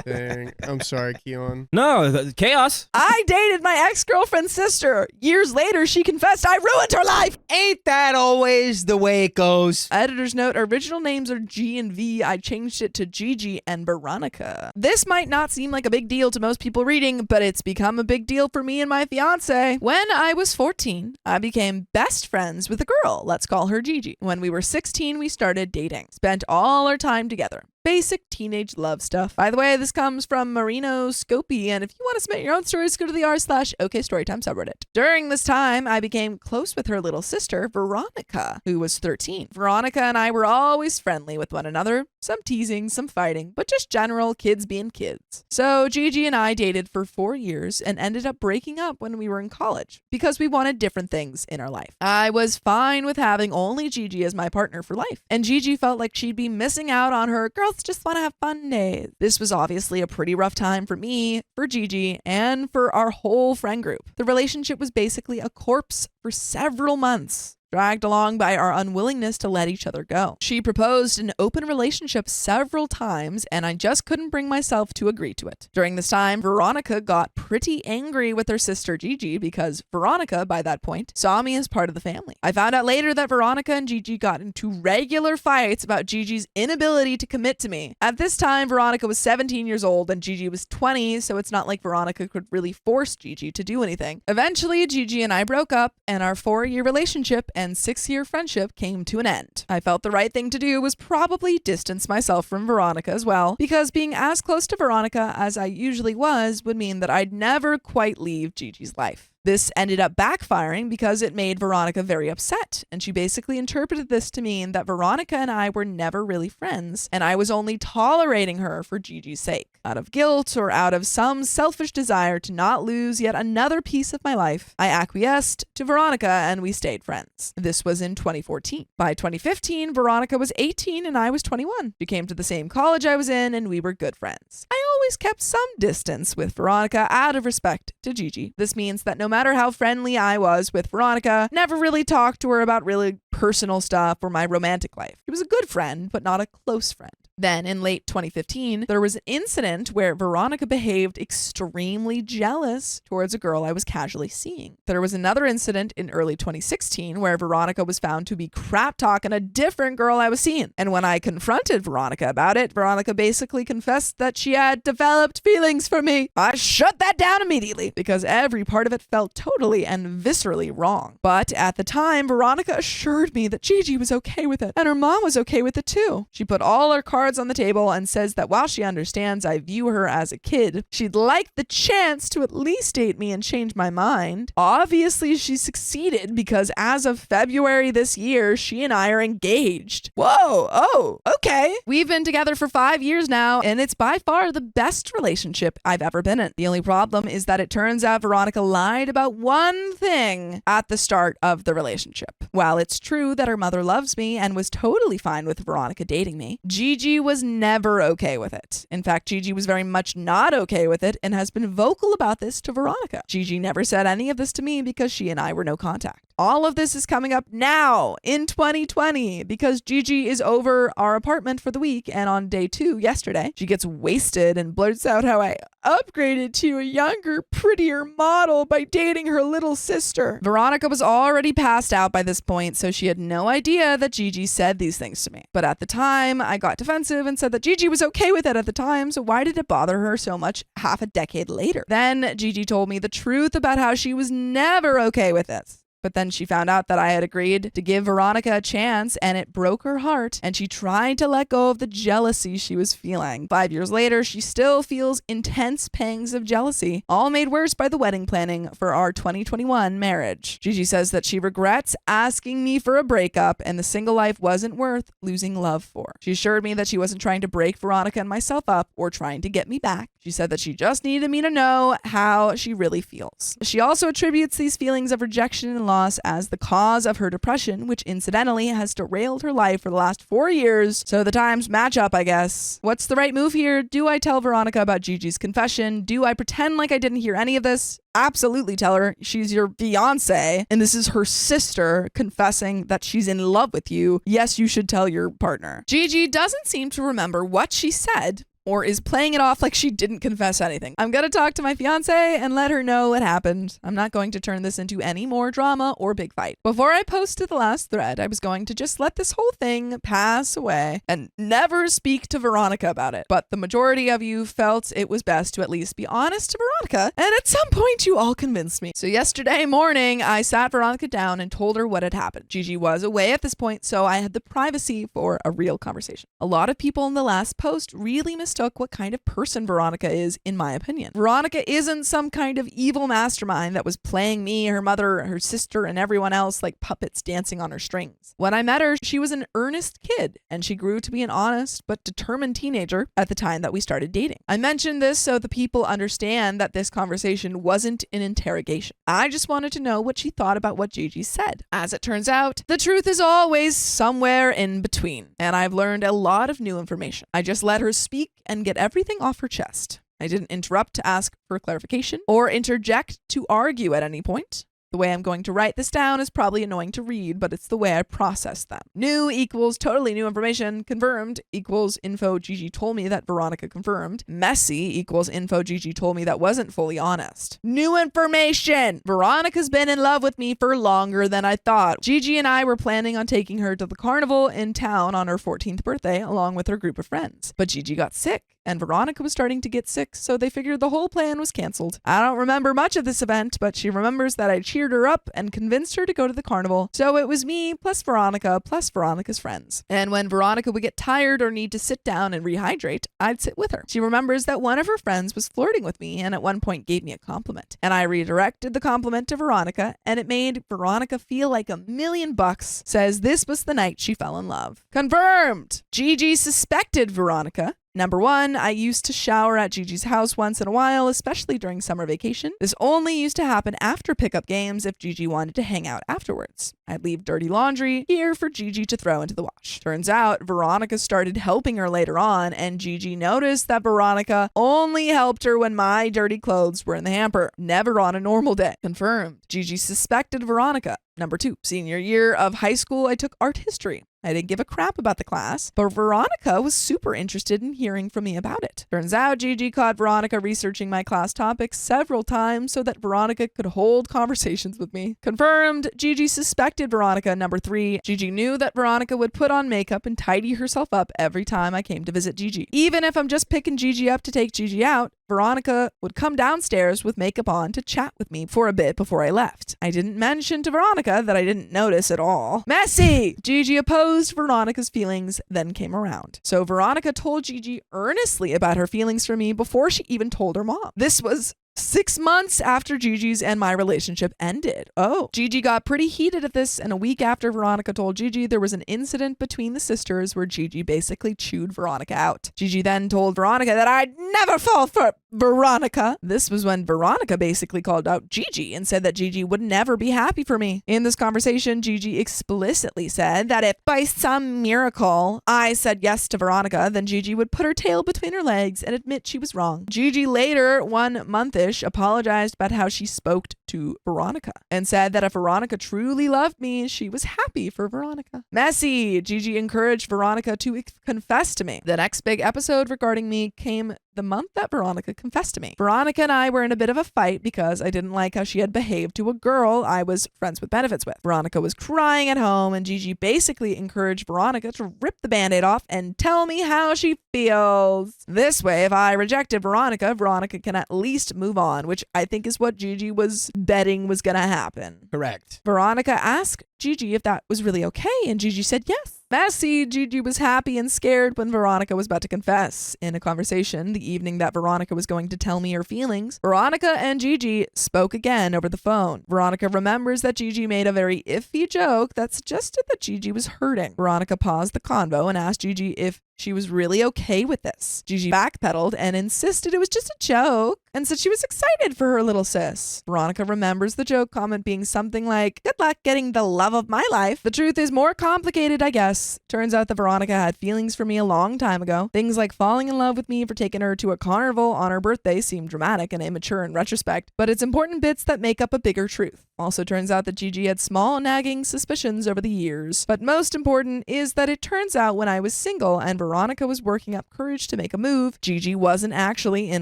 [SPEAKER 8] Dang, I'm sorry, Keon.
[SPEAKER 3] No, chaos.
[SPEAKER 9] I dated my ex-girlfriend's sister. Years later, she confessed I ruined her life.
[SPEAKER 1] Ain't that always the way it goes?
[SPEAKER 2] Editor's note, original names are G and V. I changed it to Gigi and Veronica. This might not seem like a big deal to most people reading, but it's become a big deal for me and my fiance. When I was 14, I became best friends with a girl. Let's call her Gigi. When we were 16, we started dating. Spent all our time together. Basic teenage love stuff. By the way, this comes from Marino Scopy, and if you want to submit your own stories, go to the r/OKStorytime subreddit. During this time, I became close with her little sister, Veronica, who was 13. Veronica and I were always friendly with one another. Some teasing, some fighting, but just general kids being kids. So Gigi and I dated for 4 years and ended up breaking up when we were in college because we wanted different things in our life. I was fine with having only Gigi as my partner for life, and Gigi felt like she'd be missing out on her girls just want to have fun days. This was obviously a pretty rough time for me, for Gigi, and for our whole friend group. The relationship was basically a corpse for several months, dragged along by our unwillingness to let each other go. She proposed an open relationship several times, and I just couldn't bring myself to agree to it. During this time, Veronica got pretty angry with her sister Gigi because Veronica, by that point, saw me as part of the family. I found out later that Veronica and Gigi got into regular fights about Gigi's inability to commit to me. At this time, Veronica was 17 years old and Gigi was 20, so it's not like Veronica could really force Gigi to do anything. Eventually, Gigi and I broke up, and our 4-year relationship and 6-year friendship came to an end. I felt the right thing to do was probably distance myself from Veronica as well, because being as close to Veronica as I usually was would mean that I'd never quite leave Gigi's life. This ended up backfiring because it made Veronica very upset, and she basically interpreted this to mean that Veronica and I were never really friends, and I was only tolerating her for Gigi's sake. Out of guilt or out of some selfish desire to not lose yet another piece of my life, I acquiesced to Veronica and we stayed friends. This was in 2014. By 2015, Veronica was 18 and I was 21. She came to the same college I was in and we were good friends. I always kept some distance with Veronica out of respect to Gigi. This means that no matter how friendly I was with Veronica, never really talked to her about really personal stuff or my romantic life. She was a good friend, but not a close friend. Then, in late 2015, there was an incident where Veronica behaved extremely jealous towards a girl I was casually seeing. There was another incident in early 2016 where Veronica was found to be crap talking a different girl I was seeing. And when I confronted Veronica about it, Veronica basically confessed that she had developed feelings for me. I shut that down immediately because every part of it felt totally and viscerally wrong. But at the time, Veronica assured me that Gigi was okay with it, and her mom was okay with it too. She put all her cards on the table and says that while she understands I view her as a kid, she'd like the chance to at least date me and change my mind. Obviously, she succeeded because as of February this year, she and I are engaged. Whoa, oh, okay. We've been together for 5 years now, and it's by far the best relationship I've ever been in. The only problem is that it turns out Veronica lied about one thing at the start of the relationship. While it's true that her mother loves me and was totally fine with Veronica dating me, Gigi was never okay with it. In fact, Gigi was very much not okay with it and has been vocal about this to Veronica. Gigi never said any of this to me because she and I were no contact. All of this is coming up now in 2020 because Gigi is over our apartment for the week, and on day 2 yesterday, she gets wasted and blurts out how I upgraded to a younger, prettier model by dating her little sister. Veronica was already passed out by this point, so she had no idea that Gigi said these things to me. But at the time, I got defensive and said that Gigi was okay with it at the time, so why did it bother her so much half a decade later? Then Gigi told me the truth about how she was never okay with this. But then she found out that I had agreed to give Veronica a chance, and it broke her heart, and she tried to let go of the jealousy she was feeling. 5 years later, she still feels intense pangs of jealousy, all made worse by the wedding planning for our 2021 marriage. Gigi says that she regrets asking me for a breakup, and the single life wasn't worth losing love for. She assured me that she wasn't trying to break Veronica and myself up or trying to get me back. She said that she just needed me to know how she really feels. She also attributes these feelings of rejection and loss as the cause of her depression, which incidentally has derailed her life for the last 4 years. So the times match up, I guess. What's the right move here? Do I tell Veronica about Gigi's confession? Do I pretend like I didn't hear any of this? Absolutely tell her she's your fiance and this is her sister confessing that she's in love with you. Yes, you should tell your partner. Gigi doesn't seem to remember what she said, or is playing it off like she didn't confess anything. I'm gonna talk to my fiance and let her know what happened. I'm not going to turn this into any more drama or big fight. Before I posted the last thread, I was going to just let this whole thing pass away and never speak to Veronica about it. But the majority of you felt it was best to at least be honest to Veronica, and at some point you all convinced me. So yesterday morning, I sat Veronica down and told her what had happened. Gigi was away at this point, so I had the privacy for a real conversation. A lot of people in the last post really mistook what kind of person Veronica is, in my opinion. Veronica isn't some kind of evil mastermind that was playing me, her mother, her sister, and everyone else like puppets dancing on her strings. When I met her, she was an earnest kid, and she grew to be an honest but determined teenager at the time that we started dating. I mentioned this so the people understand that this conversation wasn't an interrogation. I just wanted to know what she thought about what Gigi said. As it turns out, the truth is always somewhere in between, and I've learned a lot of new information. I just let her speak and get everything off her chest. I didn't interrupt to ask for clarification or interject to argue at any point. The way I'm going to write this down is probably annoying to read, but it's the way I process them. New equals totally new information. Confirmed equals info Gigi told me that Veronica confirmed. Messy equals info Gigi told me that wasn't fully honest. New information! Veronica's been in love with me for longer than I thought. Gigi and I were planning on taking her to the carnival in town on her 14th birthday along with her group of friends. But Gigi got sick, and Veronica was starting to get sick, so they figured the whole plan was canceled. I don't remember much of this event, but she remembers that I cheered her up and convinced her to go to the carnival. So it was me plus Veronica plus Veronica's friends. And when Veronica would get tired or need to sit down and rehydrate, I'd sit with her. She remembers that one of her friends was flirting with me and at one point gave me a compliment. And I redirected the compliment to Veronica, and it made Veronica feel like $1,000,000. Says this was the night she fell in love. Confirmed! Gigi suspected Veronica. Number 1, I used to shower at Gigi's house once in a while, especially during summer vacation. This only used to happen after pickup games if Gigi wanted to hang out afterwards. I'd leave dirty laundry here for Gigi to throw into the wash. Turns out, Veronica started helping her later on, and Gigi noticed that Veronica only helped her when my dirty clothes were in the hamper, never on a normal day. Confirmed. Gigi suspected Veronica. Number 2, senior year of high school, I took art history. I didn't give a crap about the class, but Veronica was super interested in hearing from me about it. Turns out Gigi caught Veronica researching my class topics several times so that Veronica could hold conversations with me. Confirmed, Gigi suspected Veronica. Number 3, Gigi knew that Veronica would put on makeup and tidy herself up every time I came to visit Gigi. Even if I'm just picking Gigi up to take Gigi out, Veronica would come downstairs with makeup on to chat with me for a bit before I left. I didn't mention to Veronica that I didn't notice at all. Messy! Gigi opposed Veronica's feelings, then came around. So Veronica told Gigi earnestly about her feelings for me before she even told her mom. This was 6 months after Gigi's and my relationship ended. Oh, Gigi got pretty heated at this, and a week after Veronica told Gigi, there was an incident between the sisters where Gigi basically chewed Veronica out. Gigi then told Veronica that I'd never fall for Veronica. This was when Veronica basically called out Gigi and said that Gigi would never be happy for me. In this conversation, Gigi explicitly said that if by some miracle I said yes to Veronica, then Gigi would put her tail between her legs and admit she was wrong. Gigi later, 1 month-ish, apologized about how she spoke to Veronica and said that if Veronica truly loved me, she was happy for Veronica. Messy. Gigi encouraged Veronica to confess to me. The next big episode regarding me came the month that Veronica confessed to me. Veronica and I were in a bit of a fight because I didn't like how she had behaved to a girl I was friends with benefits with. Veronica was crying at home, and Gigi basically encouraged Veronica to rip the band-aid off and tell me how she feels. This way, if I rejected Veronica, Veronica can at least move on, which I think is what Gigi was betting was gonna happen.
[SPEAKER 1] Correct.
[SPEAKER 2] Veronica asked Gigi if that was really okay, and Gigi said yes. Messy. Gigi was happy and scared when Veronica was about to confess. In a conversation the evening that Veronica was going to tell me her feelings, Veronica and Gigi spoke again over the phone. Veronica remembers that Gigi made a very iffy joke that suggested that Gigi was hurting. Veronica paused the convo and asked Gigi if she was really okay with this. Gigi backpedaled and insisted it was just a joke and said she was excited for her little sis. Veronica remembers the joke comment being something like, "Good luck getting the love of my life." The truth is more complicated, I guess. Turns out that Veronica had feelings for me a long time ago. Things like falling in love with me for taking her to a carnival on her birthday seem dramatic and immature in retrospect, but it's important bits that make up a bigger truth. Also turns out that Gigi had small nagging suspicions over the years. But most important is that it turns out when I was single and Veronica was working up courage to make a move, Gigi wasn't actually in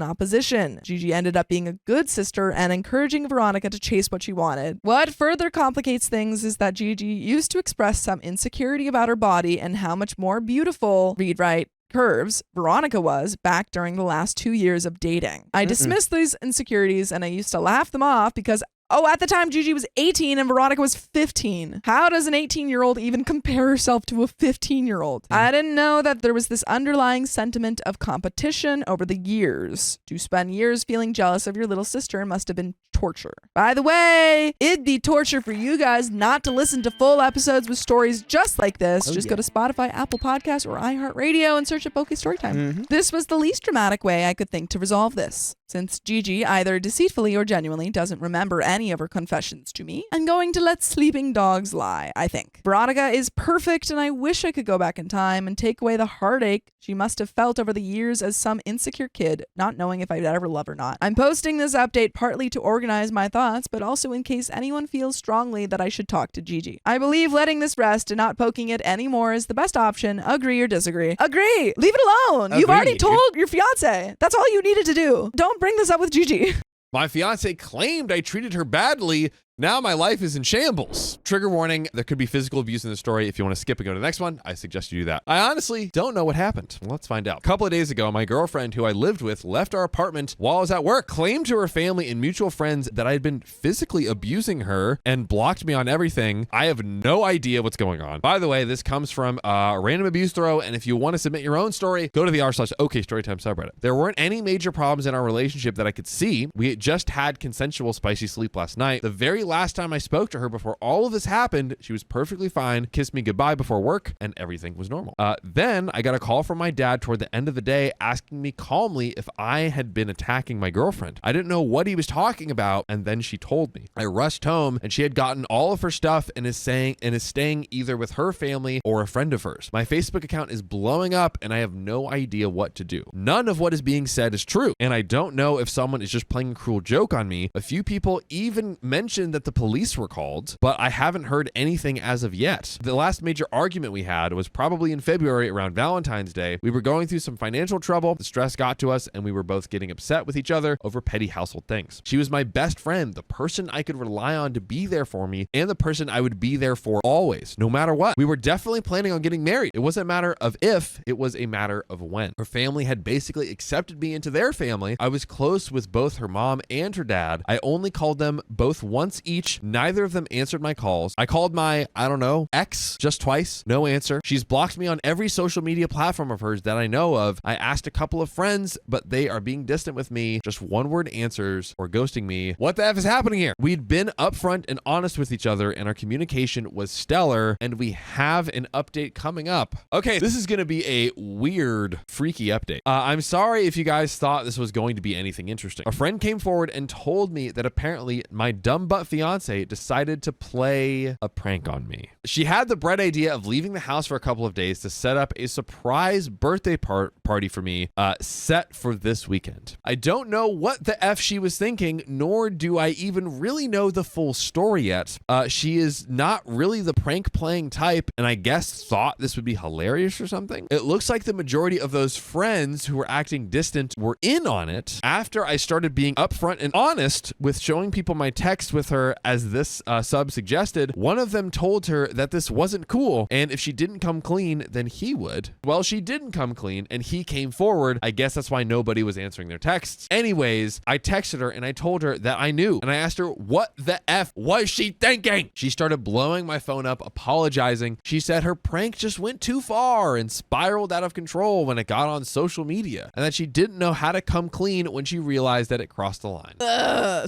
[SPEAKER 2] opposition. Gigi ended up being a good sister and encouraging Veronica to chase what she wanted. What further complicates things is that Gigi used to express some insecurity about her body and how much more beautiful, read right, curves Veronica was back during the last 2 years of dating. I dismissed these insecurities and I used to laugh them off because at the time Gigi was 18 and Veronica was 15. How does an 18-year-old even compare herself to a 15-year-old? I didn't know that there was this underlying sentiment of competition over the years. To spend years feeling jealous of your little sister must have been torture. By the way, it'd be torture for you guys not to listen to full episodes with stories just like this. Just go to Spotify, Apple Podcasts, or iHeartRadio and search up OK Storytime. This was the least dramatic way I could think to resolve this. Since Gigi either deceitfully or genuinely doesn't remember any of her confessions to me, I'm going to let sleeping dogs lie, I think. Veronica is perfect, and I wish I could go back in time and take away the heartache she must have felt over the years as some insecure kid, not knowing if I'd ever love or not. I'm posting this update partly to organize my thoughts, but also in case anyone feels strongly that I should talk to Gigi. I believe letting this rest and not poking it anymore is the best option. Agree or disagree? Agree! Leave it alone! You've already told your fiance. That's all you needed to do. Don't bring this up with Gigi.
[SPEAKER 4] My fiance claimed I treated her badly. Now my life is in shambles. Trigger warning, there could be physical abuse in the story. If you want to skip and go to the next one, I suggest you do that. I honestly don't know what happened. Well, let's find out. A couple of days ago, my girlfriend who I lived with left our apartment while I was at work, claimed to her family and mutual friends that I had been physically abusing her and blocked me on everything. I have no idea what's going on. By the way, this comes from a random abuse throw, and if you want to submit your own story, go to the r/OK Storytime subreddit. There weren't any major problems in our relationship that I could see. We had just had consensual spicy sleep last night. The very last time I spoke to her before all of this happened, she was perfectly fine, kissed me goodbye before work, and everything was normal. Then I got a call from my dad toward the end of the day asking me calmly if I had been attacking my girlfriend. I didn't know what he was talking about, and then she told me. I rushed home, and she had gotten all of her stuff and is staying either with her family or a friend of hers. My Facebook account is blowing up, and I have no idea what to do. None of what is being said is true, and I don't know if someone is just playing a cruel joke on me. A few people even mentioned that the police were called, but I haven't heard anything as of yet. The last major argument we had was probably in February around Valentine's Day. We were going through some financial trouble, the stress got to us, and we were both getting upset with each other over petty household things. She was my best friend, the person I could rely on to be there for me, and the person I would be there for always, no matter what. We were definitely planning on getting married. It wasn't a matter of if, it was a matter of when. Her family had basically accepted me into their family. I was close with both her mom and her dad. I only called them both once each. Neither of them answered my calls. I called my, I don't know, ex just twice. No answer. She's blocked me on every social media platform of hers that I know of. I asked a couple of friends, but they are being distant with me. Just one-word answers or ghosting me. What the F is happening here? We'd been upfront and honest with each other, and our communication was stellar, and we have an update coming up. Okay, this is going to be a weird, freaky update. I'm sorry if you guys thought this was going to be anything interesting. A friend came forward and told me that apparently my dumb butt fiance decided to play a prank on me. She had the bright idea of leaving the house for a couple of days to set up a surprise birthday party for me, set for this weekend. I don't know what the F she was thinking, nor do I even really know the full story yet. She is not really the prank playing type, and I guess thought this would be hilarious or something. It looks like the majority of those friends who were acting distant were in on it. After I started being upfront and honest with showing people my text with her, as this sub suggested, one of them told her that this wasn't cool, and if she didn't come clean, then he would. Well, she didn't come clean, and he came forward. I guess that's why nobody was answering their texts. Anyways, I texted her and I told her that I knew, and I asked her what the F was she thinking? She started blowing my phone up, apologizing. She said her prank just went too far and spiraled out of control when it got on social media, and that she didn't know how to come clean when she realized that it crossed the line.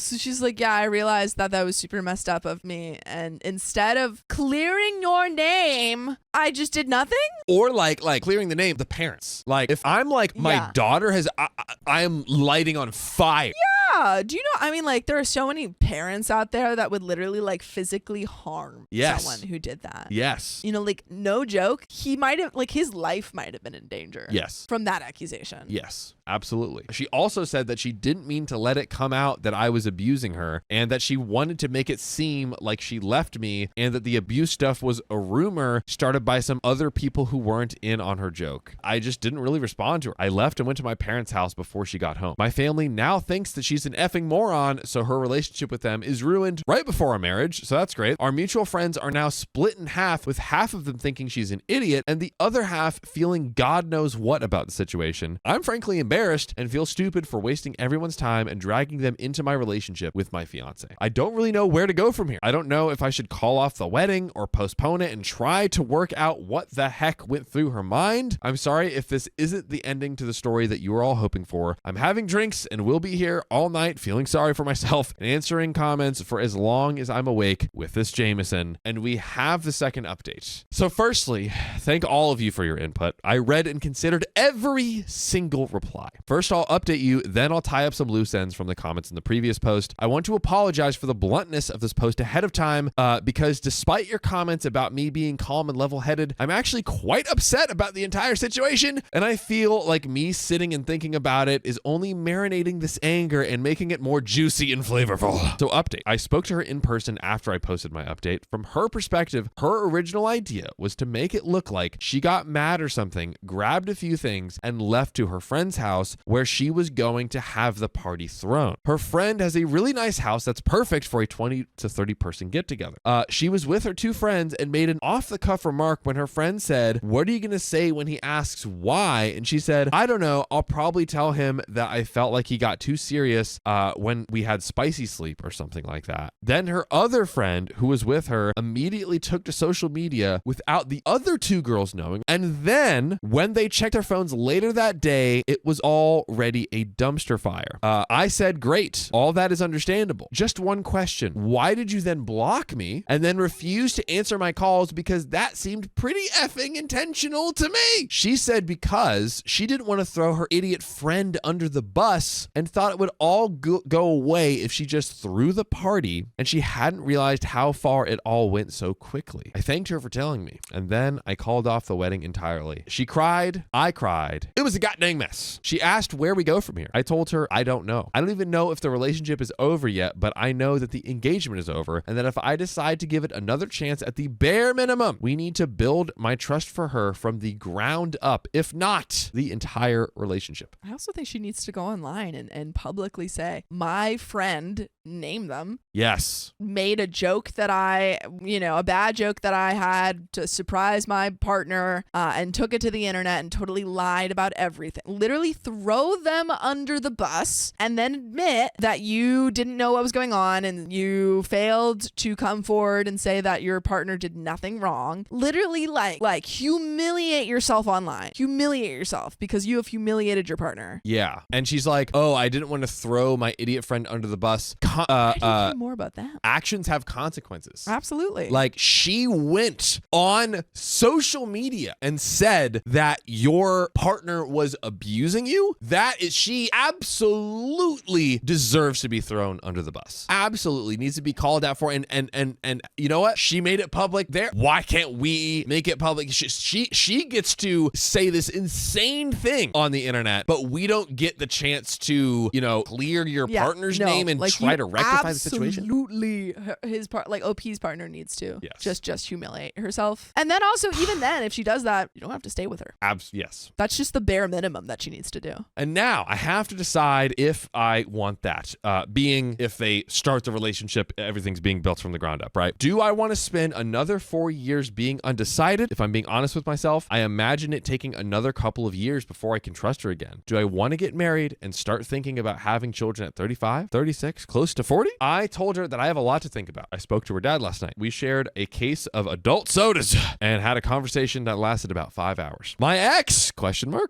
[SPEAKER 2] So she's like, yeah, I realized that was super messed up of me, and instead of clearing your name, I just did nothing?
[SPEAKER 4] Or like clearing the name, the parents. Like if I'm like, my daughter has, I am lighting on fire.
[SPEAKER 2] Yeah. Do you know, I mean, like there are so many parents out there that would literally like physically harm someone who did that.
[SPEAKER 4] Yes.
[SPEAKER 2] You know, like no joke, he might have, like his life might have been in danger.
[SPEAKER 4] Yes.
[SPEAKER 2] From that accusation.
[SPEAKER 4] Yes. Absolutely. She also said that she didn't mean to let it come out that I was abusing her, and that she wanted to make it seem like she left me, and that the abuse stuff was a rumor started by some other people who weren't in on her joke. I just didn't really respond to her. I left and went to my parents' house before she got home. My family now thinks that she's an effing moron, so her relationship with them is ruined right before our marriage, so that's great. Our mutual friends are now split in half, with half of them thinking she's an idiot and the other half feeling God knows what about the situation. I'm frankly embarrassed and feel stupid for wasting everyone's time and dragging them into my relationship with my fiance. I don't really know where to go from here. I don't know if I should call off the wedding or postpone it and try to work out what the heck went through her mind. I'm sorry if this isn't the ending to the story that you were all hoping for. I'm having drinks and will be here all night feeling sorry for myself and answering comments for as long as I'm awake with this Jameson. And we have the second update. So firstly, thank all of you for your input. I read and considered every single reply. First, I'll update you, then I'll tie up some loose ends from the comments in the previous post. I want to apologize for the bluntness of this post ahead of time, because despite your comments about me being calm and level-headed, I'm actually quite upset about the entire situation, and I feel like me sitting and thinking about it is only marinating this anger and making it more juicy and flavorful. So update. I spoke to her in person after I posted my update. From her perspective, her original idea was to make it look like she got mad or something, grabbed a few things, and left to her friend's house where she was going to have the party thrown. Her friend has a really nice house that's perfect for a 20 to 30 person get together. She was with her two friends and made an off the cuff remark when her friend said, "What are you going to say when he asks why?" And she said, "I don't know. I'll probably tell him that I felt like he got too serious when we had spicy sleep," or something like that. Then her other friend who was with her immediately took to social media without the other two girls knowing. And then when they checked their phones later that day, it was already a dumpster fire. I said, "Great. All that is understandable. Just one question. Why did you then block me and then refuse to answer my calls? Because that seemed pretty effing intentional to me." She said because she didn't want to throw her idiot friend under the bus and thought it would all go away if she just threw the party, and she hadn't realized how far it all went so quickly. I thanked her for telling me, and then I called off the wedding entirely. She cried. I cried. It was a goddamn mess. She asked where we go from here. I told her I don't know. I don't even know if the relationship is over yet, but I know that the engagement is over, and that if I decide to give it another chance at the bare minimum, we need to build my trust for her from the ground up, if not the entire relationship.
[SPEAKER 2] I also think she needs to go online and publicly literally say, my friend, name them,
[SPEAKER 4] Yes.
[SPEAKER 2] made a joke that a bad joke that I had to surprise my partner, and took it to the internet and totally lied about everything. Literally throw them under the bus and then admit that you didn't know what was going on and you failed to come forward and say that your partner did nothing wrong. Literally like humiliate yourself online. Humiliate yourself because you have humiliated your partner.
[SPEAKER 4] Yeah. And she's like, oh, I didn't want to throw my idiot friend under the bus.
[SPEAKER 2] I didn't hear more about that.
[SPEAKER 4] Actions have consequences.
[SPEAKER 2] Absolutely.
[SPEAKER 4] Like, she went on social media and said that your partner was abusing you. She absolutely deserves to be thrown under the bus. Absolutely needs to be called out for. And you know what? She made it public there. Why can't we make it public? She gets to say this insane thing on the internet, but we don't get the chance to, clear your partner's name and try to rectify the situation.
[SPEAKER 2] Absolutely, OP's partner needs to
[SPEAKER 4] Yes.
[SPEAKER 2] just humiliate herself. And then also, even then, if she does that, you don't have to stay with her.
[SPEAKER 4] Yes.
[SPEAKER 2] That's just the bare minimum that she needs to do.
[SPEAKER 4] And now I have to decide if I want that. Being if they start the relationship, everything's being built from the ground up, right? Do I want to spend another 4 years being undecided? If I'm being honest with myself, I imagine it taking another couple of years before I can trust her again. Do I want to get married and start thinking about having children at 35, 36, close to 40? I told her that I have a lot to think about. I spoke to her dad last night. We shared a case of adult sodas and had a conversation that lasted about 5 hours. My ex,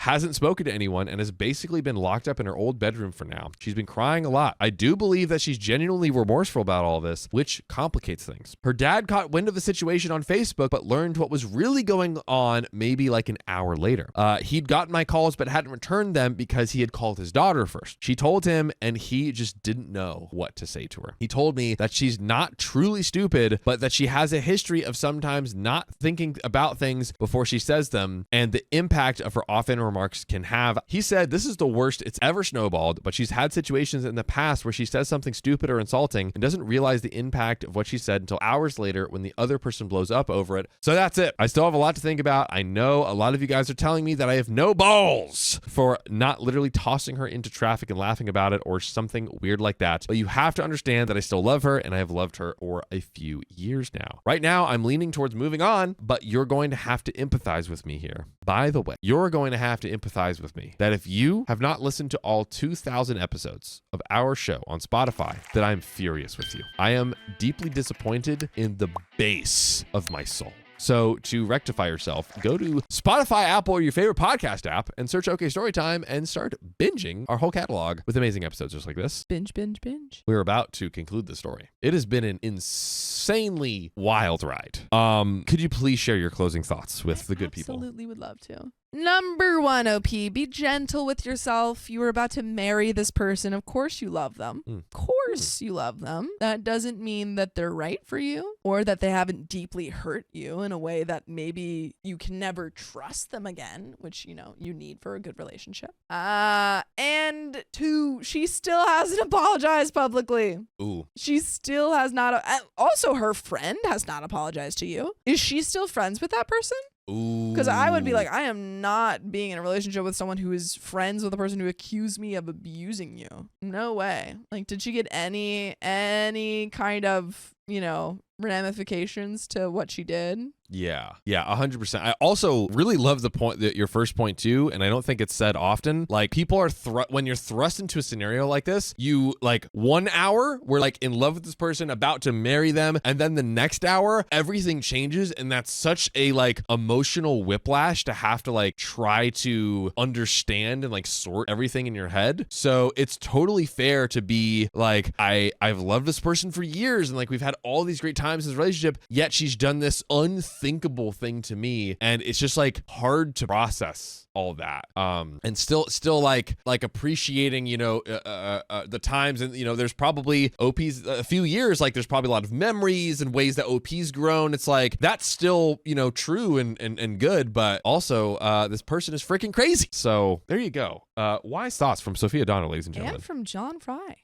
[SPEAKER 4] hasn't spoken to anyone and has basically been locked up in her old bedroom for now. She's been crying a lot. I do believe that she's genuinely remorseful about all this, which complicates things. Her dad caught wind of the situation on Facebook, but learned what was really going on maybe like an hour later. He'd gotten my calls, but hadn't returned them because he had called his daughter first. She told him, and he just didn't know what to say to her. He told me that she's not truly stupid, but that she has a history of sometimes not thinking about things before she says them, and the impact of her offhand remarks can have. He said this is the worst it's ever snowballed, but she's had situations in the past where she says something stupid or insulting and doesn't realize the impact of what she said until hours later when the other person blows up over it. So that's it. I still have a lot to think about. I know a lot of you guys are telling me that I have no balls for not literally tossing her into traffic and laughing about it or something weird like that, but you have to understand that I still love her and I have loved her for a few years now. Right now, I'm leaning towards moving on, but you're going to have to empathize with me here. By the way, you're going to have to empathize with me that if you have not listened to all 2,000 episodes of our show on Spotify, that I'm furious with you. I am deeply disappointed in the base of my soul. So to rectify yourself, go to Spotify, Apple, or your favorite podcast app and search OK Storytime and start binging our whole catalog with amazing episodes just like this.
[SPEAKER 2] Binge, binge, binge.
[SPEAKER 4] We're about to conclude the story. It has been an insanely wild ride. Could you please share your closing thoughts with the good people?
[SPEAKER 2] Absolutely would love to. Number 1, OP, be gentle with yourself. You are about to marry this person. Of course you love them. Of course you love them. That doesn't mean that they're right for you or that they haven't deeply hurt you in a way that maybe you can never trust them again, which, you need for a good relationship. And 2, she still hasn't apologized publicly.
[SPEAKER 4] Ooh.
[SPEAKER 2] She still has not. Also, her friend has not apologized to you. Is she still friends with that person? Because I would be like, I am not being in a relationship with someone who is friends with a person who accused me of abusing you. No way. Like, did she get any kind of, ramifications to what she did?
[SPEAKER 4] Yeah, 100%. I also really love the point that your first point too, and I don't think it's said often. Like, people are when you're thrust into a scenario like this, you 1 hour we're in love with this person, about to marry them, and then the next hour everything changes, and that's such a emotional whiplash to have to try to understand and sort everything in your head. So it's totally fair to be I've loved this person for years, and we've had all these great times in this relationship, yet she's done this unthinkable thing to me, and it's just hard to process all that, and still appreciating the times, and there's probably OP's a few years, there's probably a lot of memories and ways that OP's grown. It's that's still true and good, but also this person is freaking crazy. So there you go. Wise thoughts from Sophia Donner, ladies and gentlemen,
[SPEAKER 2] And from John Fry.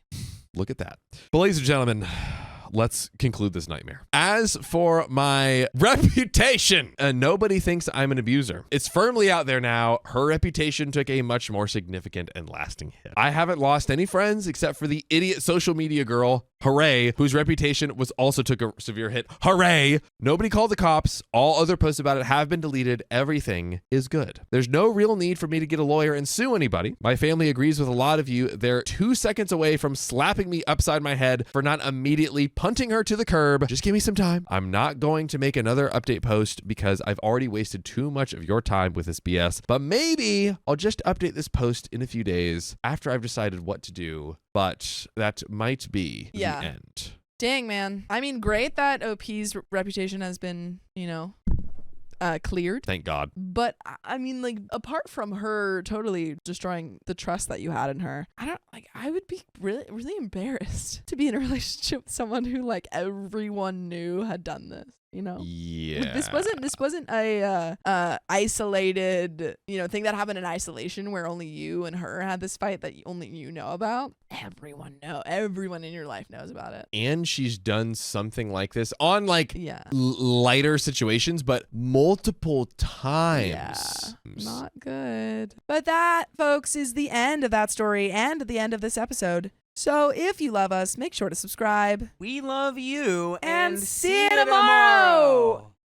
[SPEAKER 4] Look at that. But ladies and gentlemen, let's conclude this nightmare. As for my reputation, nobody thinks I'm an abuser. It's firmly out there now. Her reputation took a much more significant and lasting hit. I haven't lost any friends except for the idiot social media girl, hooray, whose reputation was also took a severe hit. Hooray! Nobody called the cops. All other posts about it have been deleted. Everything is good. There's no real need for me to get a lawyer and sue anybody. My family agrees with a lot of you. They're 2 seconds away from slapping me upside my head for not immediately punting her to the curb. Just give me some time. I'm not going to make another update post because I've already wasted too much of your time with this BS, but maybe I'll just update this post in a few days after I've decided what to do, but that might be the end.
[SPEAKER 2] Dang, man. I mean, great that OP's reputation has been, cleared.
[SPEAKER 4] Thank God.
[SPEAKER 2] But I mean, like, apart from her totally destroying the trust that you had in her, I would be really, really embarrassed to be in a relationship with someone who, like, everyone knew had done this.
[SPEAKER 4] Yeah.
[SPEAKER 2] This wasn't a isolated, thing that happened in isolation where only you and her had this fight that only you know about. Everyone in your life knows about it.
[SPEAKER 4] And she's done something like this on lighter situations, but multiple times.
[SPEAKER 2] Yeah, not good. But that, folks, is the end of that story and the end of this episode. So if you love us, make sure to subscribe.
[SPEAKER 1] We love you.
[SPEAKER 2] And see you tomorrow.